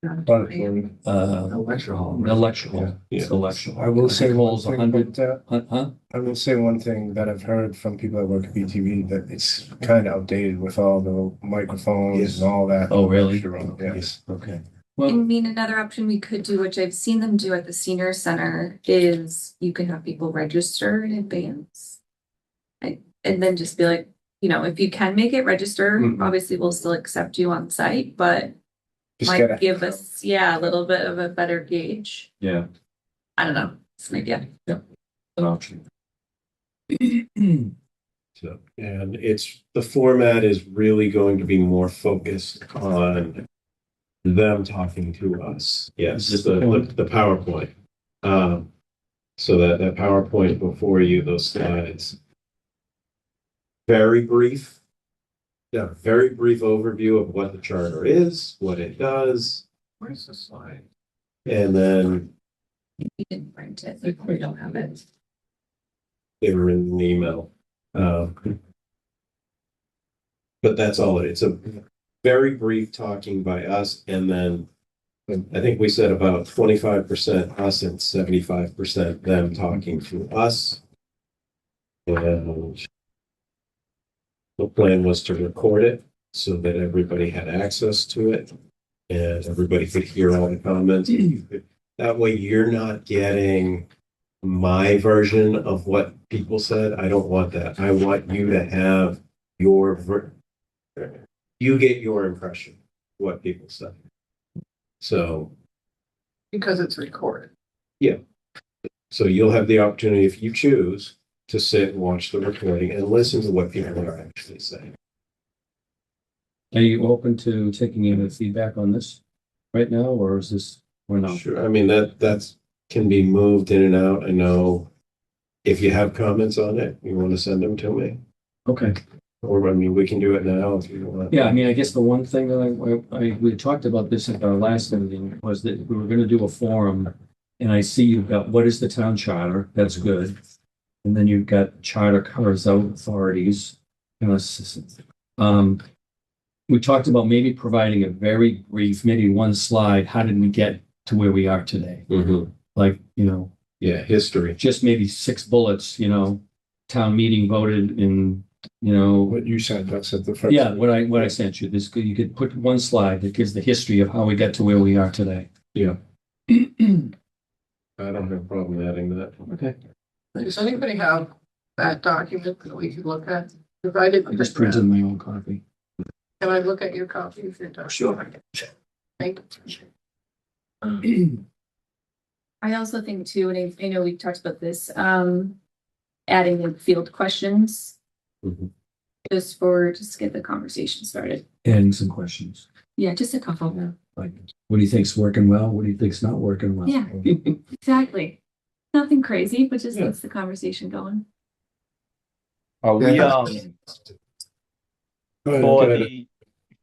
Auditorium. Lecture hall. the lecture hall. Yeah. The lecture hall. I will say one Holds thing 100. about that. Huh? I will say one thing that I've heard from people that work at BTV, that it's kind of outdated with all the microphones and all that. Oh, really? Yes. Okay. I Well, mean, another option we could do, which I've seen them do at the senior center, is you can have people register in advance. And then just be like, if you can make it, register, Mhm. obviously we'll still accept you on site, but Just might gotta, give us, a little bit of a better gauge. yeah, I don't know. It's an idea. an option. So, and the format is really going to be more focused on them talking to us. Yes, Is the this the PowerPoint. So that PowerPoint before you, those slides. Very brief. Yeah, very brief overview of what the charter is, what it does. Where's the slide? And then You didn't print it. We don't have it. they were in an email. But that's all it's a very brief talking by us, and then I think we said about 25% us and 75% them talking to us. And the plan was to record it so that everybody had access to it and everybody could hear all the comments. That way you're not getting my version of what people said. I don't want that. I want you to have you get your impression of what people said. So, Because it's recorded. so you'll have the opportunity, if you choose, to sit and watch the recording and listen to what people are actually saying. Are you open to taking any feedback on this right now, or is this, or no? Sure, I mean, that's can be moved in and out. I know if you have comments on it, you want to send them to me. Okay. Or, I mean, we can do it now if you want. Yeah, I mean, I guess the one thing that we talked about this at our last meeting was that we were gonna do a forum. And I see you've got, what is the town charter? That's good. And then you've got charter covers out authorities. We talked about maybe providing a very brief, maybe one slide, how did we get to where we are today? Mhm. Like, Yeah, history. just maybe 6 bullets, town meeting voted in, what you said, that's at the first. yeah, what I sent you, you could put one slide that gives the history of how we got to where we are today. Yeah. I don't have a problem adding that. Okay. Does anybody have that document that we could look at? If I didn't. I just print printed that, my own copy. Can I look at your copy if you're done? Sure. Thank I also think too, and I know we talked about this, adding the field questions. Mhm. Just to get the conversation started. Adding some questions. Yeah, just a couple. Like, what do you think's working well? What do you think's not working well? Yeah. Exactly. Nothing crazy, but just Yeah. gets the conversation going. Are we, Yeah. Go ahead, for go ahead.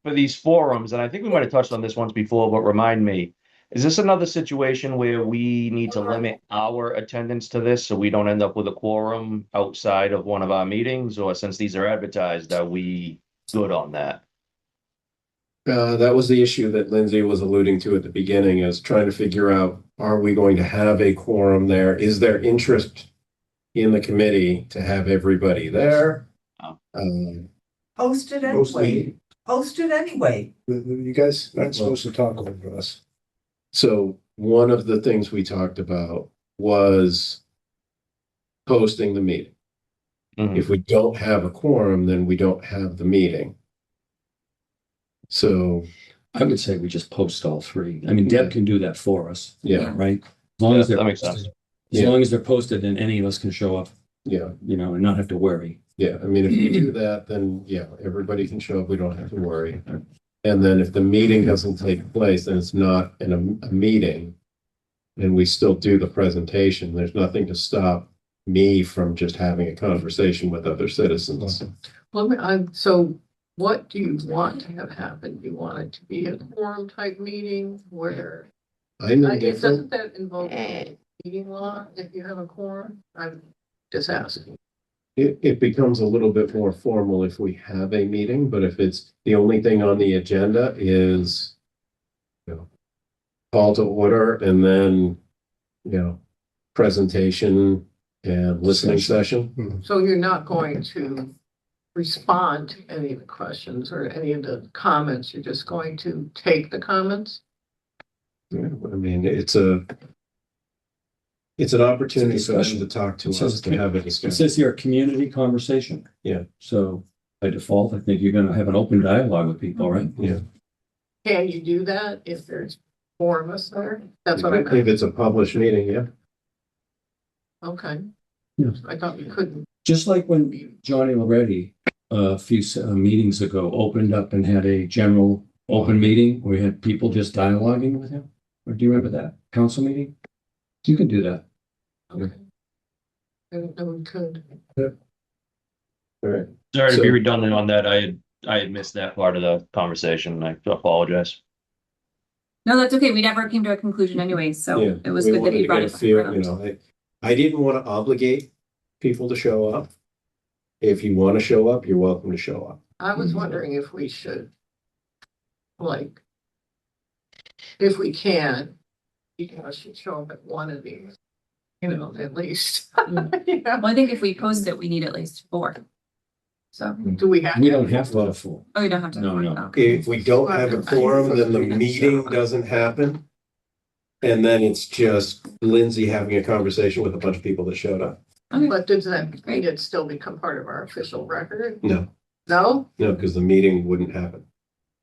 for these forums, and I think we might have touched on this once before, but remind me, is this another situation where we need to limit our attendance to this so we don't end up with a quorum outside of one of our meetings? Or since these are advertised, are we good on that? That was the issue that Lindsay was alluding to at the beginning, is trying to figure out, are we going to have a quorum there? Is there interest in the committee to have everybody there? Oh. Post it Mostly- anyway. Post it anyway. You guys aren't supposed to talk over us. So one of the things we talked about was posting the meeting. Mhm. If we don't have a quorum, then we don't have the meeting. So, I would say we just post all three. I mean, Deb can do that for us, yeah, right? As long as Yeah, they're that makes sense. As long as they're posted, then any of us can show up, yeah, and not have to worry. yeah. I mean, if you do that, then yeah, everybody can show up. We don't have to worry. And then if the meeting doesn't take place, then it's not a meeting. And we still do the presentation. There's nothing to stop me from just having a conversation with other citizens. So what do you want to have happen? Do you want it to be a forum type meeting where? I know It different. doesn't that involve meeting law if you have a quorum? I'm just asking. It becomes a little bit more formal if we have a meeting, but if it's the only thing on the agenda is, call to order and then, presentation and listening session. So you're not going to respond to any of the questions or any of the comments, you're just going to take the comments? Yeah, I mean, it's an opportunity for them discussion. to talk to It says us, to have a It discussion. says here, community conversation. Yeah. So by default, I think you're gonna have an open dialogue with people, right? Yeah. Can you do that if there's four of us there? That's what I If meant. it's a published meeting, yeah. Okay. Yeah. I thought you couldn't. Just like when Johnny Loretti, a few meetings ago, opened up and had a general open meeting where we had people just dialoguing with him. Or do you remember that council meeting? You can do that. Okay. I didn't know we could. All right. Sorry to So- be redundant on that. I had missed that part of the conversation. I apologize. No, that's okay. We never came to a conclusion anyway, so Yeah, it was we good that wanted you to brought get it a back feel, around. I didn't want to obligate people to show up. If you want to show up, you're welcome to show up. I was wondering if we should, like, if we can, you guys should show up at one of these, at least. Yeah. Well, I think if we post it, we need at least 4. So, Do we have? We don't have to have full. oh, you don't have to. No, no. Okay. If we don't have a quorum, then the meeting doesn't happen. And then it's just Lindsay having a conversation with a bunch of people that showed up. Okay. But does that mean it still become part of our official record? No, No? no, because the meeting wouldn't happen.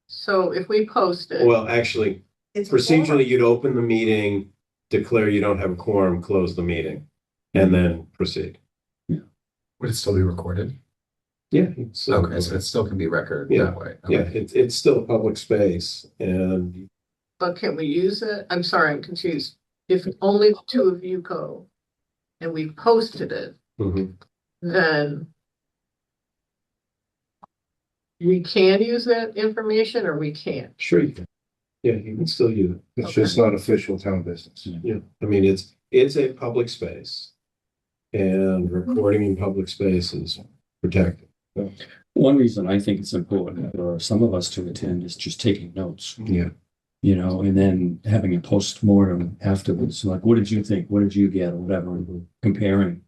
So if we post it, Well, actually, It's a forum. procedurally, you'd open the meeting, declare you don't have a quorum, close the meeting, and then proceed. Would it still be recorded? Yeah. So, Okay, so it still can be record Yeah. that way. yeah, Okay. it's still a public space, and but can we use it? I'm sorry, I'm confused. If only the two of you go and we posted it, mhm. then we can use that information or we can't? Sure you can. Yeah, you can still use it. It's just not official town business. Yeah, I mean, it's a public space. And recording in public space is protected. One reason I think it's important for some of us to attend is just taking notes, Yeah. and then having a post-mortem afterwards, like, what did you think? What did you get? Or whatever, comparing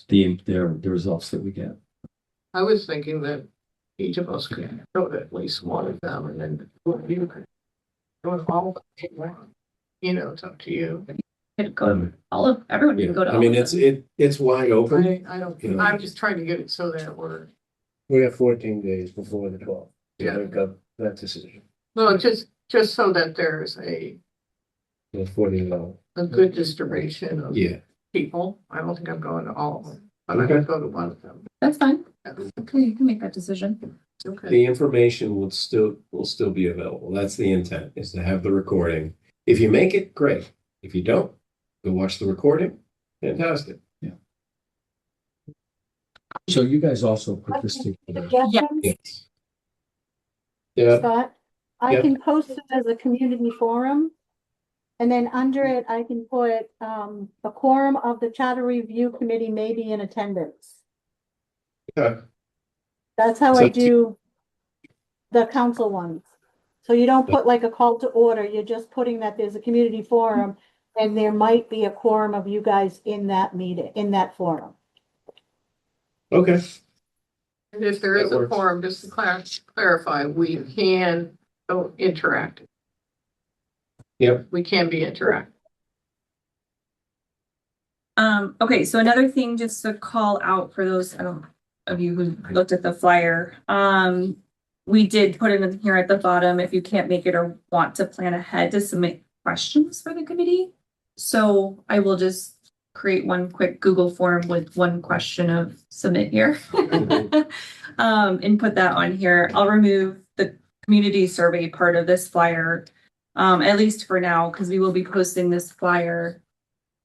the results that we get. I was thinking that each of us could go to at least one of them and then you could go to all of them. It's up to you. Could go everyone can go to I all mean, of them. it's wide open. I don't, Yeah. I'm just trying to get it so that we're, We have 14 days before the 12th. Yeah. To make up that decision. no, just so that there's a 40, a good distribution of Yeah, people. I don't think I'm going to all of them, but I Okay. would go to one of them. That's fine. Okay, you can make that decision. Okay. the information will still be available. That's the intent, is to have the recording. If you make it, great. If you don't, go watch the recording. Fantastic. So you guys also put this together. Suggestions, Yes. Yeah, Scott? I Yep. can post it as a community forum. And then under it, I can put, a quorum of the charter review committee may be in attendance. okay. That's how So I do the council ones. So you don't put like a call to order, you're just putting that there's a community forum and there might be a quorum of you guys in that meeting, in that forum. Okay. And if there is That a works. forum, just to clarify, we can interact. Yep. We can be interactive. Okay, so another thing just to call out for those of you who looked at the flyer. We did put it in here at the bottom if you can't make it or want to plan ahead to submit questions for the committee. So I will just create one quick Google form with one question of submit here. And put that on here. I'll remove the community survey part of this flyer, at least for now, because we will be posting this flyer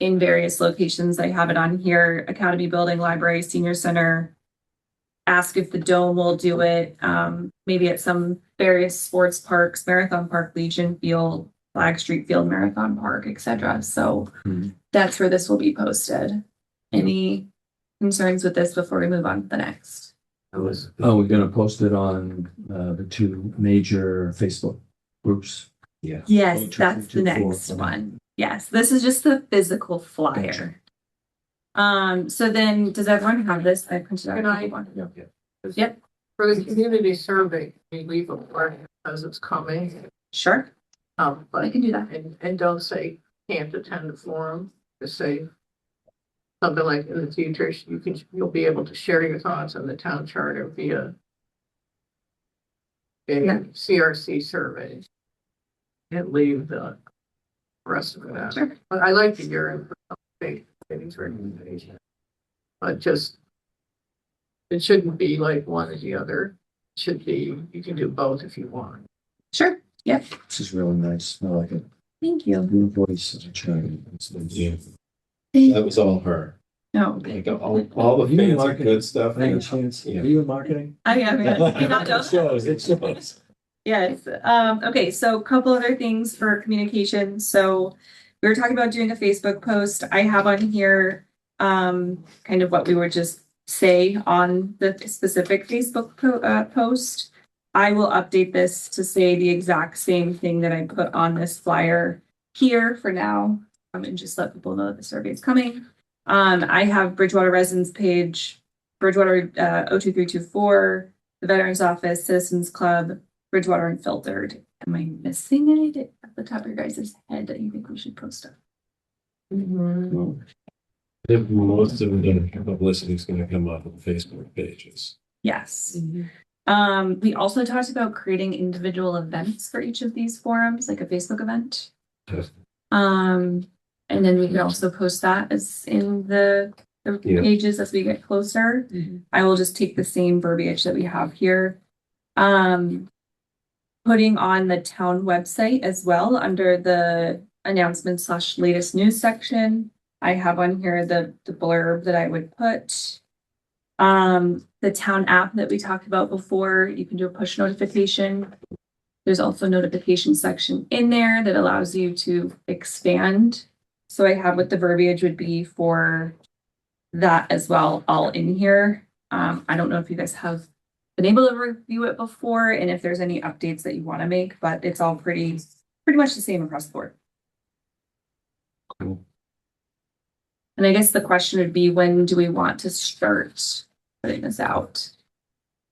in various locations. I have it on here: Academy Building, Library, Senior Center. Ask if the Dome will do it. Maybe at some various sports parks, Marathon Park, Legion Field, Flag Street Field, Marathon Park, etc. So that's where this will be posted. Any concerns with this before we move on to the next? Oh, we're gonna post it on the two major Facebook groups. Yeah. Yes, 02324. that's the next one. Yes, this is just the physical flyer. So then, does everyone have this? I printed out. Can I- one. Yep. For the community survey, we leave a warning as it's coming. Sure, I But can do that. and don't say can't attend the forum. Just say something like in the future, you'll be able to share your thoughts on the town charter via Yeah. a CRC survey. And leave the rest of it out. Sure. But I like to hear input on these recommendations. But just, it shouldn't be like one or the other. It should be, you can do both if you want. Sure. Yep. This is really nice. I like it. Thank you. Your voice is a charter. Yeah. That was all her. No. Like all the You fancy market- good stuff. Any chance? Yeah. Are you in marketing? I am. You not know? It shows, it shows. Yes. Okay. So a couple other things for communication. So we were talking about doing a Facebook post. I have on here kind of what we would just say on the specific Facebook post. I will update this to say the exact same thing that I put on this flyer here for now, and just let people know that the survey is coming. I have Bridgewater Residents page, Bridgewater 02324, the Veterans Office, Citizens Club, Bridgewater Unfiltered. Am I missing anything at the top of your guys' head that you think we should post up? Most of the publicity is going to come off of the Facebook pages. Yes. We also talked about creating individual events for each of these forums, like a Facebook event. Yes. And then we can also post that as in the Yeah. pages as we get closer. I will just take the same verbiage that we have here. Putting on the town website as well under the announcements / latest news section. I have on here the blurb that I would put. The town app that we talked about before, you can do a push notification. There's also a notification section in there that allows you to expand. So I have what the verbiage would be for that as well, all in here. I don't know if you guys have been able to review it before and if there's any updates that you want to make, but it's all pretty much the same across the board. Cool. And I guess the question would be, when do we want to start putting this out?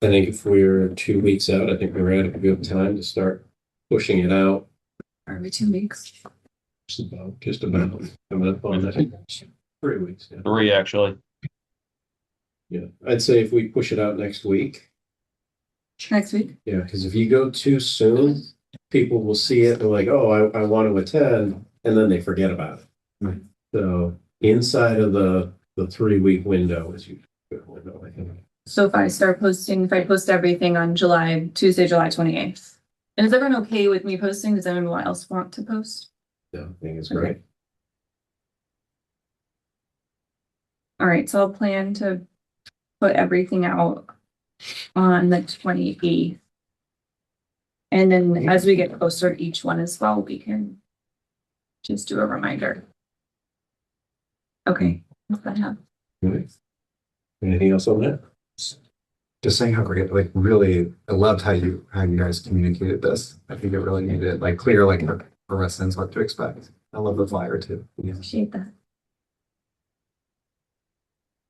I think if we're 2 weeks out, I think we're at a good time to start pushing it out. Every 2 weeks. Just about coming up on that. 3 weeks. Yeah. 3, actually. Yeah, I'd say if we push it out next week. Next week? Yeah, because if you go too soon, people will see it and like, oh, I want to attend, and then they forget about it. Right. So inside of the 3-week window is usually a good window, I think. So if I post everything on Tuesday, July 28th. And is everyone okay with me posting? Does anyone else want to post? Yeah, I think it's great. All right, so I'll plan to put everything out on the 28th. And then as we get closer to each one as well, we can just do a reminder. Okay, what's that have? Good. Anything else on that? Just saying how great, like really, I loved how you guys communicated this. I think it really made it like clear, like for residents what to expect. I love the flyer too. Yeah. Appreciate that.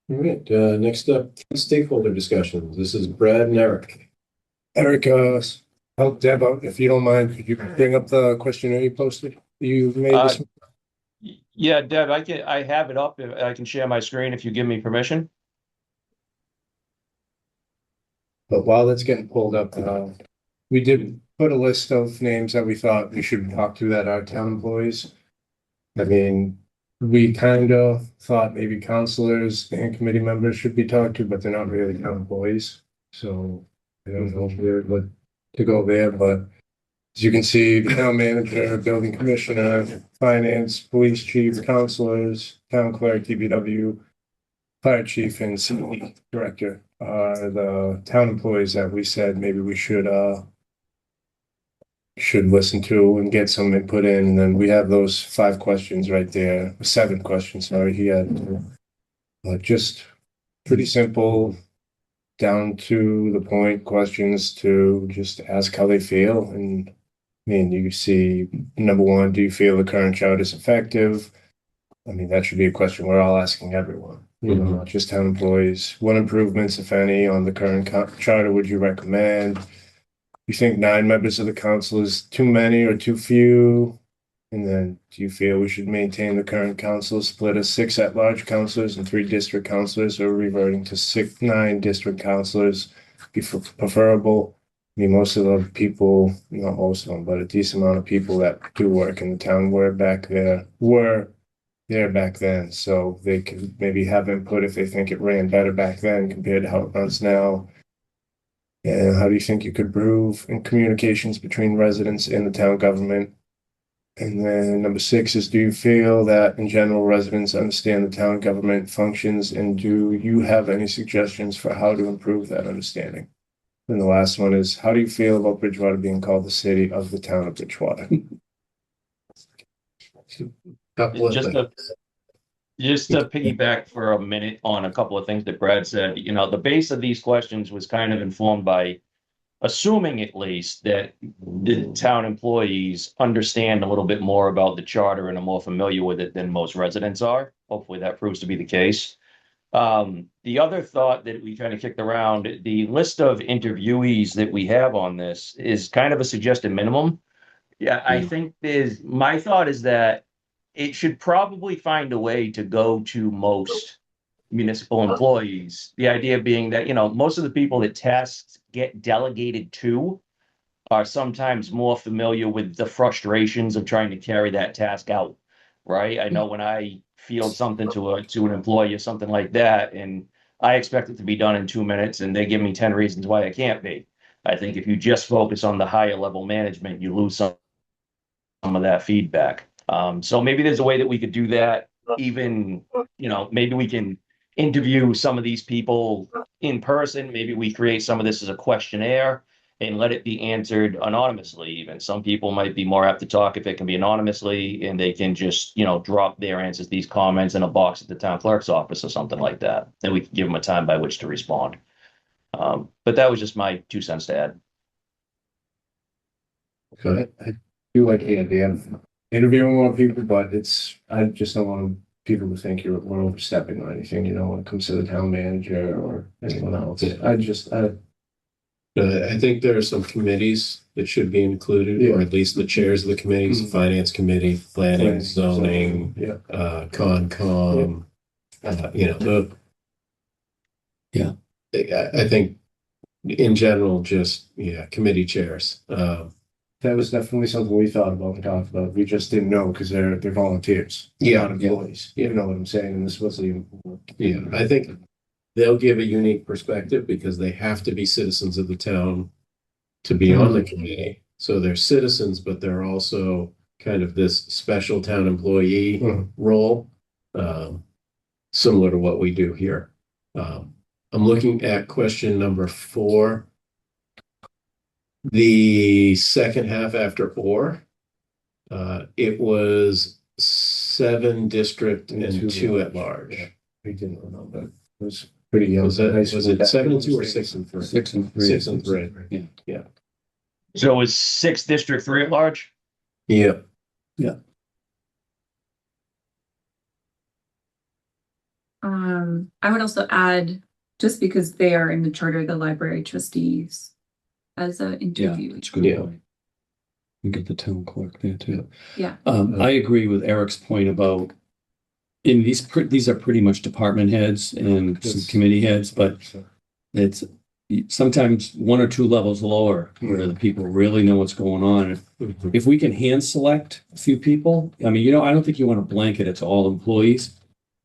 All right, next up, stakeholder discussions. This is Brad and Eric. Eric, help Deb out, if you don't mind, could you bring up the questionnaire you posted? You made this. Yeah, Deb, I have it up. I can share my screen if you give me permission. But while that's getting pulled up, we did put a list of names that we thought we should talk to that are town employees. I mean, we kind of thought maybe counselors and committee members should be talked to, but they're not really town employees. So I don't know if we're what to go there, but as you can see, the town manager, building commissioner, finance, police chief, counselors, town clerk, DPW, fire chief, and city director are the town employees that we said maybe we should listen to and get some input in. And then we have those 5 questions right there, 7 questions, sorry, he had just pretty simple, down to the point questions to just ask how they feel. And I mean, you see, number 1, do you feel the current chart is effective? I mean, that should be a question we're all asking everyone, you know, not just town employees. What improvements, if any, on the current charter would you recommend? You think 9 members of the council is too many or too few? And then do you feel we should maintain the current council split as 6 at-large councilors and 3 district councilors, or reverting to 9 district councilors be preferable? I mean, most of the people, not most of them, but a decent amount of people that do work in the town were there back then, so they could maybe have input if they think it ran better back then compared to how it runs now. And how do you think you could improve in communications between residents and the town government? And then number 6 is, do you feel that in general residents understand the town government functions, and do you have any suggestions for how to improve that understanding? And the last one is, how do you feel about Bridgewater being called the city of the town of Bridgewater? Just to piggyback for a minute on a couple of things that Brad said, you know, the base of these questions was kind of informed by assuming at least that the town employees understand a little bit more about the charter and are more familiar with it than most residents are. Hopefully that proves to be the case. The other thought that we kind of kicked around, the list of interviewees that we have on this is kind of a suggested minimum. Yeah, I think my thought is that it should probably find a way to go to most municipal employees. The idea being that, you know, most of the people that tasks get delegated to are sometimes more familiar with the frustrations of trying to carry that task out, right? I know when I field something to an employee or something like that, and I expect it to be done in 2 minutes, and they give me 10 reasons why it can't be. I think if you just focus on the higher level management, you lose some of that feedback. So maybe there's a way that we could do that. Even, you know, maybe we can interview some of these people in person. Maybe we create some of this as a questionnaire and let it be answered anonymously. Even some people might be more apt to talk if it can be anonymously, and they can just, you know, drop their answers, these comments in a box at the town clerk's office or something like that. And we can give them a time by which to respond. But that was just my 2 cents to add. Okay, I do like the idea of interviewing more people, but I just don't want people to think we're overstepping or anything, you know, when it comes to the town manager or anyone else. I think there are some committees that should be included, or at least the chairs of the committees, the finance committee, planning, zoning, Concom, you know, I think in general, just, committee chairs. That was definitely something we thought about and talked about. We just didn't know because they're volunteers. Yeah, Not employees. You know what I'm saying? And this wasn't even. Yeah, I think they'll give a unique perspective because they have to be citizens of the town to be on the committee. So they're citizens, but they're also kind of this special town employee Mhm. role, similar to what we do here. I'm looking at question number 4. The second half after or, it was 7 district and 2 at large. Yeah. We didn't know that. It was pretty young. Was it High school 7 and 2 or days. 6 and 3? 6 and 3. 6 and 3. So is 6 District 3 at large? Yeah. I would also add, just because they are in the charter, the library trustees as a Yeah, interview. that's a good Yeah. point. You get the town clerk there too. Yeah. I agree with Eric's point about in these are pretty much department heads and some Yes. committee heads, but it's sometimes 1 or 2 levels lower where the people really know what's going on. If we can hand select a few people, I mean, I don't think you want to blanket it to all employees,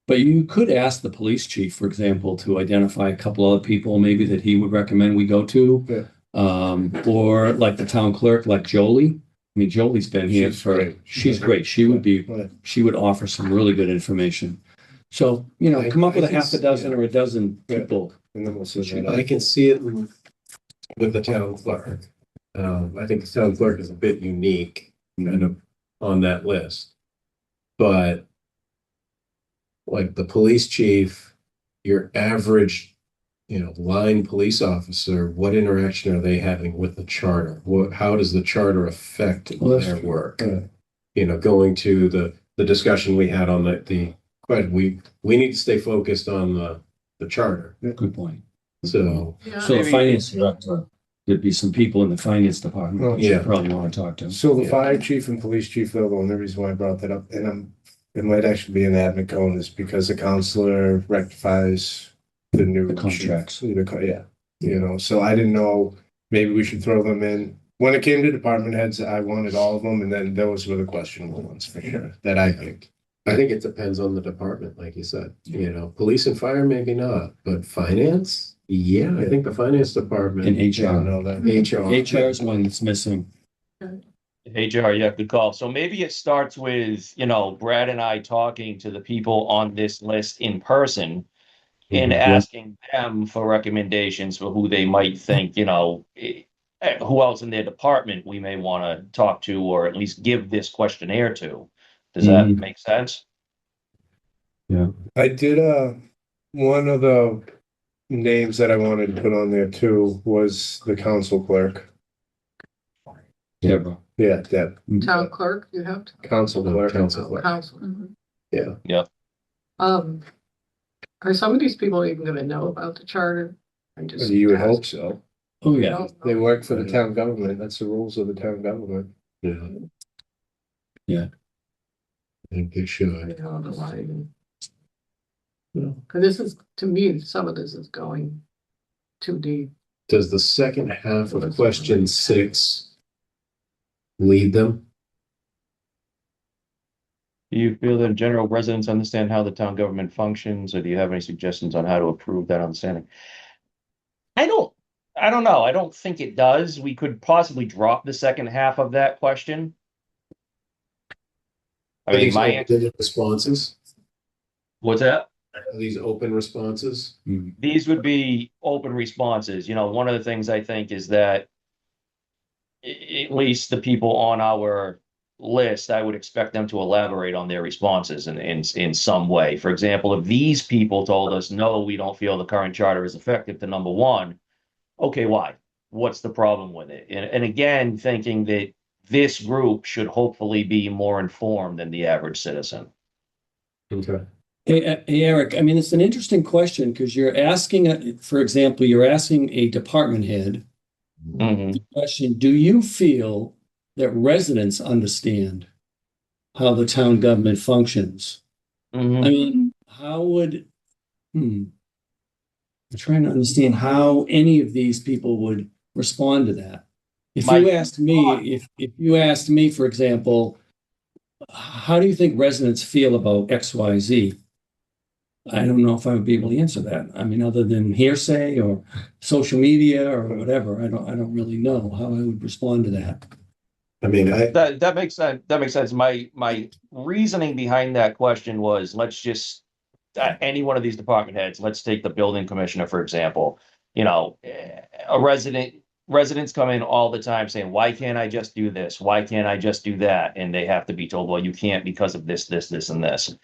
but you could ask the police chief, for example, to identify a couple other people maybe that he would recommend we go to. Yeah. Or like the town clerk, like Jolie. I mean, Jolie's been here She's great. she's great. She would be, Right. she would offer some really good information. So, I- come up with I a can half a see- dozen or a dozen Yeah. people. And then we'll see. I can see it with the town clerk. I think the town clerk is a bit unique kind of on that list. But like the police chief, your average, line police officer, what interaction are they having with the charter? How does the charter affect Well, that's their true. work? Yeah. Going to the discussion we had on we need to stay focused on the charter. Good point. So, Yeah. So the finance director, there'd be some people in the finance department you Yeah. should probably want to talk to. So the Yeah. fire chief and police chief, though, the only reason why I brought that up, and it might actually be an admin cone, is because the counselor rectifies the new The chief. contracts. Yeah, so I didn't know, maybe we should throw them in. When it came to department heads, I wanted all of them, and then those were the questionable ones for sure, that I picked. I think it depends on the department, like you said, police and fire, maybe not, but finance, yeah, I think the finance department. And Yeah, I HR. know that. HR is one that's missing. HR, yeah, good call. So maybe it starts with, Brad and I talking to the people on this list in person and asking them for recommendations for who they might think, who else in their department we may want to talk to or at least give this questionnaire to. Does that Mhm. make sense? I did, one of the names that I wanted to put on there too was the council clerk. Deborah. Yeah, Deb, Town clerk, you have to, council clerk. Council clerk. council. Mhm. Are some of these people even gonna know about the charter? I just You would ask. hope so. Oh, I yeah. don't know. They work for the town government. That's the rules of the town government. Yeah. Yeah. I think they should. I don't know why even. Yeah. Cause this is, to me, some of this is going too deep. Does the second half of question 6 lead them? Do you feel that general residents understand how the town government functions, or do you have any suggestions on how to improve that understanding? I don't know. I don't think it does. We could possibly drop the second half of that question. I mean, my answer, Responses, what's that? are these open responses? These would be open responses. One of the things I think is that at least the people on our list, I would expect them to elaborate on their responses in some way. For example, if these people told us, no, we don't feel the current charter is effective to number 1, okay, why? What's the problem with it? And again, thinking that this group should hopefully be more informed than the average citizen. Okay. Hey, Eric, I mean, it's an interesting question because you're asking, for example, you're asking a department head the question, do you feel that residents understand how the town government functions? I mean, how would, I'm trying to understand how any of these people would respond to that. If My you asked me, if you asked me, for example, how do you think residents feel about XYZ? I don't know if I would be able to answer that. I mean, other than hearsay or social media or whatever, I don't really know how I would respond to that. I mean, that makes sense. That makes sense. My reasoning behind that question was, let's just any one of these department heads. Let's take the building commissioner, for example. You know, a residents come in all the time saying, why can't I just do this? Why can't I just do that? And they have to be told, well, you can't because of this, and this.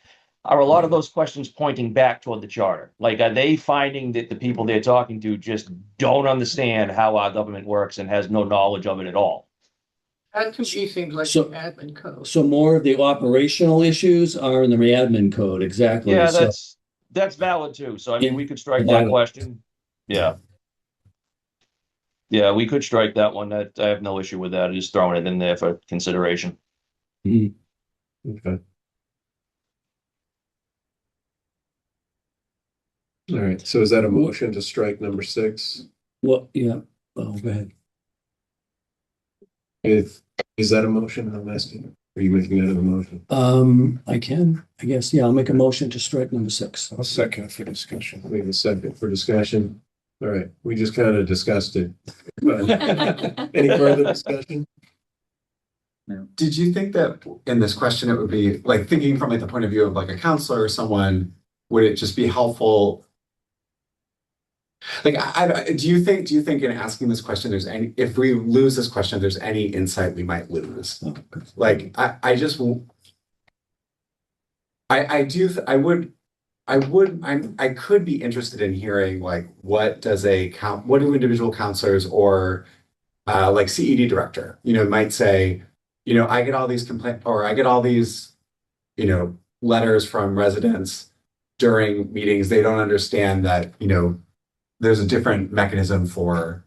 Are a lot of those questions pointing back toward the charter? Like, are they finding that the people they're talking to just don't understand how our government works and has no knowledge of it at all? That to me seems like So- the admin code. So more of the operational issues are in the admin code, exactly. Yeah, So- that's valid too. So I mean, Yeah. we could strike Yeah. that question. Yeah. Yeah, we could strike that one. That I have no issue with that. Just throwing it in there for consideration. Mhm. okay. All right, so is that a motion to strike number 6? Well, yeah, oh, go ahead. Is that a motion? I'm asking. Are you making that a motion? I guess, yeah, I'll make a motion to strike number 6. I'll second for discussion. We have a second for discussion. All right, we just kind of discussed it. But any further discussion? Did you think that in this question, it would be like thinking from like the point of view of like a counselor or someone, would it just be helpful? Like, do you think in asking this question, there's any, if we lose this question, there's any insight we might lose? Like, I could be interested in hearing like, what do individual counselors or like CED director, might say, I get all these complaints or I get all these, letters from residents during meetings. They don't understand that, there's a different mechanism for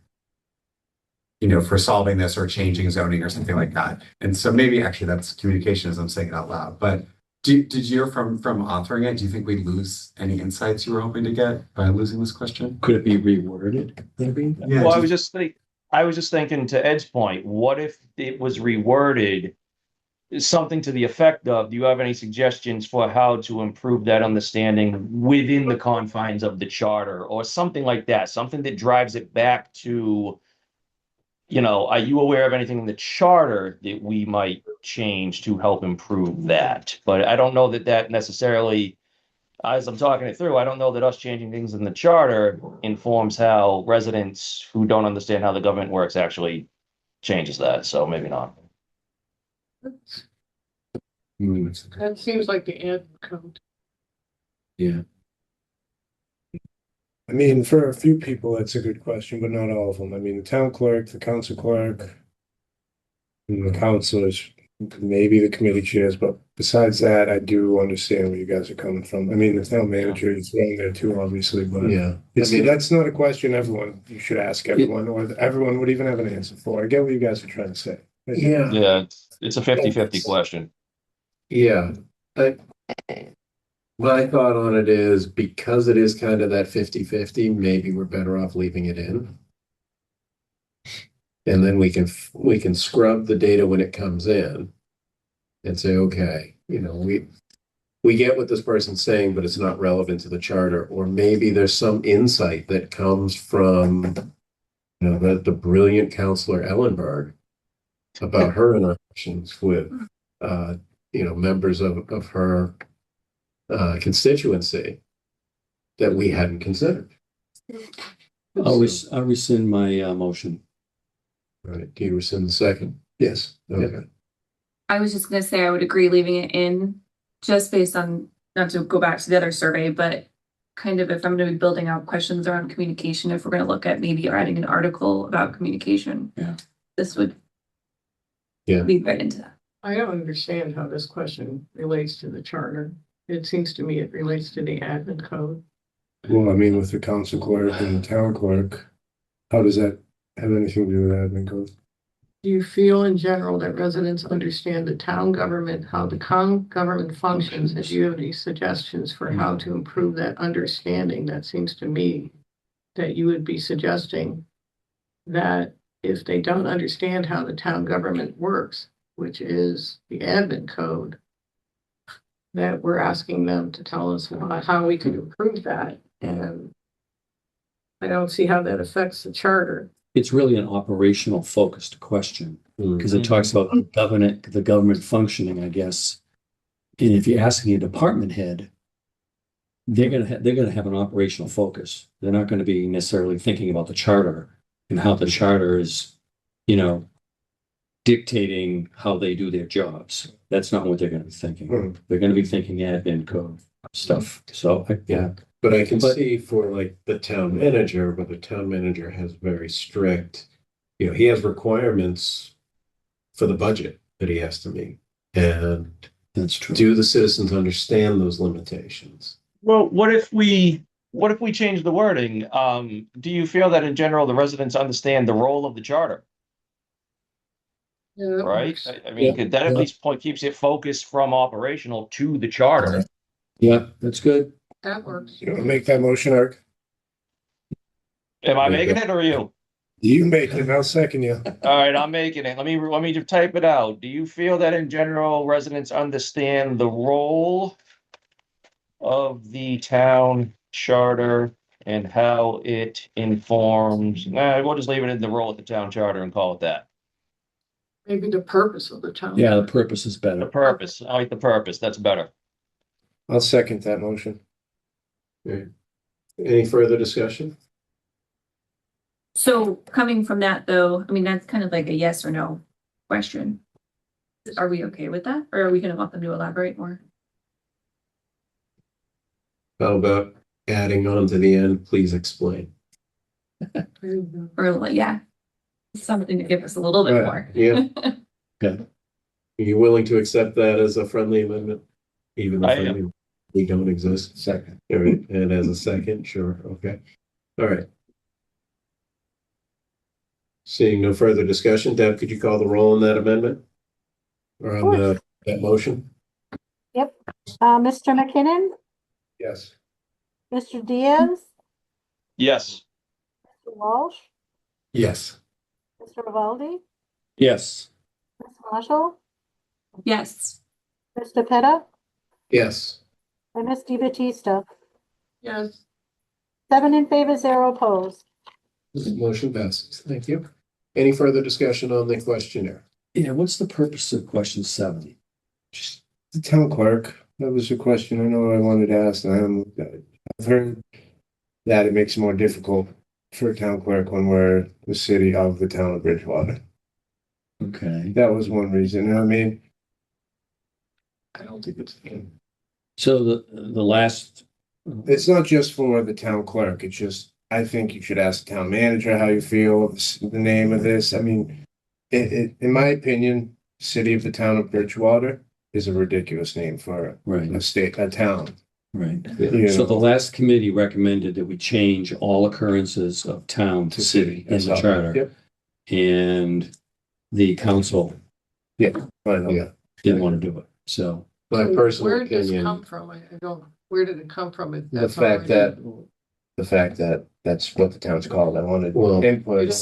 solving this or changing zoning or something like that. And so maybe actually that's communication as I'm saying it out loud. But did you hear from authoring it? Do you think we'd lose any insights you were hoping to get by losing this question? Could it be reworded, maybe? Yeah. Well, I was just thinking to Ed's point, what if it was reworded something to the effect of, do you have any suggestions for how to improve that understanding within the confines of the charter or something like that, something that drives it back to, are you aware of anything in the charter that we might change to help improve that? But I don't know that necessarily, as I'm talking it through, I don't know that us changing things in the charter informs how residents who don't understand how the government works actually changes that. So maybe not. That seems like the admin code. Yeah. I mean, for a few people, that's a good question, but not all of them. I mean, the town clerk, the council clerk, and the councilors, maybe the committee chairs, but besides that, I do understand where you guys are coming from. I mean, the town manager is wrong there too, obviously, but Yeah. that's not a question you should ask everyone, or everyone would even have an answer for. I get what you guys are trying to say. Yeah. Yeah, it's a 50-50 question. Yeah. My thought on it is because it is kind of that 50-50, maybe we're better off leaving it in. And then we can scrub the data when it comes in and say, okay, we get what this person's saying, but it's not relevant to the charter. Or maybe there's some insight that comes from, the brilliant counselor Ellenberg about her interactions with, members of her constituency that we hadn't considered. I'll rescind my motion. All right, do you rescind the second? Yes. Okay. I was just gonna say I would agree leaving it in, just based on, not to go back to the other survey, but kind of if I'm gonna be building out questions around communication, if we're gonna look at maybe adding an article about communication. Yeah. This would Yeah. lead right into that. I don't understand how this question relates to the charter. It seems to me it relates to the admin code. Well, I mean, with the council clerk and the town clerk, how does that have anything to do with admin code? Do you feel in general that residents understand the town government, how the government functions? And do you have any suggestions for how to improve that understanding? That seems to me that you would be suggesting that if they don't understand how the town government works, which is the admin code, that we're asking them to tell us how we can improve that. And I don't see how that affects the charter. It's really an operational focused question, because it talks about the government functioning, I guess. And if you're asking a department head, they're gonna have an operational focus. They're not gonna be necessarily thinking about the charter and how the charter is, dictating how they do their jobs. That's not what they're gonna be thinking. They're gonna be thinking admin code stuff. So, yeah. But I can But- see for like the town manager, but the town manager has very strict, he has requirements for the budget that he has to meet. And That's true. do the citizens understand those limitations? Well, what if we change the wording? Do you feel that in general, the residents understand the role of the charter, Yeah, that right? works. I mean, that at least keeps it focused from operational to the charter. Yeah, that's good. That works. You wanna make that motion, Eric? Am I making it or are you? You make it, I'll second you. All right, I'm making it. Let me just type it out. Do you feel that in general, residents understand the role of the town charter and how it informs? We'll just leave it in the role of the town charter and call it that. Maybe the purpose of the town. Yeah, the purpose is The better. purpose. I like the purpose. That's better. I'll second that motion. Any further discussion? So coming from that though, I mean, that's kind of like a yes or no question. Are we okay with that? Or are we gonna want them to elaborate more? How about adding on to the end, please explain? Or like, yeah, something to give us a little bit Right. more. Yeah. Okay. Are you willing to accept that as a friendly amendment? Even though I am. friendly, we don't exist? Second. All right, and as a second, sure, okay. All right. Seeing no further discussion, Deb, could you call the roll on that amendment? Or on that motion? Mr. McKinnon, Yes. Mr. Diaz, Yes. Mr. Walsh, Yes. Mr. Vivaldi, Yes. Ms. Marshall, Yes. Mr. Petta, Yes. and Ms. Di Battista. Yes, 7 in favor, 0 opposed. Motion passes, thank you. Any further discussion on the questionnaire? Yeah, what's the purpose of question 7? Just the town clerk, that was a question I know I wanted to ask, and I've heard that it makes it more difficult for a town clerk when we're the city of the town of Bridgewater. Okay. That was one reason, and I mean, I don't think it's. So the last. it's not just for the town clerk, it's just, I think you should ask the town manager how you feel, the name of this, I mean, in my opinion, city of the town of Bridgewater is a ridiculous name for Right, a town. right. You So know, the last committee recommended that we change all occurrences of town to city in That's the all. charter. Yep, And the council I know. Yeah. didn't want to do it. So, My personal where did this opinion. come from? I don't, where did it come from? If The that's fact already- that that's what the town's called, I wanted Well, input. the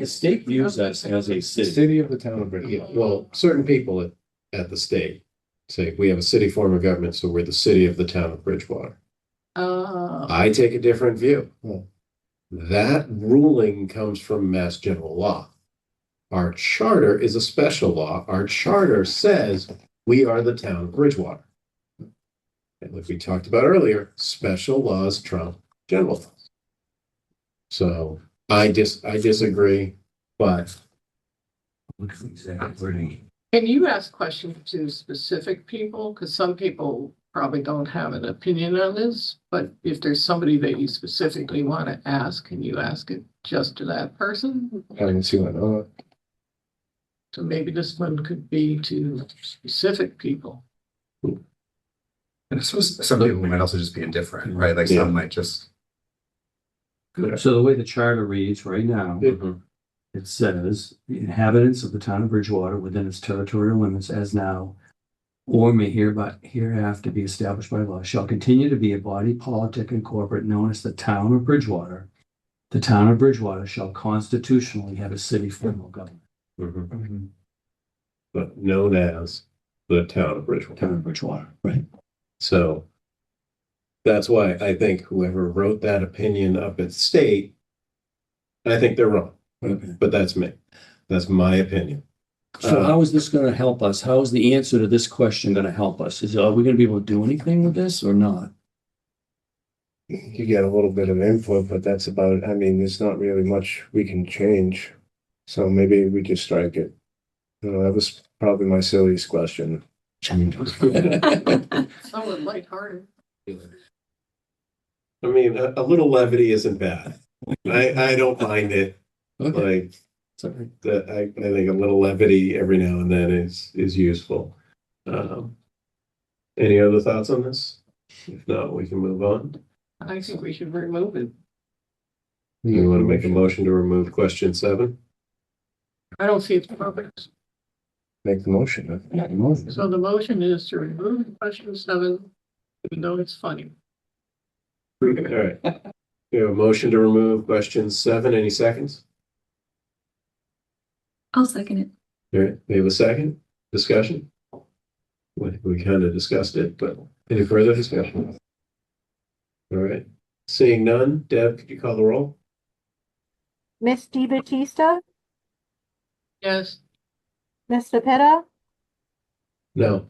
state views us as a The city. city of the town of Yeah, Bridgewater. well, certain people at the state say, we have a city form of government, so we're the city of the town of Bridgewater. I take a different view. That ruling comes from Mass General Law. Our charter is a special law. Our charter says we are the town of Bridgewater. And like we talked about earlier, special laws trump general laws. So I disagree, but Can you ask questions to specific people? Because some people probably don't have an opinion on this, but if there's somebody that you specifically want to ask, can you ask it just to that person? I can see why not. So maybe this one could be to specific people. And I suppose some people might also just be indifferent, right? Like Yeah. some might just. So the way the charter reads right now, Mhm. it says the inhabitants of the town of Bridgewater within its territorial limits as now or may hereafter be established by law shall continue to be a body politic and corporate known as the town of Bridgewater The town of Bridgewater shall constitutionally have a city form of government. Mhm. But known as the town of Bridgewater. Town of Bridgewater, right? So that's why I think whoever wrote that opinion up at state, I think they're wrong, Okay. but that's me. That's my opinion. So how is this gonna help us? How is the answer to this question gonna help us? Are we gonna be able to do anything with this or not? You get a little bit of input, but that's about, I mean, there's not really much we can change. So maybe we just strike it. That was probably my silliest question. Somewhat lighthearted. I mean, a little levity isn't bad. I don't mind it. Okay, Like sorry. that, I think a little levity every now and then is useful. Any other thoughts on this? If not, we can move on. I think we should remove it. You want to make a motion to remove question 7? I don't see its purpose. Make the motion. So the motion is to remove question 7, even though it's funny. All right. We have a motion to remove question 7. Any seconds? I'll second it. All right, we have a second discussion. We kind of discussed it, but any further discussion? All right, seeing none, Deb, could you call the roll? Miss Di Battista, Yes, Mr. Pitta, No.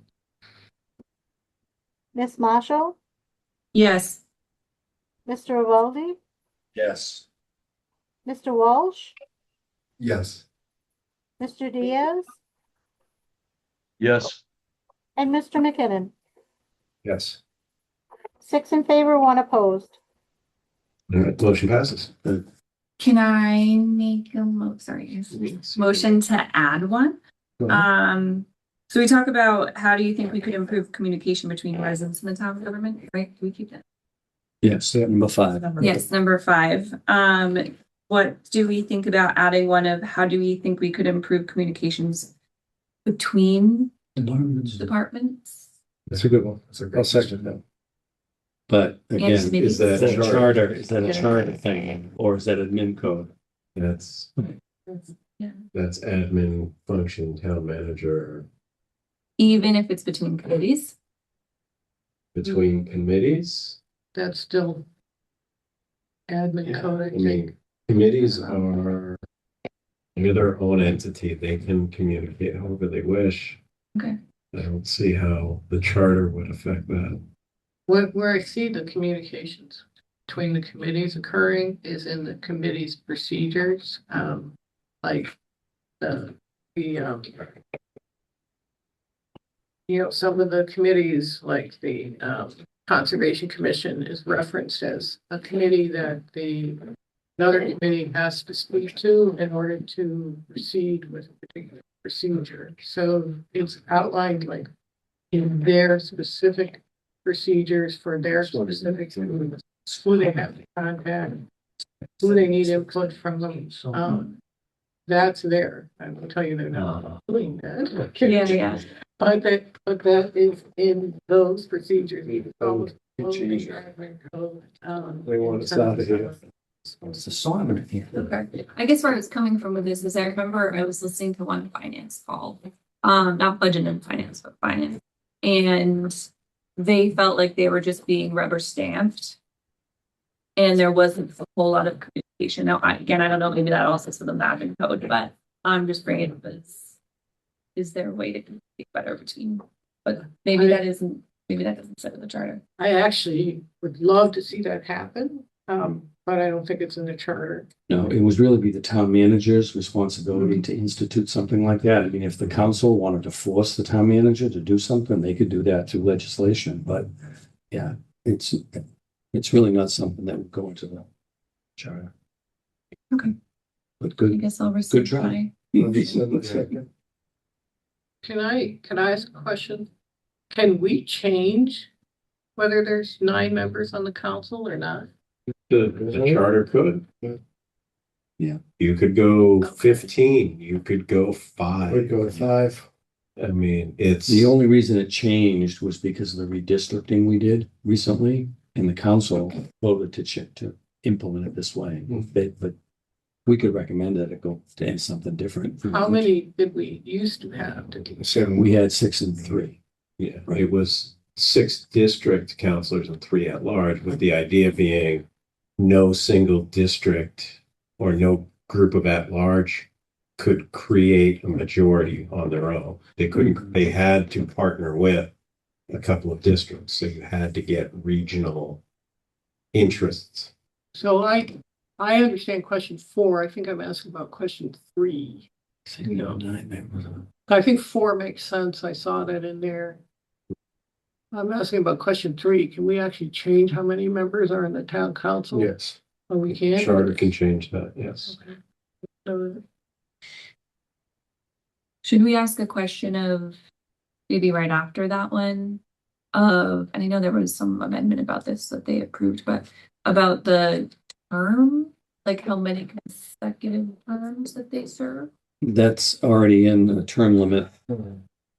Miss Marshall, Yes. Mr. Evaldi, Yes. Mr. Walsh, Yes. Mr. Diaz, Yes. and Mr. McKinnon. Yes. 6 in favor, 1 opposed. All right, motion passes. Can I make a motion to add one? Go ahead. So we talk about how do you think we could improve communication between residents and the town government, right? Can we keep that? Yes, number 5. Yes, number 5. What do we think about adding one of how do we think we could improve communications between departments? That's a good one. I'll second that. But again, Yes, maybe. Is that is that a charter? charter, is that a Yeah. charter thing, or is that admin code? That's, Yeah. that's admin function, town manager, Even if it's between committees? between committees. that's still admin code, I I think. mean, committees are they're their own entity. They can communicate however they wish. Okay. I don't see how the charter would affect that. Where I see the communications between the committees occurring is in the committee's procedures, like some of the committees, like the Conservation Commission is referenced as a committee that another committee has to speak to in order to proceed with a particular procedure. So it's outlined like in their specific procedures for their specific, who they have to contact, who they need input from them. That's there. I will tell you they're not doing that. Yeah. But that is in those procedures. Even though They want us in out of here. It's the song in here. Okay. I guess where I was coming from with this is I remember I was listening to one finance call, not budget and finance, but finance. And they felt like they were just being rubber stamped. And there wasn't a whole lot of communication. Now, I don't know, maybe that also is for the mapping code, but I'm just bringing it up as, is there a way to communicate better between, but maybe that doesn't sit in the charter. I actually would love to see that happen, but I don't think it's in the charter. No, it would really be the town manager's responsibility to institute something like that. I mean, if the council wanted to force the town manager to do something, they could do that through legislation, but yeah, it's really not something that would go into the charter. Okay. But I good, guess I'll good try. receive. Can I ask a question? Can we change whether there's 9 members on the council or not? The charter could. Yeah. You could go 15, you could go 5. We'd go with 5. I mean, it's. The only reason it changed was because of the redistricting we did recently, and the council voted to implement it this way. But we could recommend that it go to something different. How many did we used to have to do? We had 6 and 3. Yeah, it was 6 district counselors and 3 at large, with the idea being no single district or no group of at large could create a majority on their own. They couldn't, they had to partner with a couple of districts, so you had to get regional interests. So I understand question 4. I think I'm asking about question 3. No. I think 4 makes sense. I saw that in there. I'm asking about question 3. Can we actually change how many members are in the town council? Yes, Oh, we can? charter can change that, yes. Okay. So, Should we ask a question of maybe right after that one? And I know there was some amendment about this that they approved, but about the term, like how many consecutive terms that they serve? That's already in the term limit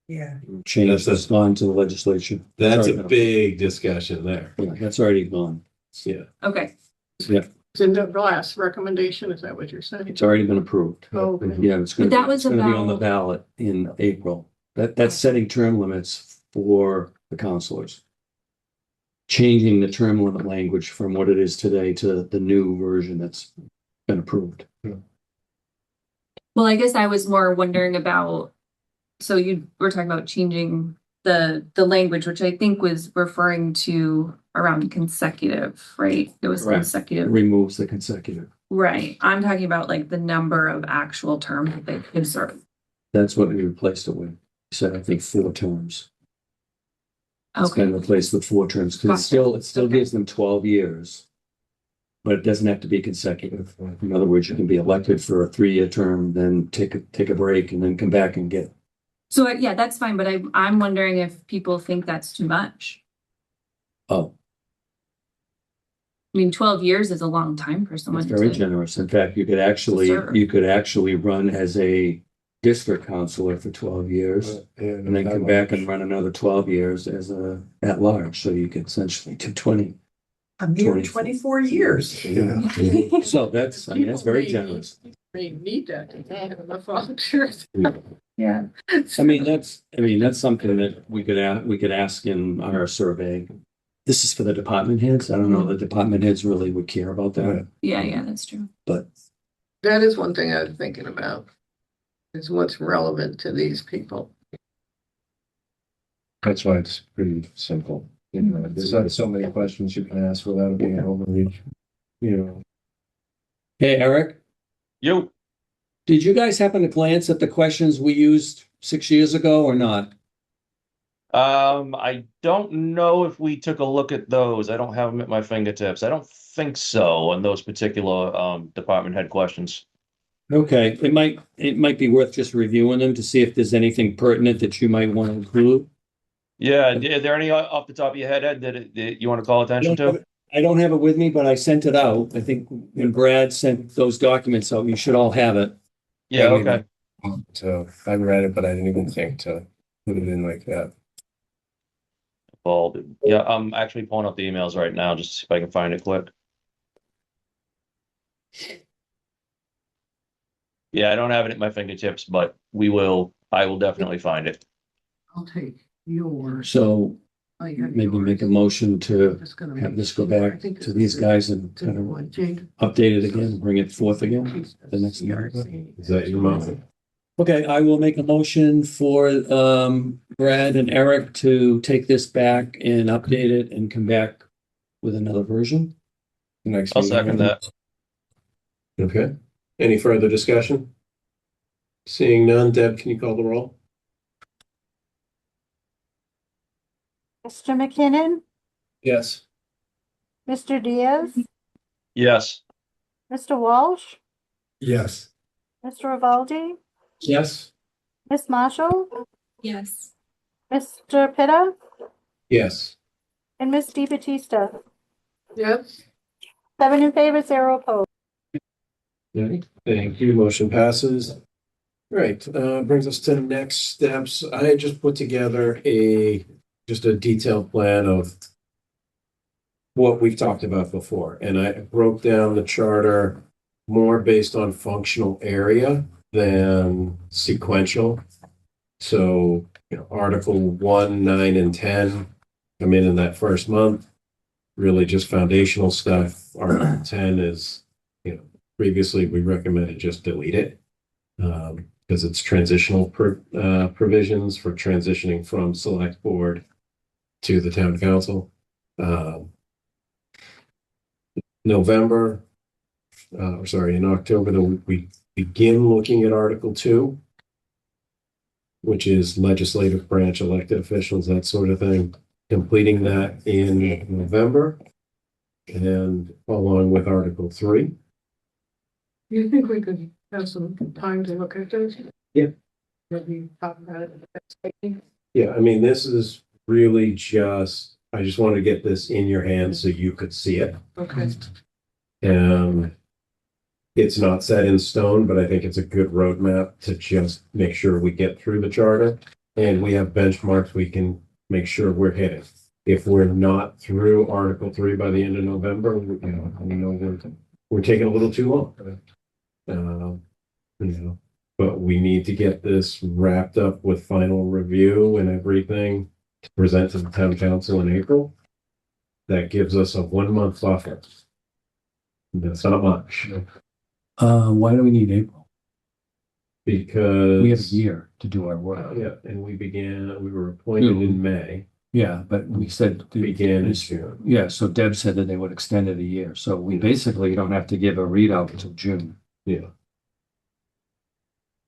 Yeah. change That's that's gone to the legislation. That's Sorry, a big discussion there. Yeah, that's already gone. Yeah. Okay, it's in the last recommendation. Is that what you're saying? It's already been approved. Oh, okay. Yeah, it's gonna, But that was it's gonna be on the about- ballot in April. That's setting term limits for the counselors. Changing the term limit language from what it is today to the new version that's been approved. well, I guess I was more wondering about, so you were talking about changing the language, which I think was referring to around consecutive, right? It was Correct. It consecutive. removes the consecutive. Right, I'm talking about like the number of actual terms that they could serve. That's what we replaced it with. We said, I think 4 terms. It's Okay, been replaced with 4 terms, because it still Okay. gives them 12 years. But it doesn't have to be consecutive. In other words, you can be elected for a 3-year term, then take a break and then come back and get. so yeah, that's fine, but I'm wondering if people think that's too much. Oh, I mean, 12 years is a long time for someone it's very to, generous. In fact, you could serve. actually run as a district counselor for 12 years. And then come back and run another 12 years as a at large, so you could essentially do 20. A mere 24. 24 years. Yeah. So that's very generous. They need that. They don't have enough volunteers. yeah. I mean, that's something that we could ask in our survey. This is for the department heads. I don't know, the department heads really would care about that, Yeah, that's true. but That is one thing I was thinking about. Is what's relevant to these people. That's why it's pretty simple. You know, there's not so many questions you can ask without it being overreach. You know, hey, Eric, You, did you guys happen to glance at the questions we used 6 years ago or not? I don't know if we took a look at those. I don't have them at my fingertips. I don't think so on those particular department head questions. Okay, it might be worth just reviewing them to see if there's anything pertinent that you might want to include. Yeah, are there any off the top of your head, Ed, that you want to call attention to? I don't have it with me, but I sent it out. I think when Brad sent those documents out, you should all have it. Yeah, okay. so I read it, but I didn't even think to put it in like that. Well, yeah, I'm actually pulling up the emails right now just to see if I can find it quick. Yeah, I don't have it at my fingertips, but I will definitely find it. I'll take yours. So I have maybe yours. make a motion to Just gonna have make this go sure. I back think to it's these the guys and same kind of one. Jane. update it again, bring it forth again. The next meeting. Is that your motion? Okay, I will make a motion for Brad and Eric to take this back and update it and come back with another version. Next I'll meeting. second that. Okay. Any further discussion? Seeing none, Deb, can you call the roll? Mr. McKinnon, Yes. Mr. Diaz, Yes. Mr. Walsh, Yes. Mr. Rivaldi, Yes. Miss Marshall, Yes. Mr. Pitta, Yes. and Miss Di Battista. Yes, 7 in favor, 0 opposed. Okay, thank you. Motion passes. All right, brings us to next steps. I just put together just a detailed plan of what we've talked about before, and I broke down the charter more based on functional area than sequential. So, Article 1, 9, and 10 come in that first month. Really just foundational stuff. Article 10 is, previously we recommended just delete it. Because it's transitional provisions for transitioning from select board to the town council. November, in October, we begin looking at Article 2, which is legislative branch elected officials, that sort of thing. Completing that in November, and along with Article 3. Do you think we could have some time to look at this? Yeah. Maybe talk about it at the next meeting? Yeah, I mean, this is really just, I just wanted to get this in your hands so you could see it. Okay. And it's not set in stone, but I think it's a good roadmap to just make sure we get through the charter. And we have benchmarks we can make sure we're hitting. If we're not through Article 3 by the end of November, we're taking a little too long. But we need to get this wrapped up with final review and everything to present to the town council in April. That gives us a 1-month buffer. That's not much. Why do we need April? Because We have a year to do our work. Yeah, and we were appointed in May, Yeah, but we said. began in June. Yeah, so Deb said that they would extend it a year, so we basically don't have to give a readout until June. Yeah.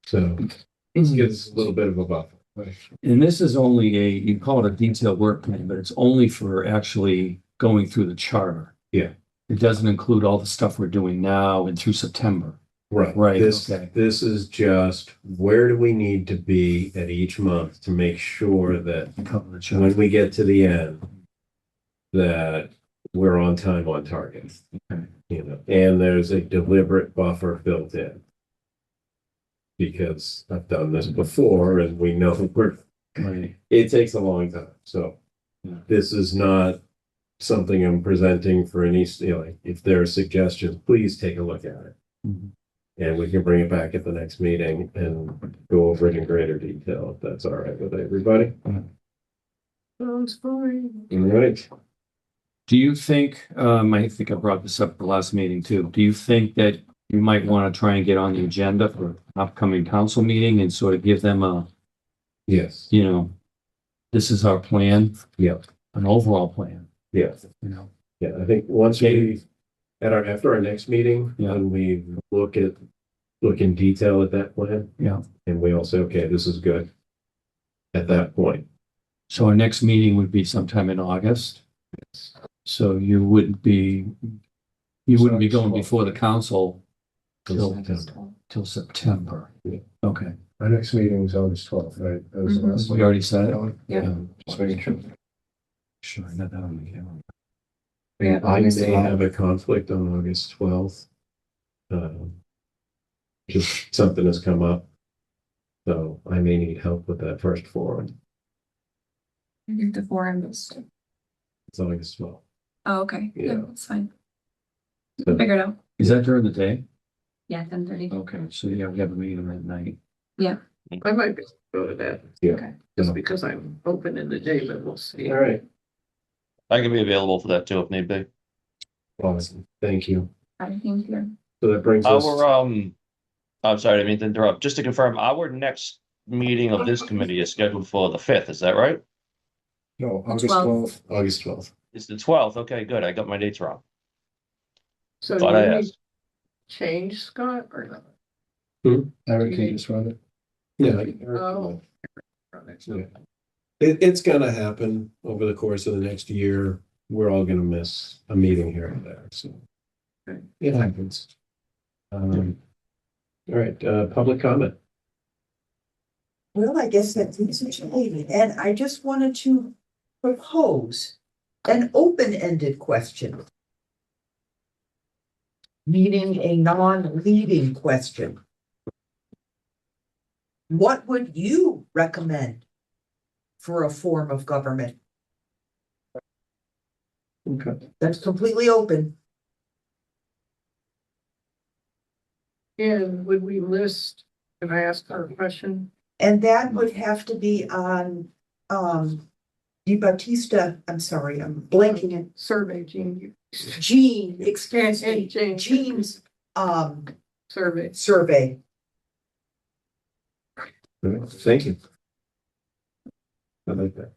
So it gives us a little bit of a buffer. And this is only you call it a detailed work plan, but it's only for actually going through the charter. Yeah. It doesn't include all the stuff we're doing now and through September. Right. Right, This, okay. this is just where do we need to be at each month to make sure that Cover the charter. when we get to the end, that we're on time, on target. Okay. And there's a deliberate buffer built in. Because I've done this before and we know Right. it takes a long time. So Yeah. this is not something I'm presenting for any, if there are suggestions, please take a look at it. Mhm. And we can bring it back at the next meeting and go over it in greater detail, if that's all right with everybody. Sounds fine. All right. Do you think, I think I brought this up at the last meeting too. Do you think that you might want to try and get on the agenda for an upcoming council meeting and sort of give them Yes. this is our plan? Yeah. An overall plan, Yeah. Yeah. I think once after our next meeting, Yeah. when we look in detail at that plan. Yeah. And we all say, okay, this is good. At that point. So our next meeting would be sometime in August. So you wouldn't be going before the council till September. Yeah. Okay, Our next meeting is August 12th, right? That was the Mhm. last we one. already said it. Yeah. Just making sure. Sure, I got that on the calendar. Yeah, I August may 12th. have a conflict on August 12th. Just something has come up. So I may need help with that first forum. The forum is, It's August 12th. oh, okay, yeah, Yeah. that's fine. So- Figure it out. Is that during the day? Yeah, 10:30. Okay, so yeah, we have a meeting that night. I might be able to go to that, Yeah. just because I'm open in the day, but we'll see. All right. I can be available for that too if need be. Awesome. Thank you. I think you're. So that brings us. I'm sorry, I didn't mean to interrupt. Just to confirm, our next meeting of this committee is scheduled for the 5th, is that right? No, August 12th. 12th. August 12th. It's the 12th. Okay, good. I got my dates wrong. So Thought do I you need asked. change, Scott, or not? Eric, can you just run it? Yeah. Oh. Yeah. It's gonna happen over the course of the next year. We're all gonna miss a meeting here and there, so. Okay. It happens. All right, public comment. Well, I guess that's easy to leave. And I just wanted to propose an open-ended question. Meaning a non-leading question. What would you recommend for a form of government? Okay. That's completely open. And would we list, can I ask her a question? And that would have to be on, Di Battista, I'm sorry, I'm blanking it. Survey, Jean, Gene, excuse And me, Jane. Gene's, survey. survey. Thank you. I like that.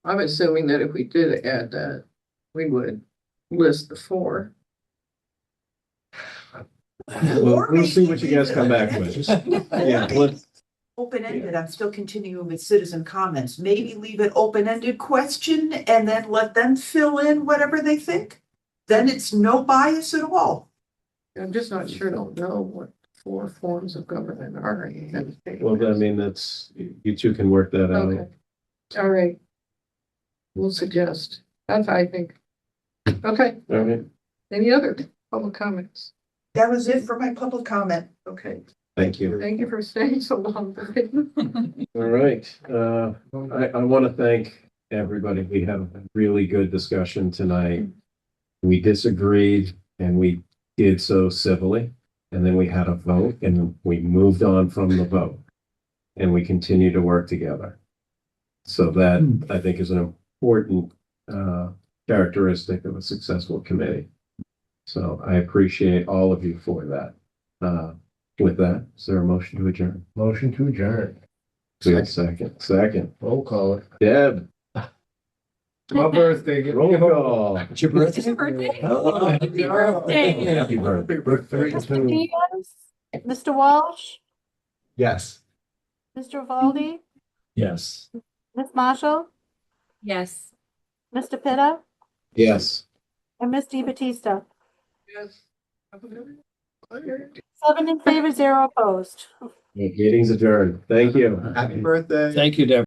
I'm assuming that if we did add that, we would list the 4. We'll see what you guys come back with. Yeah, let's, Open-ended, I'm still continuing with citizen comments. Maybe leave it open-ended question and then let them fill in whatever they think. Then it's no bias at all. I'm just not sure, don't know what 4 forms of government are. well, I mean, that's, you two can work that out. Okay, all right. We'll suggest, that's, I think. Okay, All right, any other public comments? That was it for my public comment. Okay, thank you. thank you for staying so long. All right, I want to thank everybody. We had a really good discussion tonight. We disagreed and we did so civilly. And then we had a vote and we moved on from the vote. And we continue to work together. So that, I think, is an important characteristic of a successful committee. So I appreciate all of you for that. With that, is there a motion to adjourn? Motion to adjourn. We have a second. Roll call it. Deb, My birthday. get me roll a- call. It's your birthday? It's your birthday? Oh, Happy birthday. Happy birthday. Mr. Diaz, Mr. Walsh, Yes. Mr. Valdi, yes. Ms. Marshall, Yes. Mr. Pitta, Yes. and Ms. Di Battista. Yes. 7 in favor, 0 opposed. Meeting's adjourned. Thank you. Happy birthday. Thank you, Deb.